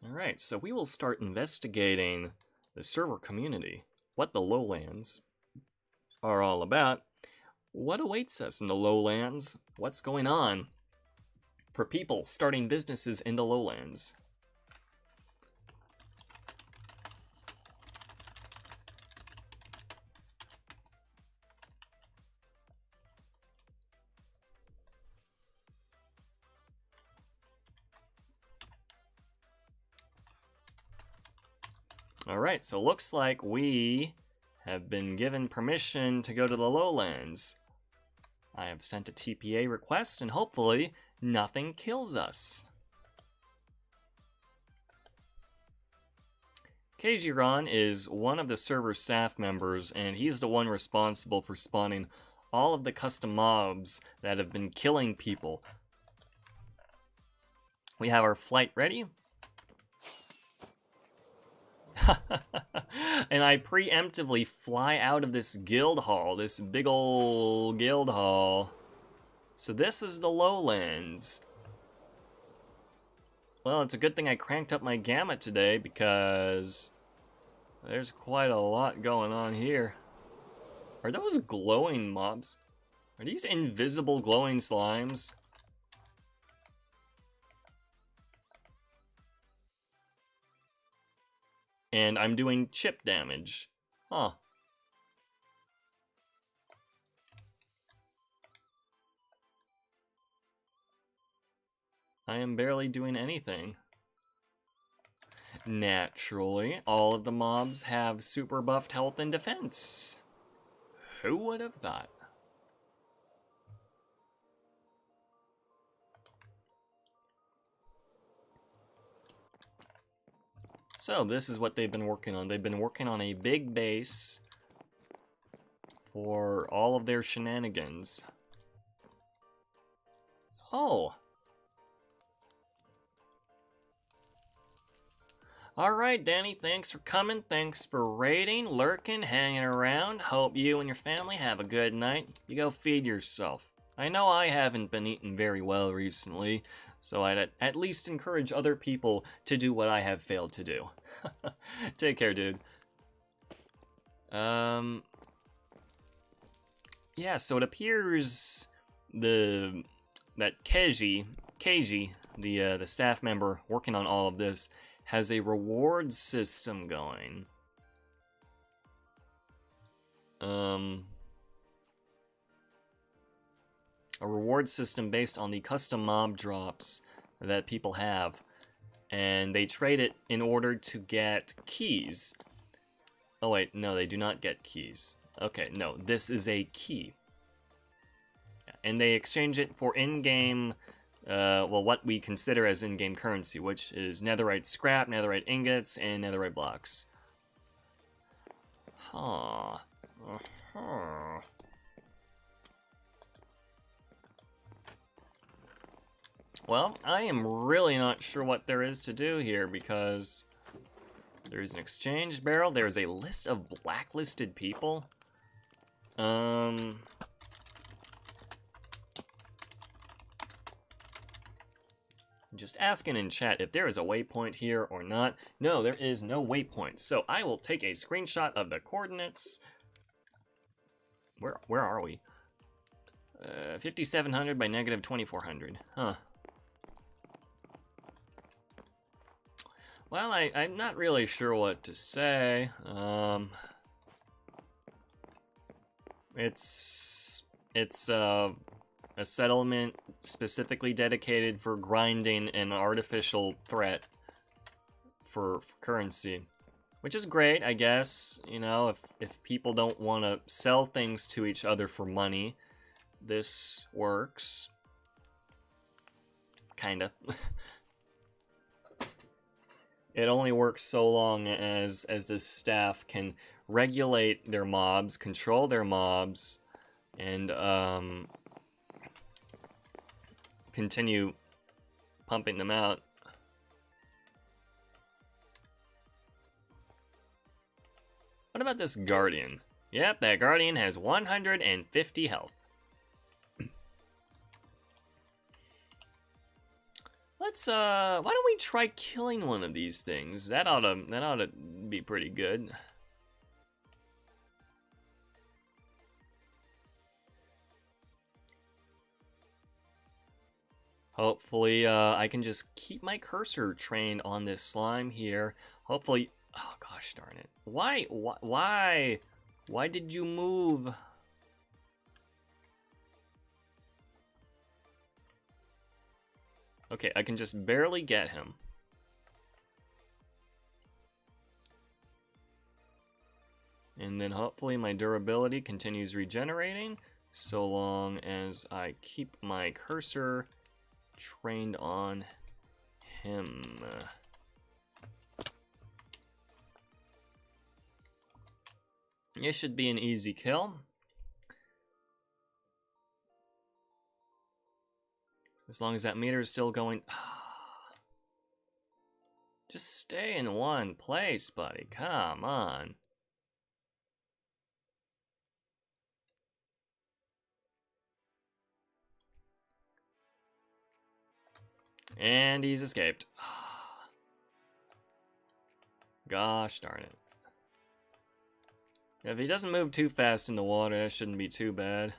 Alright, so we will start investigating the server community, what the lowlands are all about, what awaits us in the lowlands, what's going on for people starting businesses in the lowlands. Alright, so looks like we have been given permission to go to the lowlands. I have sent a TPA request and hopefully nothing kills us. Keijiran is one of the server staff members, and he's the one responsible for spawning all of the custom mobs that have been killing people. We have our flight ready. And I preemptively fly out of this guild hall, this big ol' guild hall. So this is the lowlands. Well, it's a good thing I cranked up my gamma today because there's quite a lot going on here. Are those glowing mobs? Are these invisible glowing slimes? And I'm doing chip damage. Huh. I am barely doing anything. Naturally, all of the mobs have super buffed health and defense. Who would have thought? So this is what they've been working on. They've been working on a big base for all of their shenanigans. Oh. Alright, Danny, thanks for coming. Thanks for raiding, lurking, hanging around. Hope you and your family have a good night. You go feed yourself. I know I haven't been eating very well recently, so I'd at least encourage other people to do what I have failed to do. Take care, dude. Yeah, so it appears that Keiji, the staff member working on all of this, has a reward system going. A reward system based on the custom mob drops that people have, and they trade it in order to get keys. Oh wait, no, they do not get keys. Okay, no, this is a key. And they exchange it for in-game, well, what we consider as in-game currency, which is netherite scrap, netherite ingots, and netherite blocks. Huh. Uh-huh. Well, I am really not sure what there is to do here, because there's an exchange barrel, there's a list of blacklisted people. Just asking in chat if there is a waypoint here or not. No, there is no waypoint, so I will take a screenshot of the coordinates. Where are we? 5700 by negative 2400. Huh. Well, I'm not really sure what to say. It's a settlement specifically dedicated for grinding an artificial threat for currency, which is great, I guess. You know, if people don't want to sell things to each other for money, this works. kinda. It only works so long as the staff can regulate their mobs, control their mobs, and continue pumping them out. What about this Guardian? Yep, that Guardian has 150 health. Let's why don't we try killing one of these things? That ought to be pretty good. Hopefully, I can just keep my cursor trained on this slime here. Hopefully, oh gosh darn it. Why did you move? Okay, I can just barely get him. And then hopefully my durability continues regenerating, so long as I keep my cursor trained on him. It should be an easy kill. As long as that meter is still going. Just stay in one place, buddy. Come on. And he's escaped. Gosh darn it. If he doesn't move too fast in the water, that shouldn't be too bad.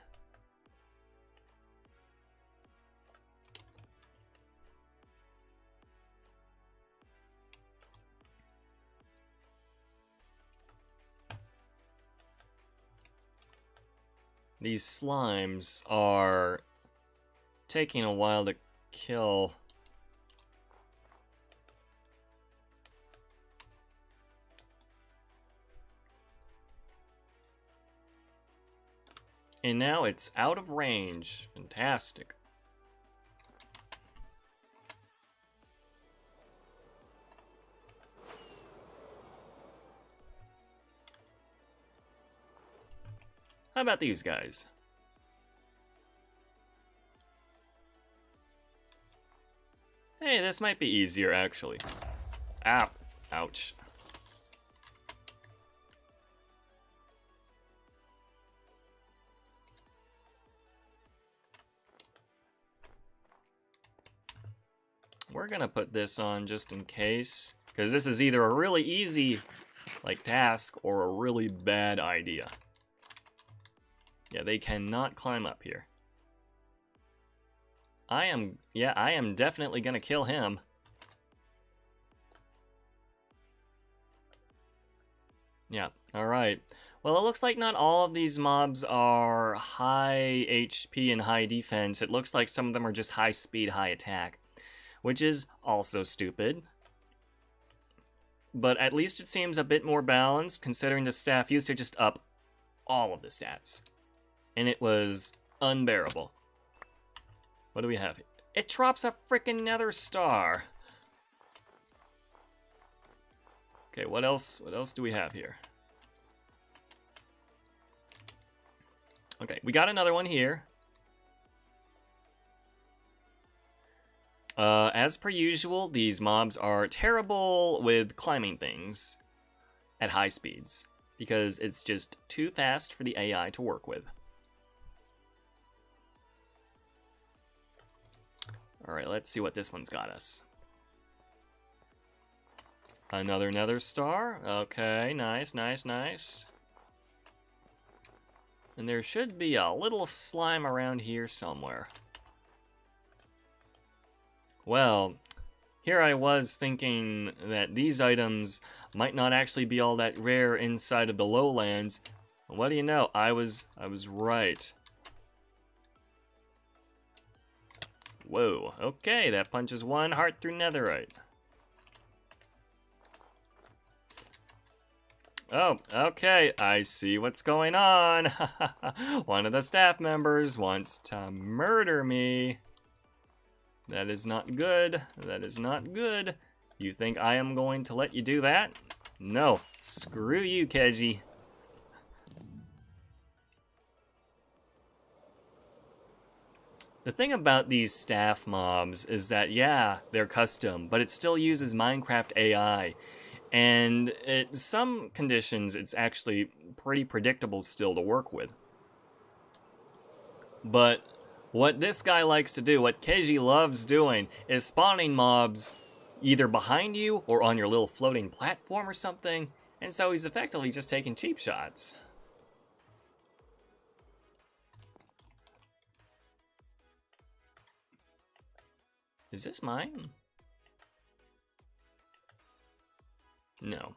These slimes are taking a while to kill. And now it's out of range. Fantastic. How about these guys? Hey, this might be easier, actually. Ow. Ouch. We're gonna put this on just in case, because this is either a really easy, like, task or a really bad idea. Yeah, they cannot climb up here. I am definitely gonna kill him. Yeah, alright. Well, it looks like not all of these mobs are high HP and high defense. It looks like some of them are just high speed, high attack, which is also stupid. But at least it seems a bit more balanced, considering the staff used to just up all of the stats. And it was unbearable. What do we have here? It drops a freaking nether star. Okay, what else do we have here? Okay, we got another one here. As per usual, these mobs are terrible with climbing things at high speeds, because it's just too fast for the AI to work with. Alright, let's see what this one's got us. Another nether star. Okay, nice, nice, nice. And there should be a little slime around here somewhere. Well, here I was thinking that these items might not actually be all that rare inside of the lowlands. What do you know? I was right. Whoa, okay, that punches one heart through netherite. Oh, okay, I see what's going on. One of the staff members wants to murder me. That is not good. That is not good. You think I am going to let you do that? No. Screw you, Keji. The thing about these staff mobs is that, yeah, they're custom, but it still uses Minecraft AI. And in some conditions, it's actually pretty predictable still to work with. But what this guy likes to do, what Keiji loves doing, is spawning mobs either behind you or on your little floating platform or something, and so he's effectively just taking cheap shots. Is this mine? No.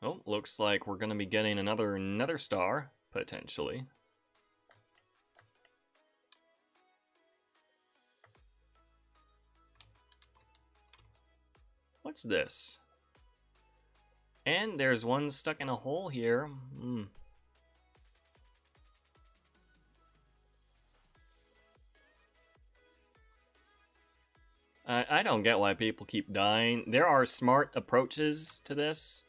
Oh, looks like we're gonna be getting another nether star, potentially. What's this? And there's one stuck in a hole here. I don't get why people keep dying. There are smart approaches to this.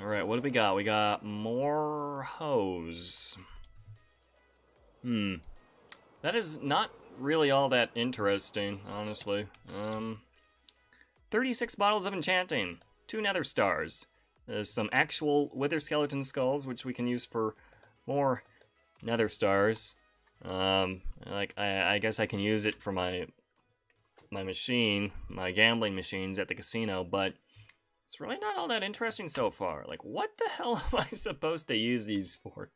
Alright, what do we got? We got more hose. That is not really all that interesting, honestly. 36 bottles of enchanting. 2 nether stars. There's some actual wither skeleton skulls, which we can use for more nether stars. I guess I can use it for my machine, my gambling machines at the casino, but it's really not all that interesting so far. Like, what the hell am I supposed to use these for?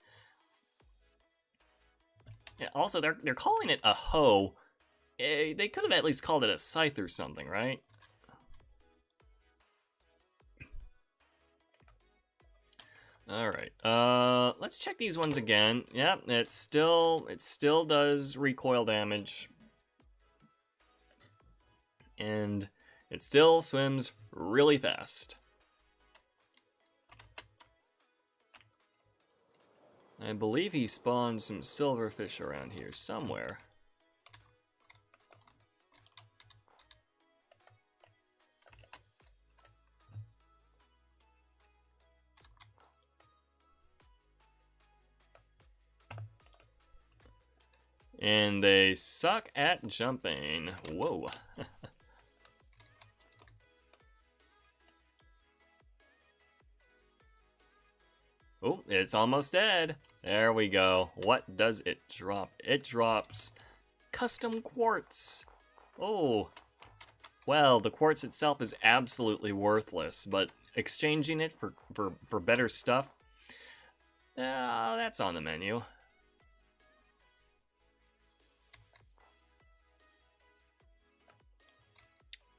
Yeah, also, they're calling it a hoe. They could have at least called it a scythe or something, right? Alright, let's check these ones again. Yep, it still does recoil damage. And it still swims really fast. I believe he spawned some silverfish around here somewhere. And they suck at jumping. Whoa. Oh, it's almost dead. There we go. What does it drop? It drops custom quartz. Oh. Well, the quartz itself is absolutely worthless, but exchanging it for better stuff, that's on the menu.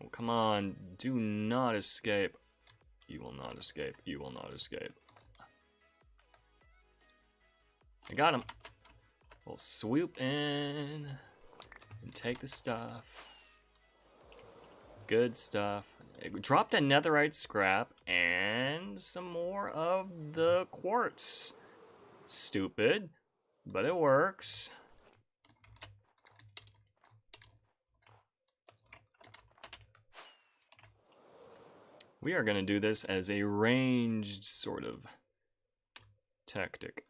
Oh, come on. Do not escape. You will not escape. You will not escape. I got him. We'll swoop in and take the stuff. Good stuff. It dropped a netherite scrap and some more of the quartz. Stupid, but it works. We are going to do this as a ranged sort of tactic.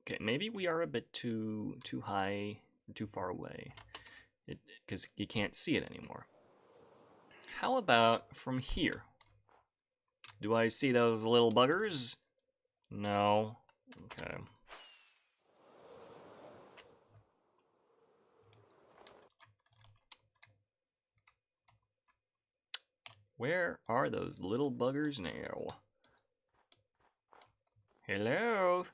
Okay, maybe we are a bit too high, too far away, because you can't see it anymore. How about from here? Do I see those little buggers? No. Okay. Where are those little buggers now? Hello?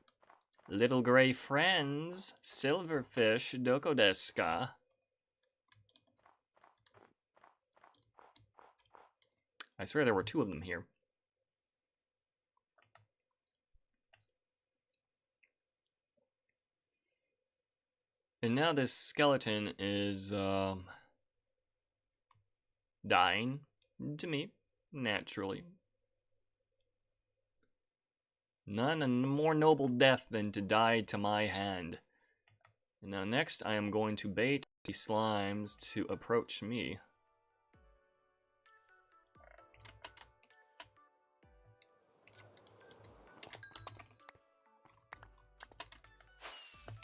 Little gray friends, silverfish, doko desu ka? I swear there were 2 of them here. And now this skeleton is, dying to me, naturally. None a more noble death than to die to my hand. And now next I am going to bait the slimes to approach me.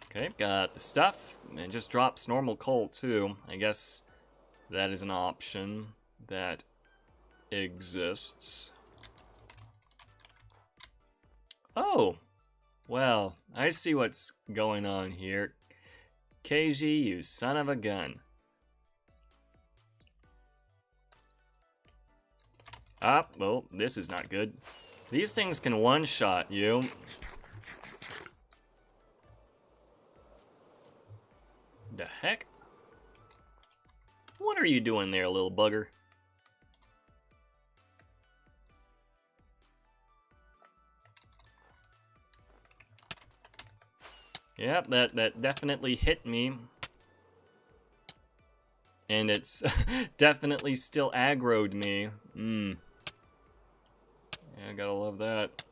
Okay, got the stuff. It just drops normal coal too. I guess that is an option that exists. Oh, well, I see what's going on here. KG, you son of a gun. Ah, well, this is not good. These things can one-shot you. The heck? What are you doing there, little bugger? Yep, that definitely hit me. And it's definitely still aggroed me. Yeah, gotta love that.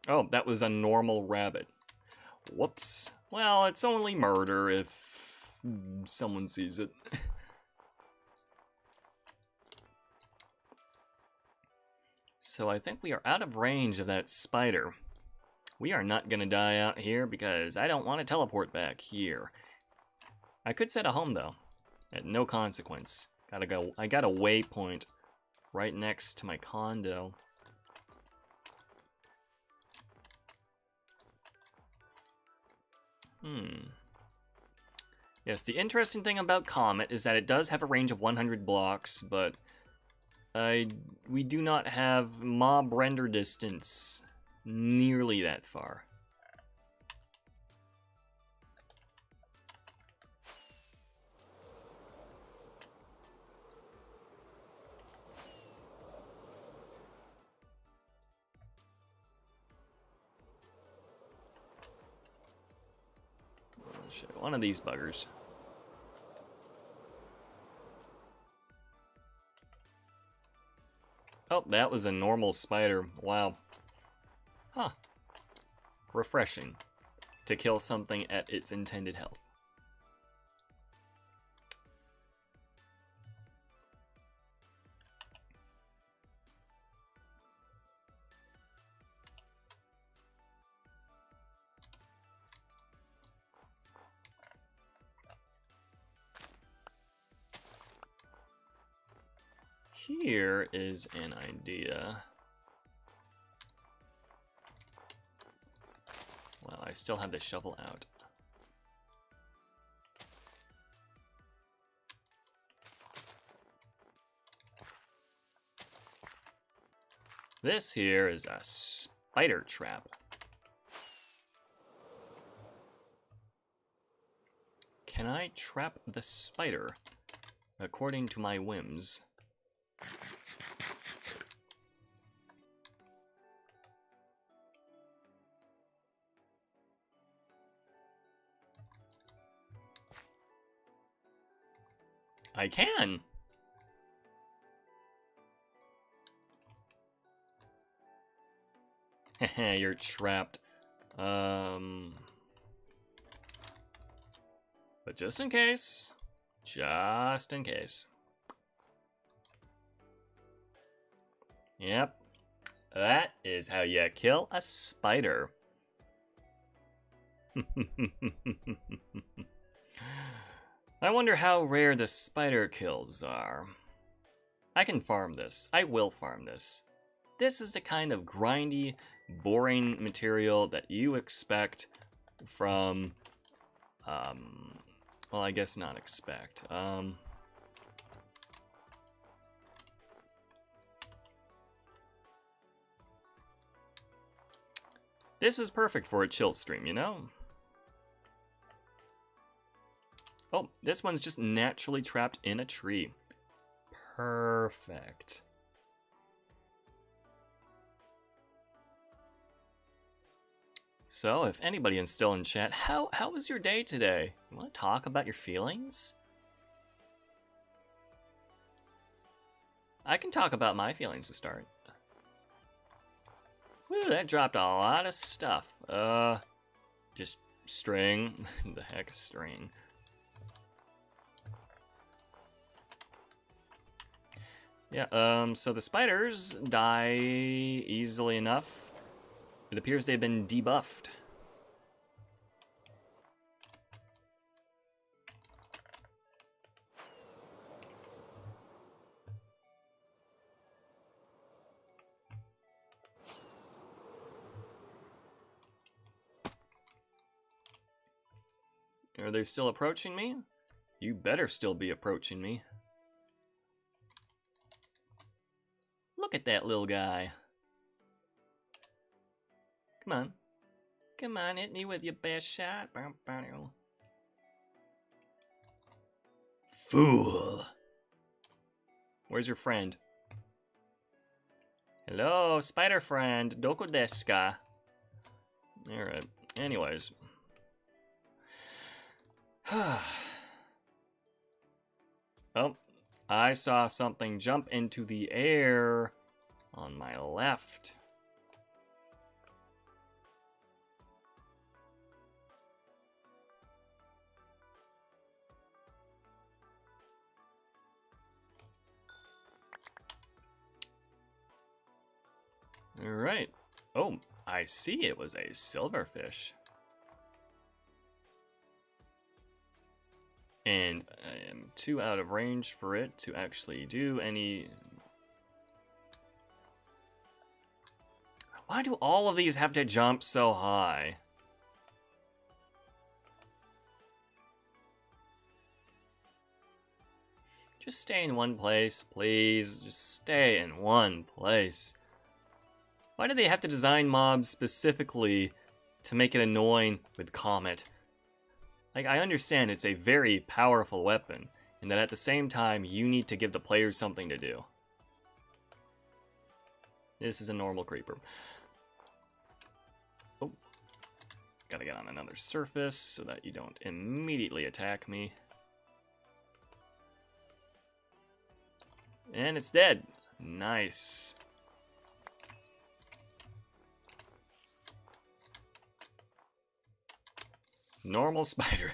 Oh, that was a normal rabbit. Whoops. Well, it's only murder if someone sees it. So I think we are out of range of that spider. We are not gonna die out here because I don't want to teleport back here. I could set a home though, at no consequence. I got a waypoint right next to my condo. Yes, the interesting thing about Comet is that it does have a range of 100 blocks, but we do not have mob render distance nearly that far. One of these buggers. Oh, that was a normal spider. Wow. Huh. Refreshing to kill something at its intended health. Here is an idea. Well, I still have the shovel out. This here is a spider trap. Can I trap the spider according to my whims? I can! Heh, you're trapped. But just in case. Just in case. Yep. That is how you kill a spider. I wonder how rare the spider kills are. I can farm this. I will farm this. This is the kind of grindy, boring material that you expect from, well, I guess not expect. This is perfect for a chill stream, you know? Oh, this one's just naturally trapped in a tree. Perfect. So, if anybody is still in chat, how was your day today? You want to talk about your feelings? I can talk about my feelings to start. Woo, that dropped a lot of stuff. Just string. The heck is string? Yeah, so the spiders die easily enough. It appears they've been debuffed. Are they still approaching me? You better still be approaching me. Look at that little guy. Come on. Come on, hit me with your best shot. Fool. Where's your friend? Hello, spider friend. Doku desu ka? Alright. Anyways. Oh, I saw something jump into the air on my left. All right. Oh, I see it was a silverfish. And I am too out of range for it to actually do any... Why do all of these have to jump so high? Just stay in one place, please. Just stay in one place. Why do they have to design mobs specifically to make it annoying with Comet? Like, I understand it's a very powerful weapon, and that at the same time, you need to give the players something to do. This is a normal creeper. Oh. Gotta get on another surface so that you don't immediately attack me. And it's dead. Nice. Normal spider.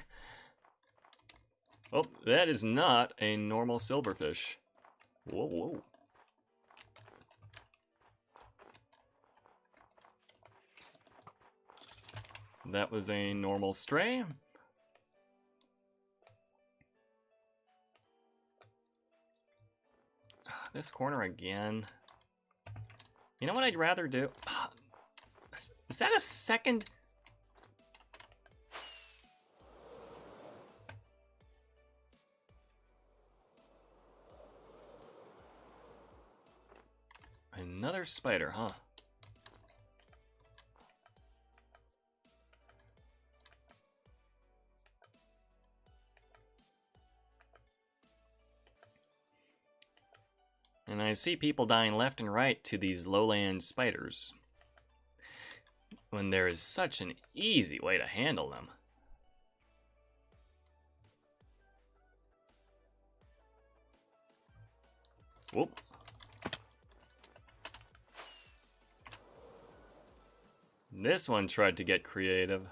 Oh, that is not a normal silverfish. Whoa, whoa. That was a normal stray. This corner again. You know what I'd rather do? Is that a second? Another spider, huh? And I see people dying left and right to these lowland spiders, when there is such an easy way to handle them. Whoop. This one tried to get creative.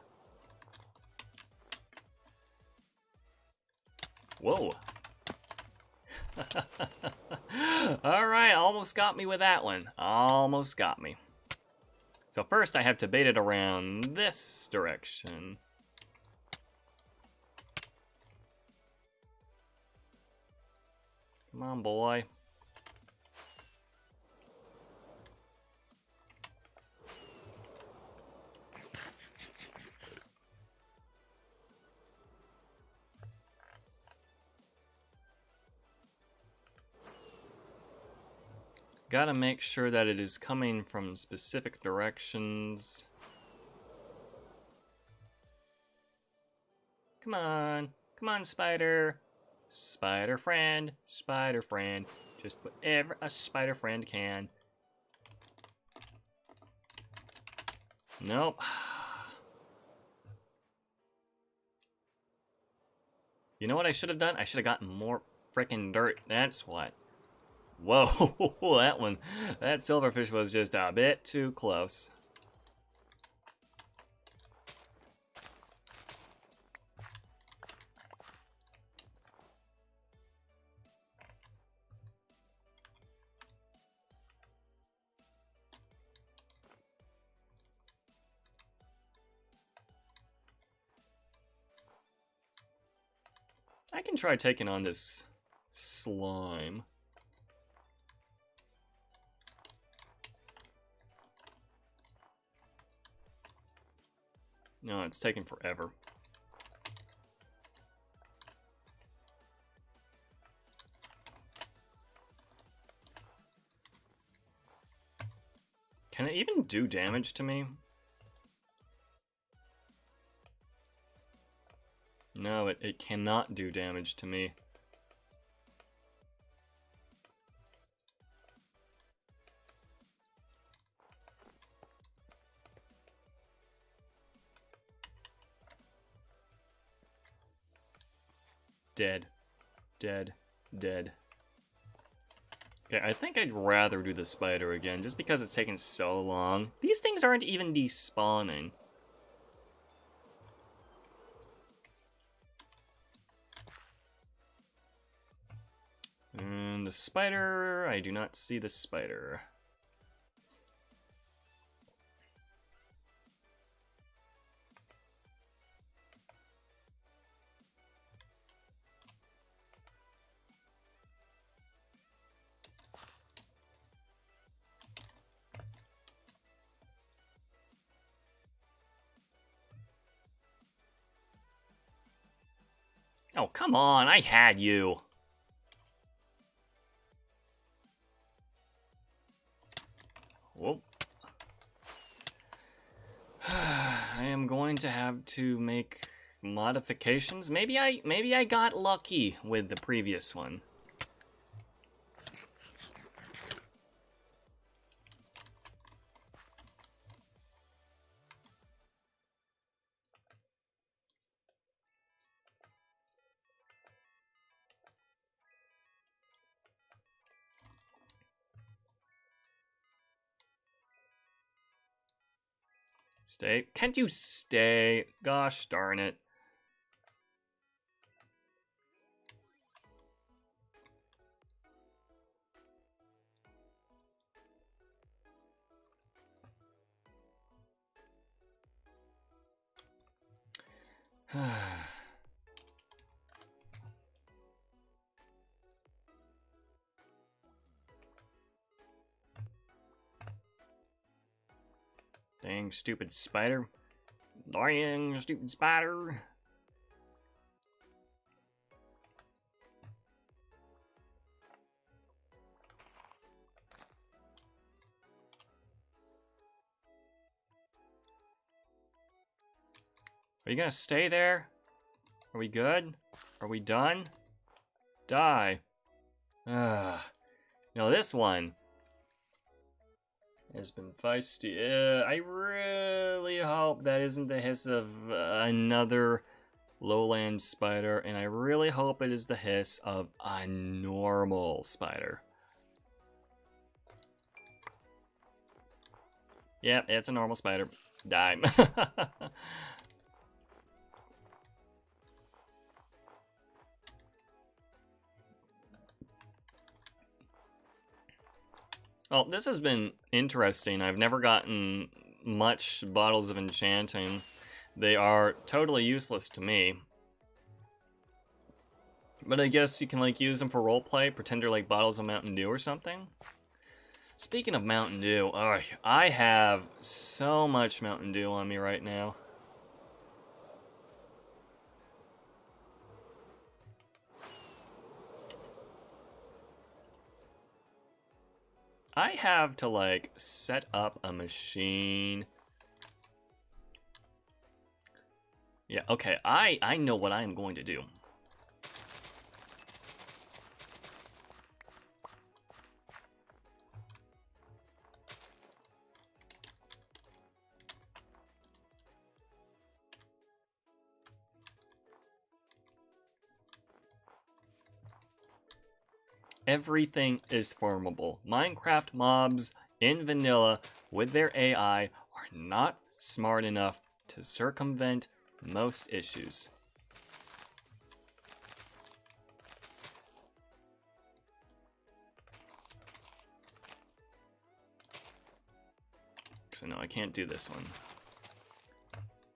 Whoa. Alright, almost got me with that one. Almost got me. So first I have to bait it around this direction. Come on, boy. Gotta make sure that it is coming from specific directions. Come on. Come on, spider. Spider friend. Spider friend. Just whatever a spider friend can. Nope. You know what I should have done? I should have gotten more frickin' dirt. That's what. Whoa, that one. That silverfish was just a bit too close. I can try taking on this slime. No, it's taking forever. Can it even do damage to me? No, it cannot do damage to me. Dead. Dead. Dead. Okay, I think I'd rather do the spider again, just because it's taking so long. These things aren't even despawning. And the spider, I do not see the spider. Oh, come on, I had you. Whoop. I am going to have to make modifications. Maybe I got lucky with the previous one. Stay. Can't you stay? Gosh darn it. Dang stupid spider. Dang stupid spider. Are you gonna stay there? Are we good? Are we done? Die. You know, this one has been feisty. I really hope that isn't the hiss of another lowland spider, and I really hope it is the hiss of a normal spider. Yeah, it's a normal spider. Die. Well, this has been interesting. I've never gotten much bottles of enchanting. They are totally useless to me. But I guess you can like use them for roleplay, pretend they're like bottles of Mountain Dew or something. Speaking of Mountain Dew, I have so much Mountain Dew on me right now. I have to like set up a machine. Yeah, okay, I know what I am going to do. Everything is farmable. Minecraft mobs in vanilla with their AI are not smart enough to circumvent most issues. So no, I can't do this one.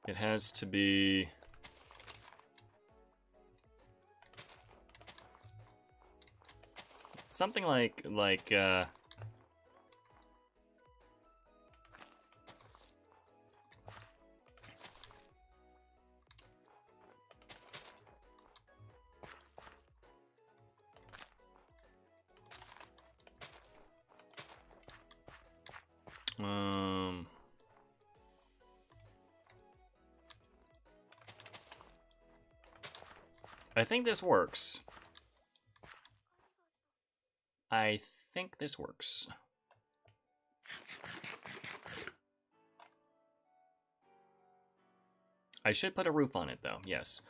It has to be... something like I think this works. I think this works. I should put a roof on it, though, yes.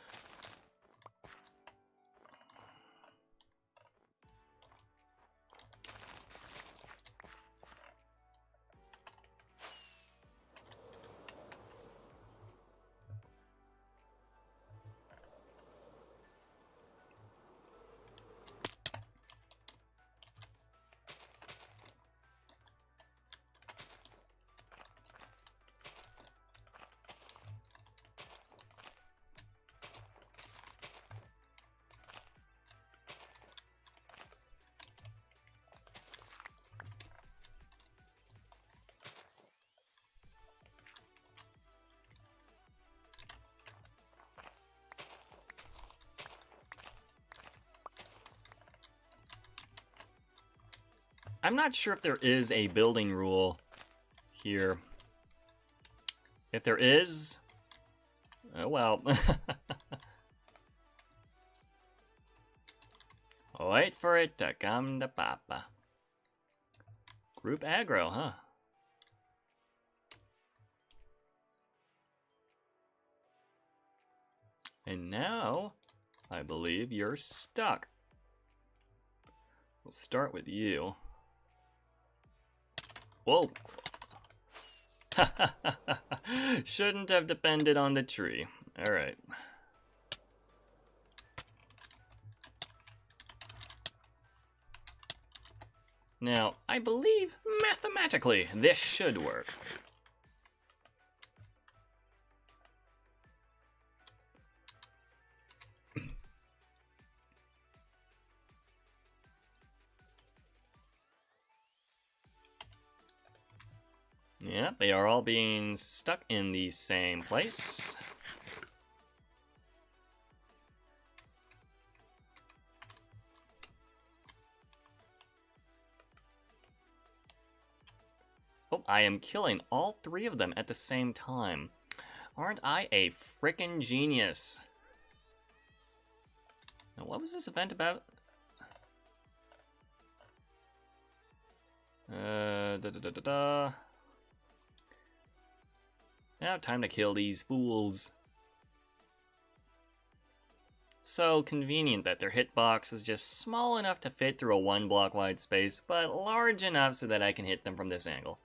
I'm not sure if there is a building rule here. If there is, oh well. Wait for it to come to papa. Group aggro, huh? And now, I believe you're stuck. We'll start with you. Whoa. Shouldn't have depended on the tree. Alright. Now, I believe, mathematically, this should work. Yeah, they are all being stuck in the same place. Oh, I am killing all three of them at the same time. Aren't I a frickin' genius? Now, what was this event about? Now, time to kill these fools. So convenient that their hitbox is just small enough to fit through a 1 block wide space, but large enough so that I can hit them from this angle.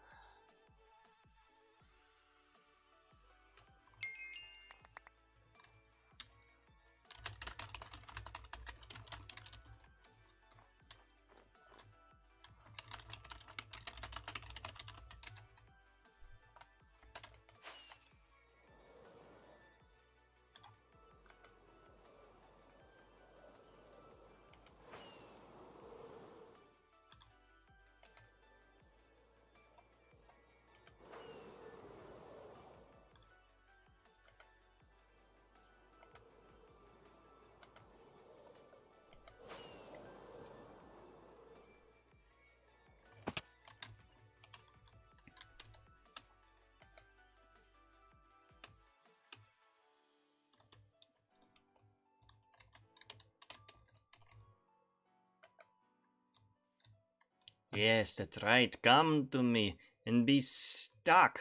Yes, that's right. Come to me and be stuck.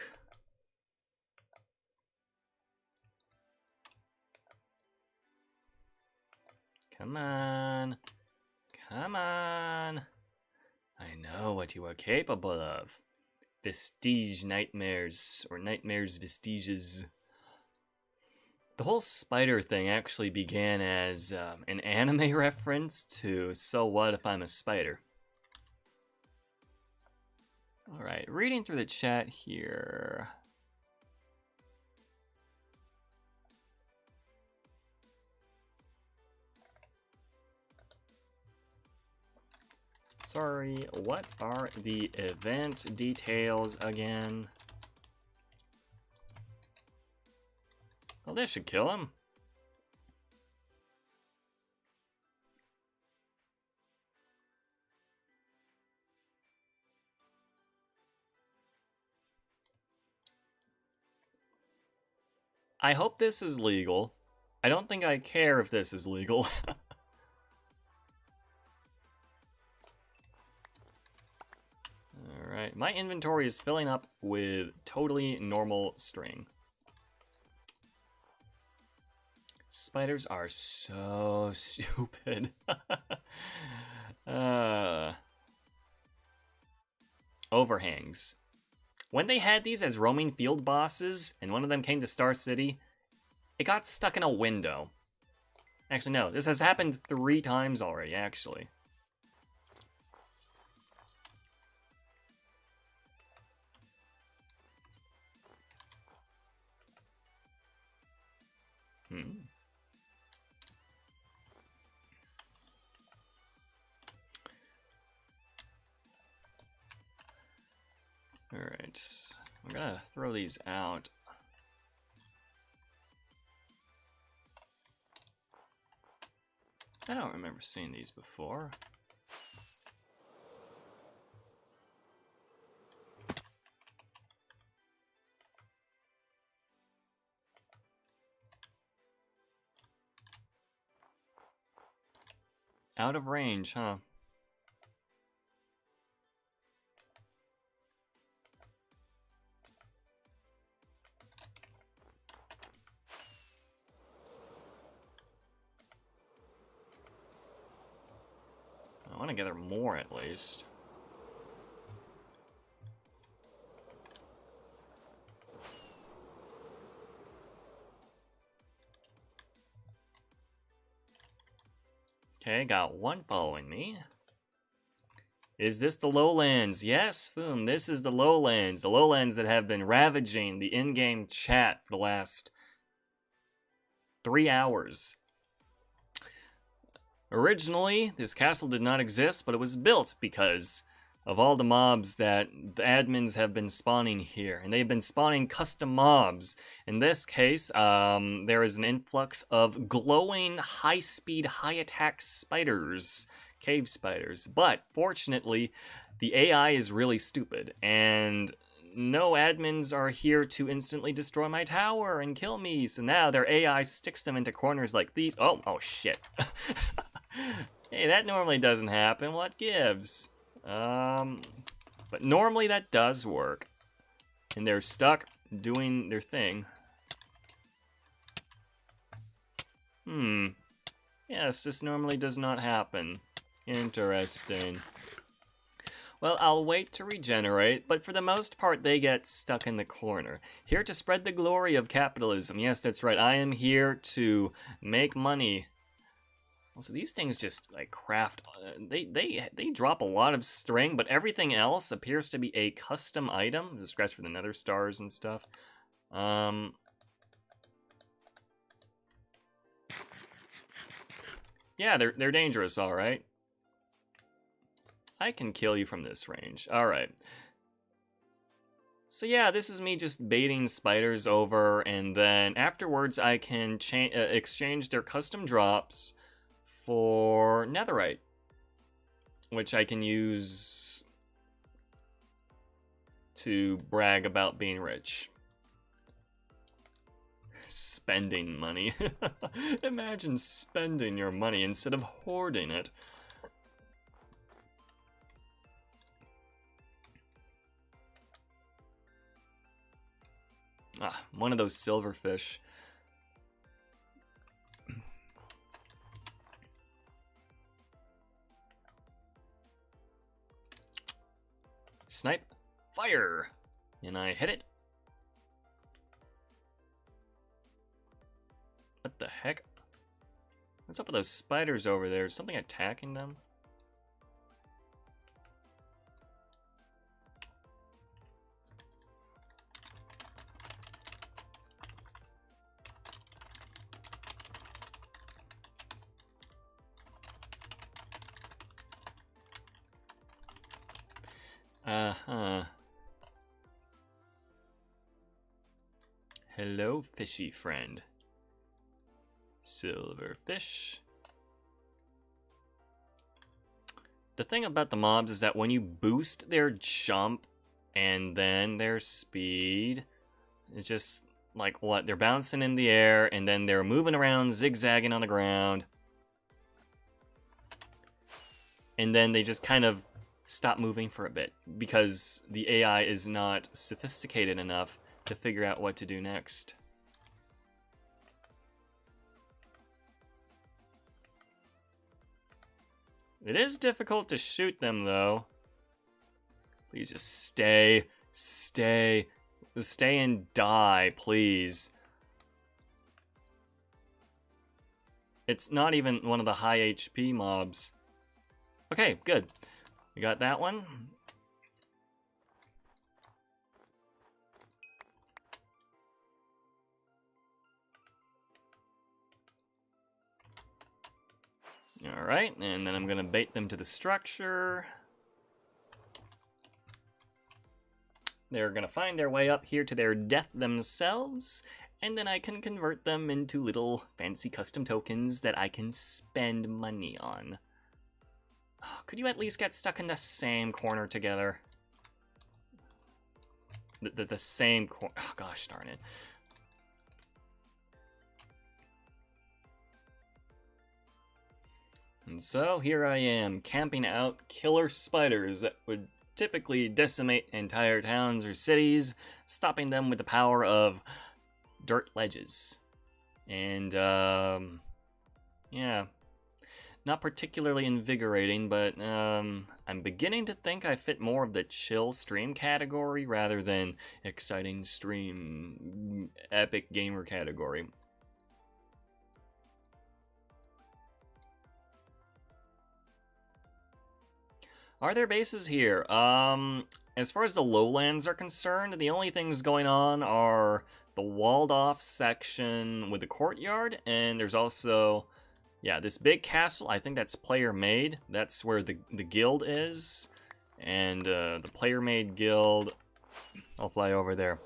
Come on. Come on. I know what you are capable of. Vestige nightmares, or nightmares vestiges. The whole spider thing actually began as an anime reference to So What If I'm a Spider? Alright, reading through the chat here. Sorry, what are the event details again? Well, this should kill him. I hope this is legal. I don't think I care if this is legal. Alright, my inventory is filling up with totally normal string. Spiders are so stupid. Overhangs. When they had these as roaming field bosses, and one of them came to Star City, it got stuck in a window. Actually, no, this has happened 3 times already, actually. Alright, I'm gonna throw these out. I don't remember seeing these before. Out of range, huh? I want to gather more at least. Okay, got one following me. Is this the lowlands? Yes, boom, this is the lowlands. The lowlands that have been ravaging the in-game chat for the last 3 hours. Originally, this castle did not exist, but it was built because of all the mobs that the admins have been spawning here. And they've been spawning custom mobs. In this case, there is an influx of glowing, high-speed, high-attack spiders. Cave spiders. But, fortunately, the AI is really stupid. And no admins are here to instantly destroy my tower and kill me. So now their AI sticks them into corners like these. Oh shit. Hey, that normally doesn't happen. What gives? But normally that does work. And they're stuck doing their thing. Yes, this normally does not happen. Interesting. Well, I'll wait to regenerate, but for the most part they get stuck in the corner. Here to spread the glory of capitalism. Yes, that's right. I am here to make money. Also, these things just like craft. They drop a lot of string, but everything else appears to be a custom item. Just scratch for the nether stars and stuff. Yeah, they're dangerous, all right. I can kill you from this range. All right. So yeah, this is me just baiting spiders over, and then afterwards I can exchange their custom drops for netherite, which I can use to brag about being rich. Spending money. Imagine spending your money instead of hoarding it. Ah, one of those silverfish. Snipe. Fire! And I hit it. What the heck? What's up with those spiders over there? Is something attacking them? Uh-huh. Hello, fishy friend. Silverfish. The thing about the mobs is that when you boost their jump and then their speed, it's just like what? They're bouncing in the air and then they're moving around, zigzagging on the ground. And then they just kind of stop moving for a bit because the AI is not sophisticated enough to figure out what to do next. It is difficult to shoot them, though. Please just stay and die, please. It's not even one of the high HP mobs. Okay, good. We got that one. Alright, and then I'm gonna bait them to the structure. They're gonna find their way up here to their death themselves, and then I can convert them into little fancy custom tokens that I can spend money on. Oh, could you at least get stuck in the same corner together? The same corner. Oh, gosh darn it. And so here I am, camping out killer spiders that would typically decimate entire towns or cities, stopping them with the power of dirt ledges. And, yeah. Not particularly invigorating, but I'm beginning to think I fit more of the chill stream category rather than exciting stream epic gamer category. Are there bases here? As far as the lowlands are concerned, the only things going on are the walled off section with the courtyard, and there's also, yeah, this big castle. I think that's player made. That's where the guild is, and the player made guild, I'll fly over there.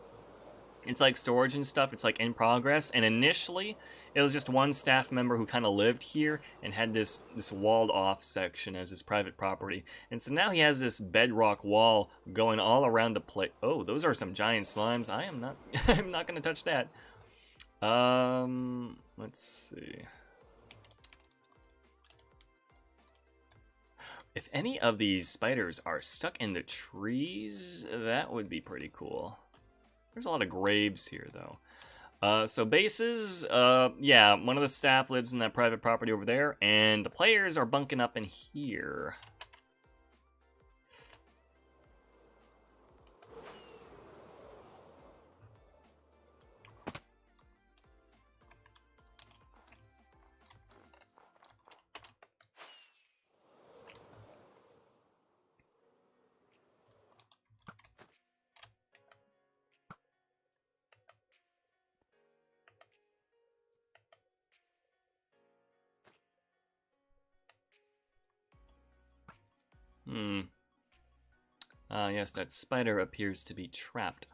It's like storage and stuff. It's like in progress, and initially it was just one staff member who kind of lived here and had this walled off section as his private property. And so now he has this bedrock wall going all around the place. Oh, those are some giant slimes. I am not I'm not going to touch that. Let's see. If any of these spiders are stuck in the trees, that would be pretty cool. There's a lot of graves here, though. So bases, yeah, one of the staff lives in that private property over there, and the players are bunking up in here. Yes, that spider appears to be trapped.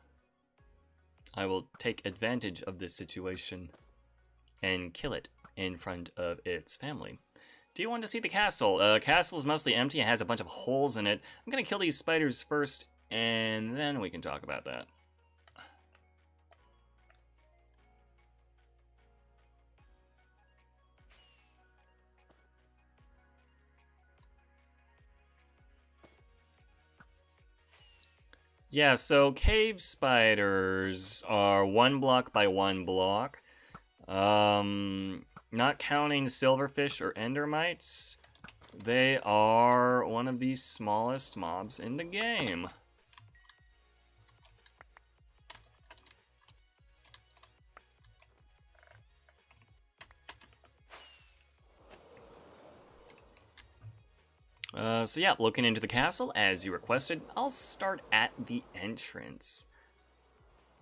I will take advantage of this situation and kill it in front of its family. Do you want to see the castle? Castle is mostly empty and has a bunch of holes in it. I'm gonna kill these spiders first, and then we can talk about that. Yeah, so cave spiders are 1 block by 1 block. Not counting silverfish or endermites, they are one of the smallest mobs in the game. So yeah, looking into the castle as you requested, I'll start at the entrance.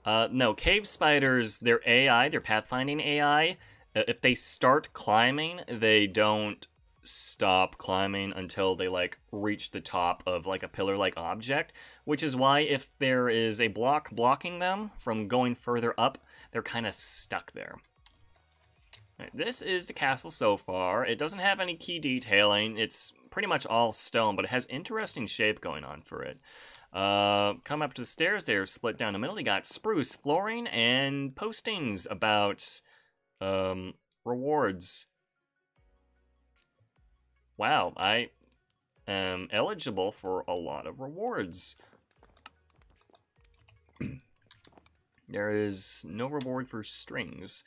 No, cave spiders, their AI, their pathfinding AI, if they start climbing, they don't stop climbing until they like reach the top of like a pillar-like object, which is why if there is a block blocking them from going further up, they're kind of stuck there. Right, this is the castle so far. It doesn't have any key detailing. It's pretty much all stone, but it has interesting shape going on for it. Come up to the stairs, they're split down the middle. You got spruce flooring and postings about rewards. Wow, I am eligible for a lot of rewards. There is no reward for strings.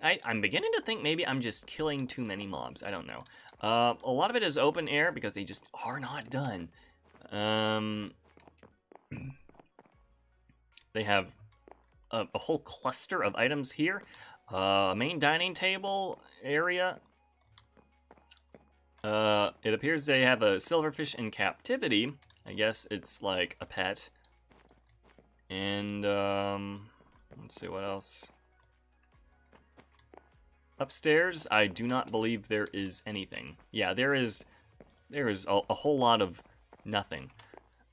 I'm beginning to think maybe I'm just killing too many mobs. I don't know. A lot of it is open air because they just are not done. They have a whole cluster of items here. Main dining table area. It appears they have a silverfish in captivity. I guess it's like a pet. And, let's see what else. Upstairs, I do not believe there is anything. Yeah, there is a whole lot of nothing.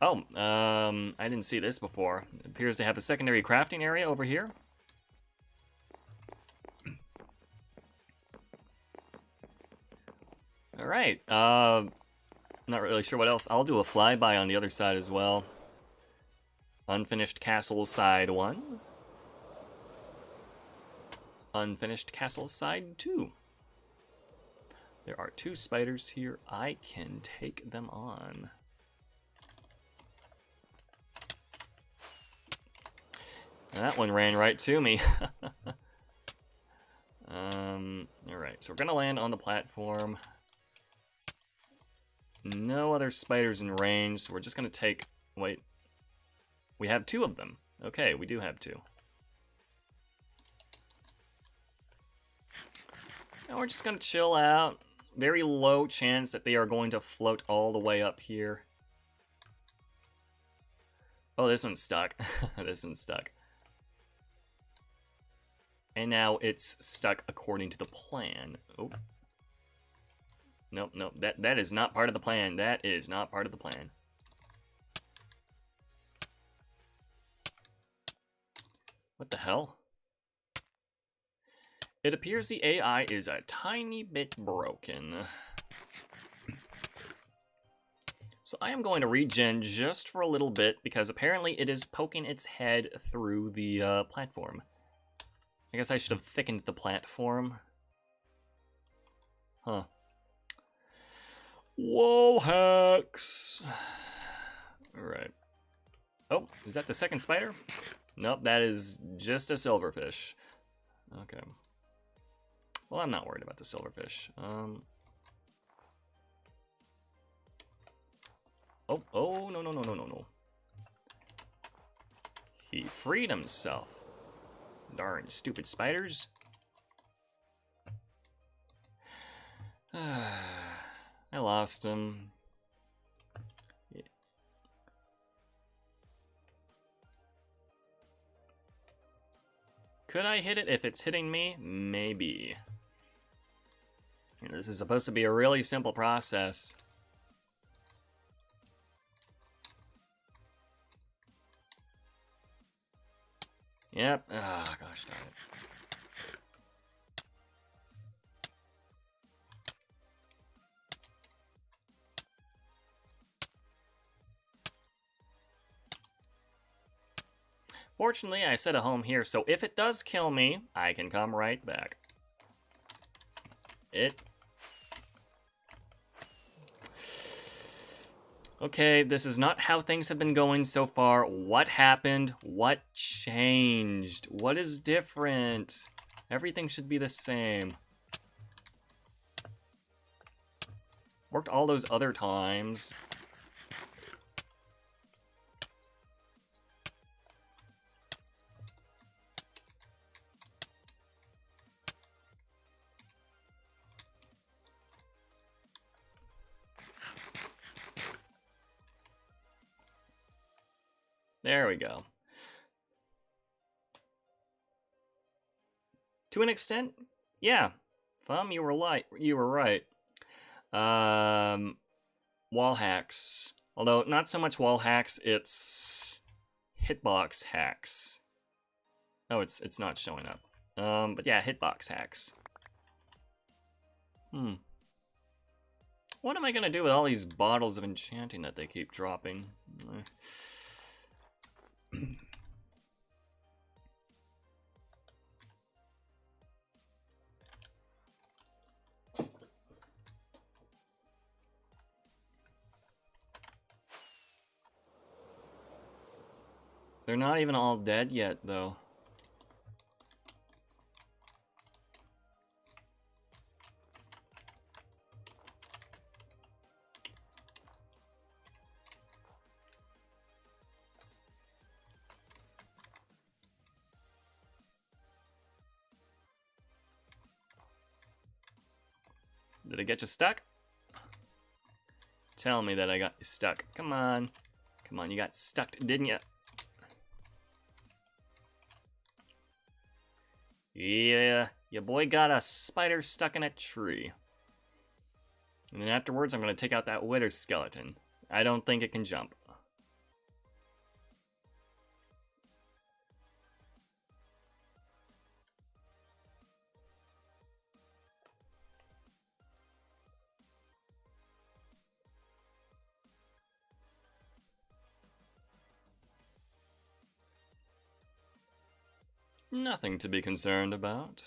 Oh, I didn't see this before. It appears they have a secondary crafting area over here. Alright, not really sure what else. I'll do a flyby on the other side as well. Unfinished castle side 1. Unfinished castle side 2. There are 2 spiders here. I can take them on. That one ran right to me. Alright, so we're gonna land on the platform. No other spiders in range, so we're just gonna take... Wait. We have 2 of them. Okay, we do have 2. And we're just gonna chill out. Very low chance that they are going to float all the way up here. Oh, this one's stuck. This one's stuck. And now it's stuck according to the plan. Oh. Nope, nope. That is not part of the plan. That is not part of the plan. What the hell? It appears the AI is a tiny bit broken. So I am going to regen just for a little bit because apparently it is poking its head through the platform. I guess I should have thickened the platform. Huh. Whoa, hacks! Alright. Oh, is that the second spider? Nope, that is just a silverfish. Okay. Well, I'm not worried about the silverfish. Oh, no, no, no, no, no, no. He freed himself. Darn stupid spiders. I lost him. Yeah. Could I hit it if it's hitting me? Maybe. This is supposed to be a really simple process. Yep. Ah, gosh darn it. Fortunately, I set a home here, so if it does kill me, I can come right back. Okay, this is not how things have been going so far. What happened? What changed? What is different? Everything should be the same. Worked all those other times. There we go. To an extent, yeah. Fum, you were right. Wall hacks. Although not so much wall hacks, it's hitbox hacks. Oh, it's not showing up. But yeah, hitbox hacks. What am I gonna do with all these bottles of enchanting that they keep dropping? They're not even all dead yet, though. Did I get you stuck? Tell me that I got you stuck. Come on. Come on, you got stuck, didn't you? Yeah, your boy got a spider stuck in a tree. And then afterwards, I'm going to take out that wither skeleton. I don't think it can jump. Nothing to be concerned about.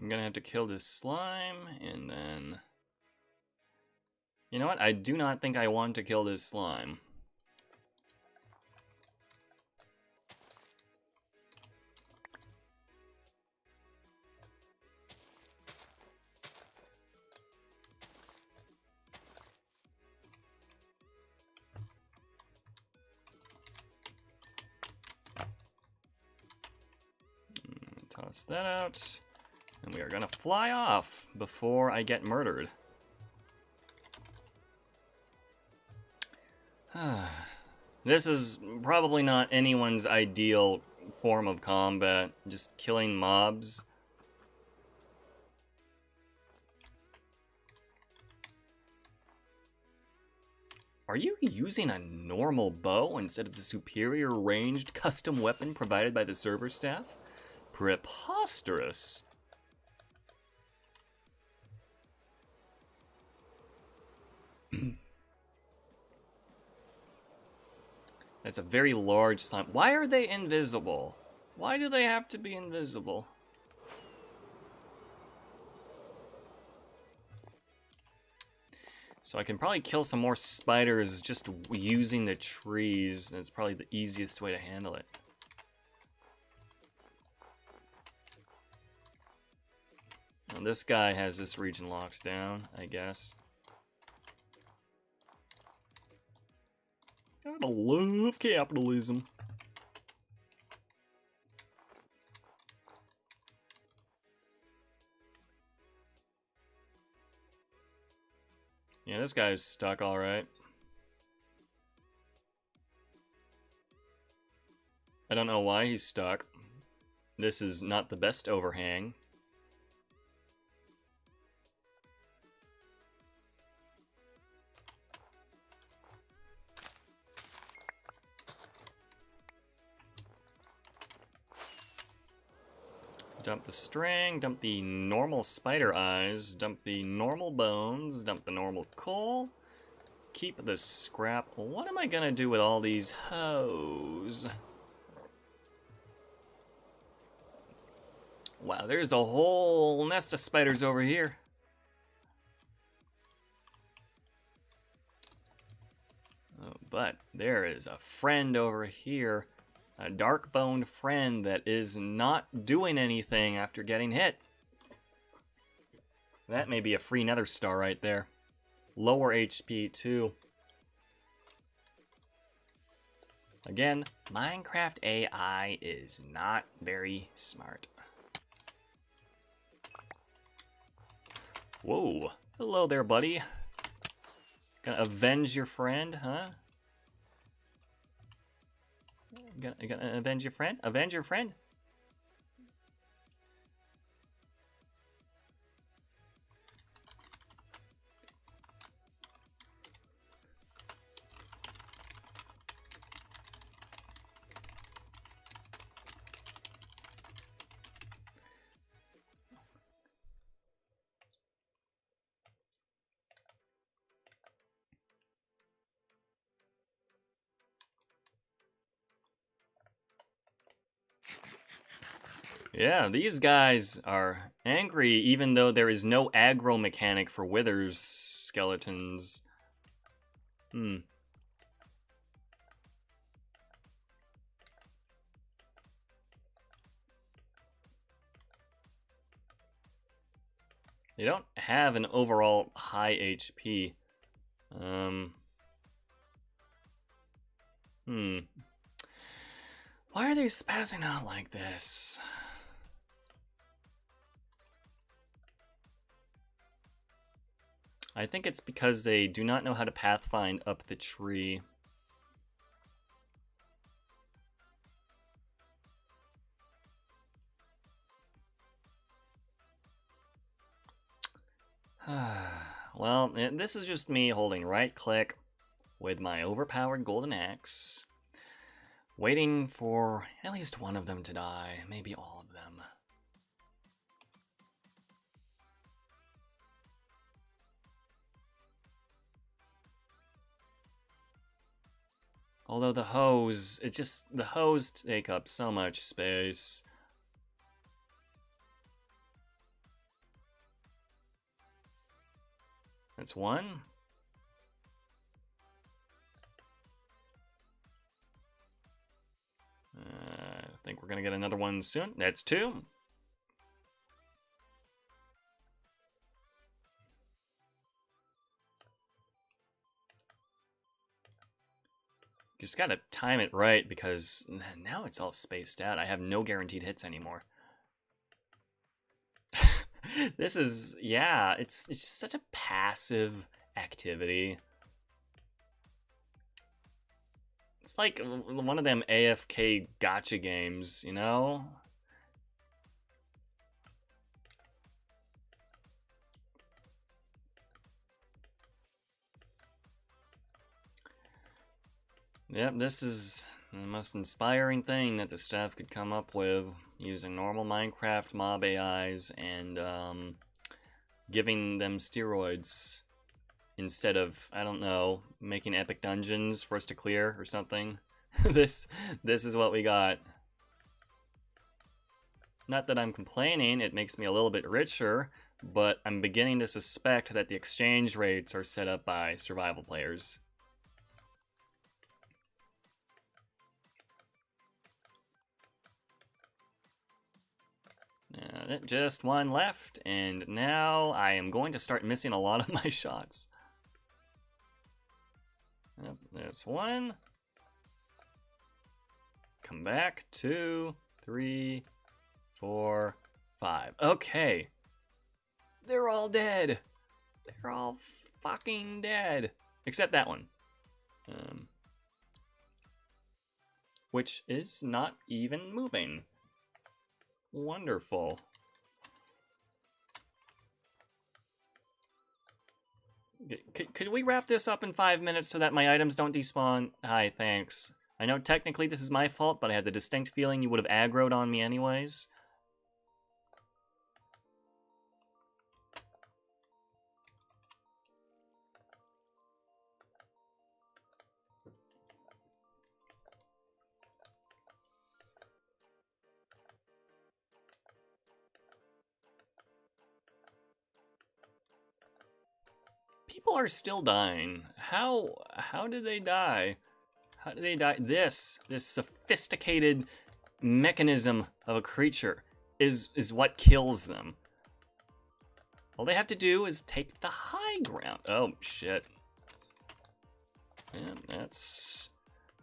I'm gonna have to kill this slime, and then... You know what? I do not think I want to kill this slime. Toss that out. And we are gonna fly off before I get murdered. This is probably not anyone's ideal form of combat, just killing mobs. Are you using a normal bow instead of the superior ranged custom weapon provided by the server staff? Preposterous. That's a very large slime. Why are they invisible? Why do they have to be invisible? So I can probably kill some more spiders just using the trees. That's probably the easiest way to handle it. And this guy has this region locked down, I guess. Gotta love capitalism. Yeah, this guy's stuck all right. I don't know why he's stuck. This is not the best overhang. Dump the string, dump the normal spider eyes, dump the normal bones, dump the normal coal, keep the scrap. What am I gonna do with all these hoes? Wow, there's a whole nest of spiders over here. Oh, but there is a friend over here. A dark-boned friend that is not doing anything after getting hit. That may be a free nether star right there. Lower HP too. Again, Minecraft AI is not very smart. Whoa. Hello there, buddy. Gonna avenge your friend, huh? You gonna avenge your friend? Avenge your friend? Yeah, these guys are angry even though there is no aggro mechanic for withers skeletons. They don't have an overall high HP. Why are they spazzing out like this? I think it's because they do not know how to pathfind up the tree. Well, this is just me holding right click with my overpowered golden axe, waiting for at least one of them to die, maybe all of them. Although the hose, the hose take up so much space. That's one. I think we're gonna get another one soon. That's two. Just gotta time it right because now it's all spaced out. I have no guaranteed hits anymore. This is, yeah, it's just such a passive activity. It's like one of them AFK gotcha games, you know? Yep, this is the most inspiring thing that the staff could come up with, using normal Minecraft mob AIs and giving them steroids instead of, I don't know, making epic dungeons for us to clear or something. This is what we got. Not that I'm complaining, it makes me a little bit richer, but I'm beginning to suspect that the exchange rates are set up by survival players. Just one left, and now I am going to start missing a lot of my shots. Yep, there's one. Come back, 2, 3, 4, 5. Okay. They're all dead. They're all fucking dead. Except that one. Which is not even moving. Wonderful. Could we wrap this up in 5 minutes so that my items don't despawn? Hi, thanks. I know technically this is my fault, but I had the distinct feeling you would have aggroed on me anyways. People are still dying. How did they die? How did they die? This sophisticated mechanism of a creature is what kills them. All they have to do is take the high ground. Oh shit. Yeah,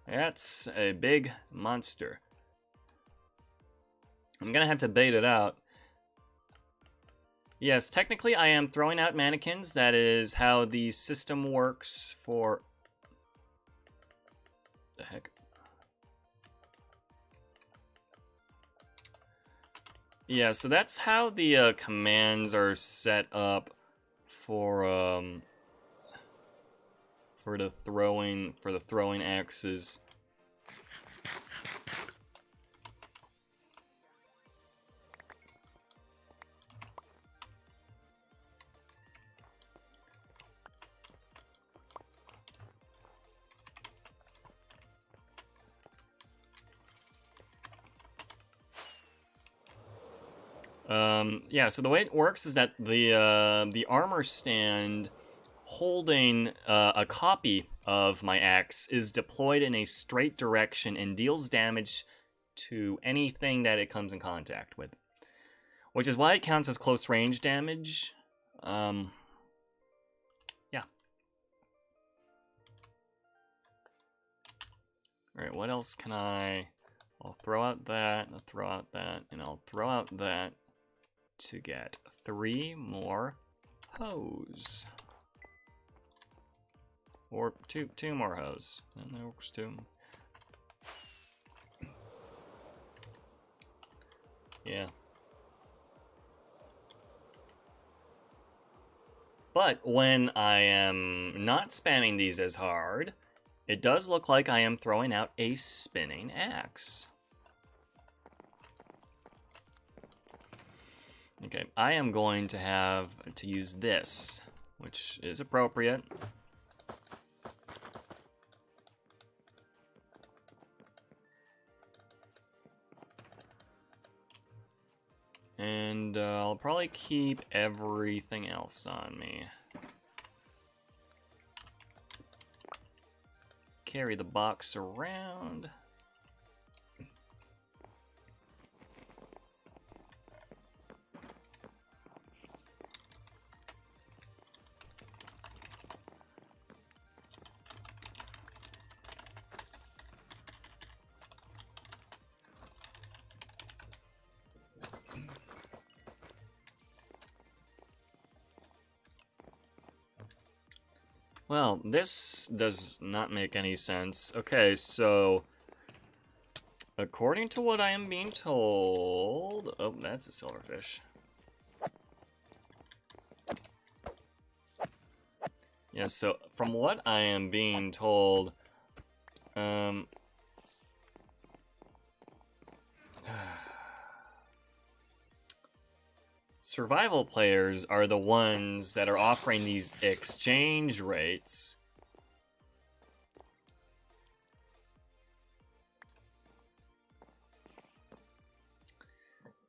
that's a big monster. I'm gonna have to bait it out. Yes, technically I am throwing out mannequins. That is how the system works for... The heck? Yeah, so that's how the commands are set up for the throwing axes. Yeah, so the way it works is that the armor stand holding a copy of my axe is deployed in a straight direction and deals damage to anything that it comes in contact with, which is why it counts as close range damage. Yeah. Alright, what else can I'll throw out that, I'll throw out that, and I'll throw out that to get 3 more hose. Or two more hose. And that works too. Yeah. But when I am not spamming these as hard, it does look like I am throwing out a spinning axe. Okay, I am going to have to use this, which is appropriate. And I'll probably keep everything else on me. Carry the box around. Well, this does not make any sense. Okay, so according to what I am being told... Oh, that's a silverfish. Yeah, so from what I am being told, survival players are the ones that are offering these exchange rates.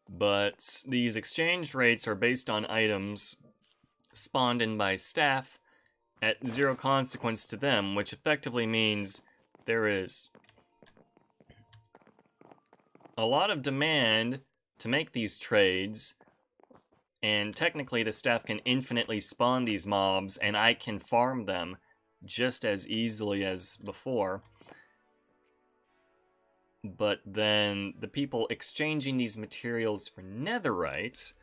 But these exchange rates are based on items spawned in by staff at 0 consequence to them, which effectively means there is a lot of demand to make these trades, and technically the staff can infinitely spawn these mobs and I can farm them just as easily as before. But then the people exchanging these materials for netherite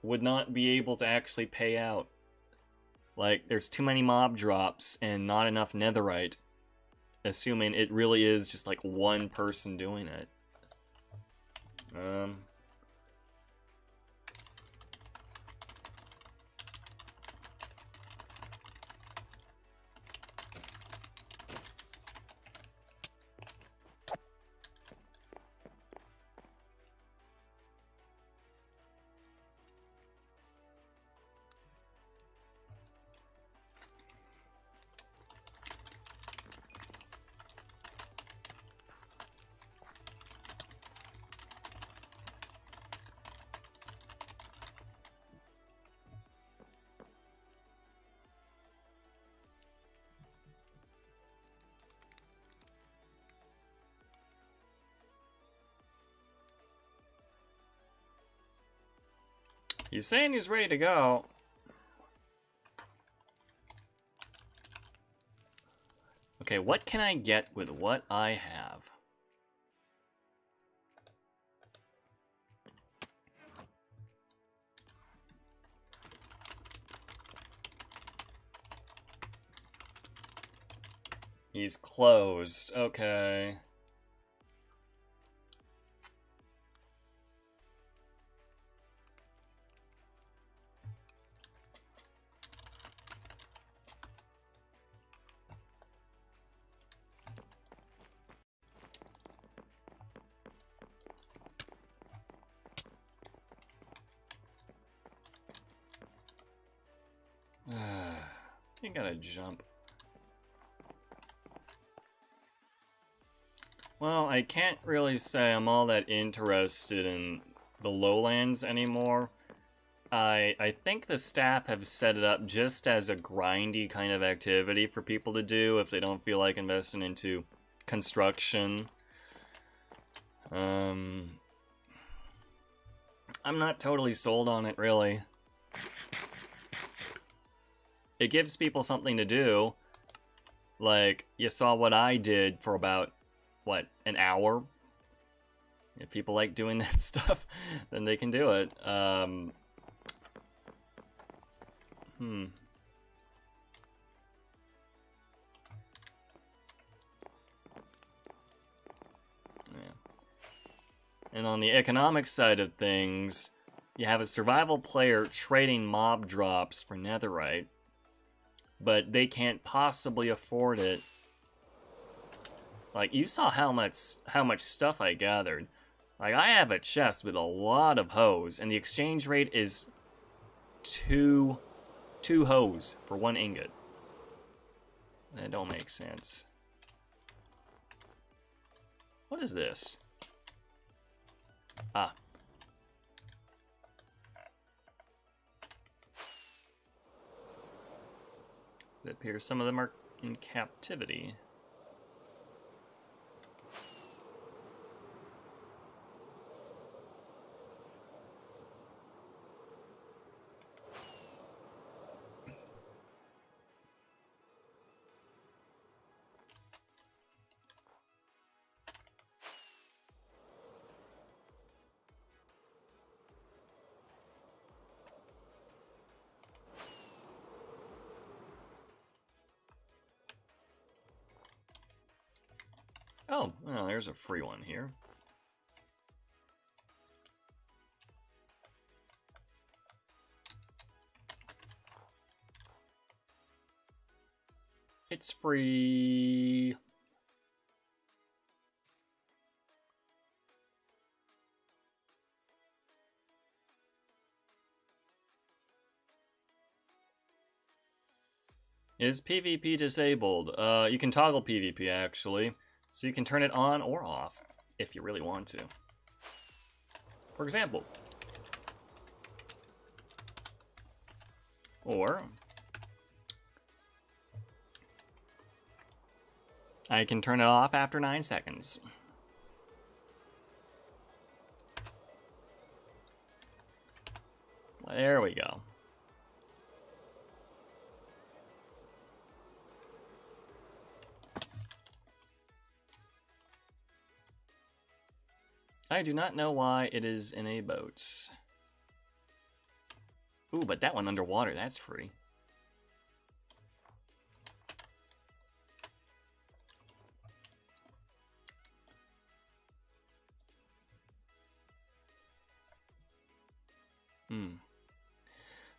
would not be able to actually pay out. Like, there's too many mob drops and not enough netherite, assuming it really is just like one person doing it. He's saying he's ready to go. Okay, what can I get with what I have? He's closed. Okay. You gotta jump. Well, I can't really say I'm all that interested in the lowlands anymore. I think the staff have set it up just as a grindy kind of activity for people to do if they don't feel like investing into construction. I'm not totally sold on it, really. It gives people something to do. Like, you saw what I did for about, what, an hour? If people like doing that stuff, then they can do it. Yeah. And on the economic side of things, you have a survival player trading mob drops for netherite, but they can't possibly afford it. Like, you saw how much stuff I gathered. Like, I have a chest with a lot of hose, and the exchange rate is two hose for 1 ingot. That don't make sense. What is this? Ah. It appears some of them are in captivity. Oh, well, there's a free one here. It's free. Is PvP disabled? You can toggle PvP, actually. So you can turn it on or off if you really want to. For example. Or I can turn it off after 9 seconds. There we go. I do not know why it is in a boat. Ooh, but that one underwater, that's free.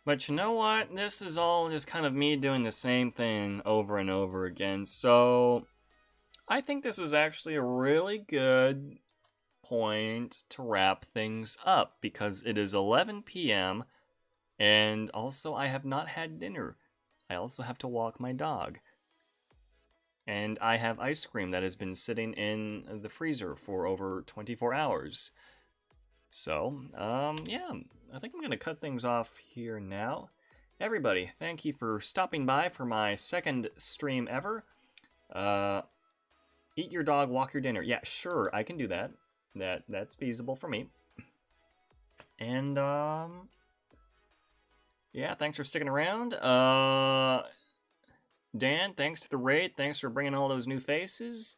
But you know what? This is all just kind of me doing the same thing over and over again. So I think this is actually a really good point to wrap things up because it is 11 p.m. and also I have not had dinner. I also have to walk my dog. And I have ice cream that has been sitting in the freezer for over 24 hours. So, yeah, I think I'm going to cut things off here now. Everybody, thank you for stopping by for my second stream ever. Eat your dog, walk your dinner. Yeah, sure, I can do that. That's feasible for me. And, Yeah, thanks for sticking around. Dan, thanks to the raid. Thanks for bringing all those new faces.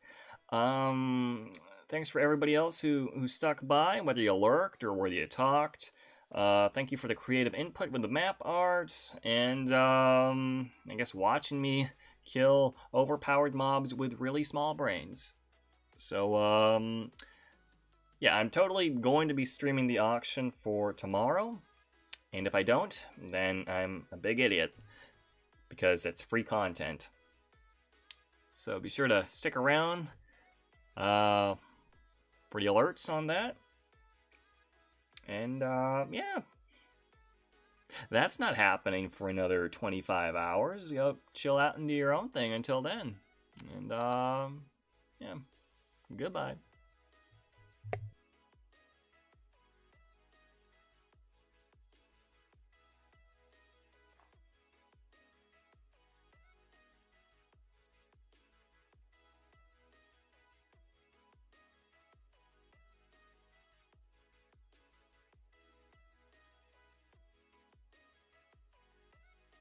Thanks for everybody else who stuck by, whether you lurked or whether you talked. Thank you for the creative input with the map art, and I guess watching me kill overpowered mobs with really small brains. So, yeah, I'm totally going to be streaming the auction for tomorrow, and if I don't, then I'm a big idiot, because it's free content. So be sure to stick around for the alerts on that. And yeah, that's not happening for another 25 hours. Chill out and do your own thing until then. And yeah, goodbye.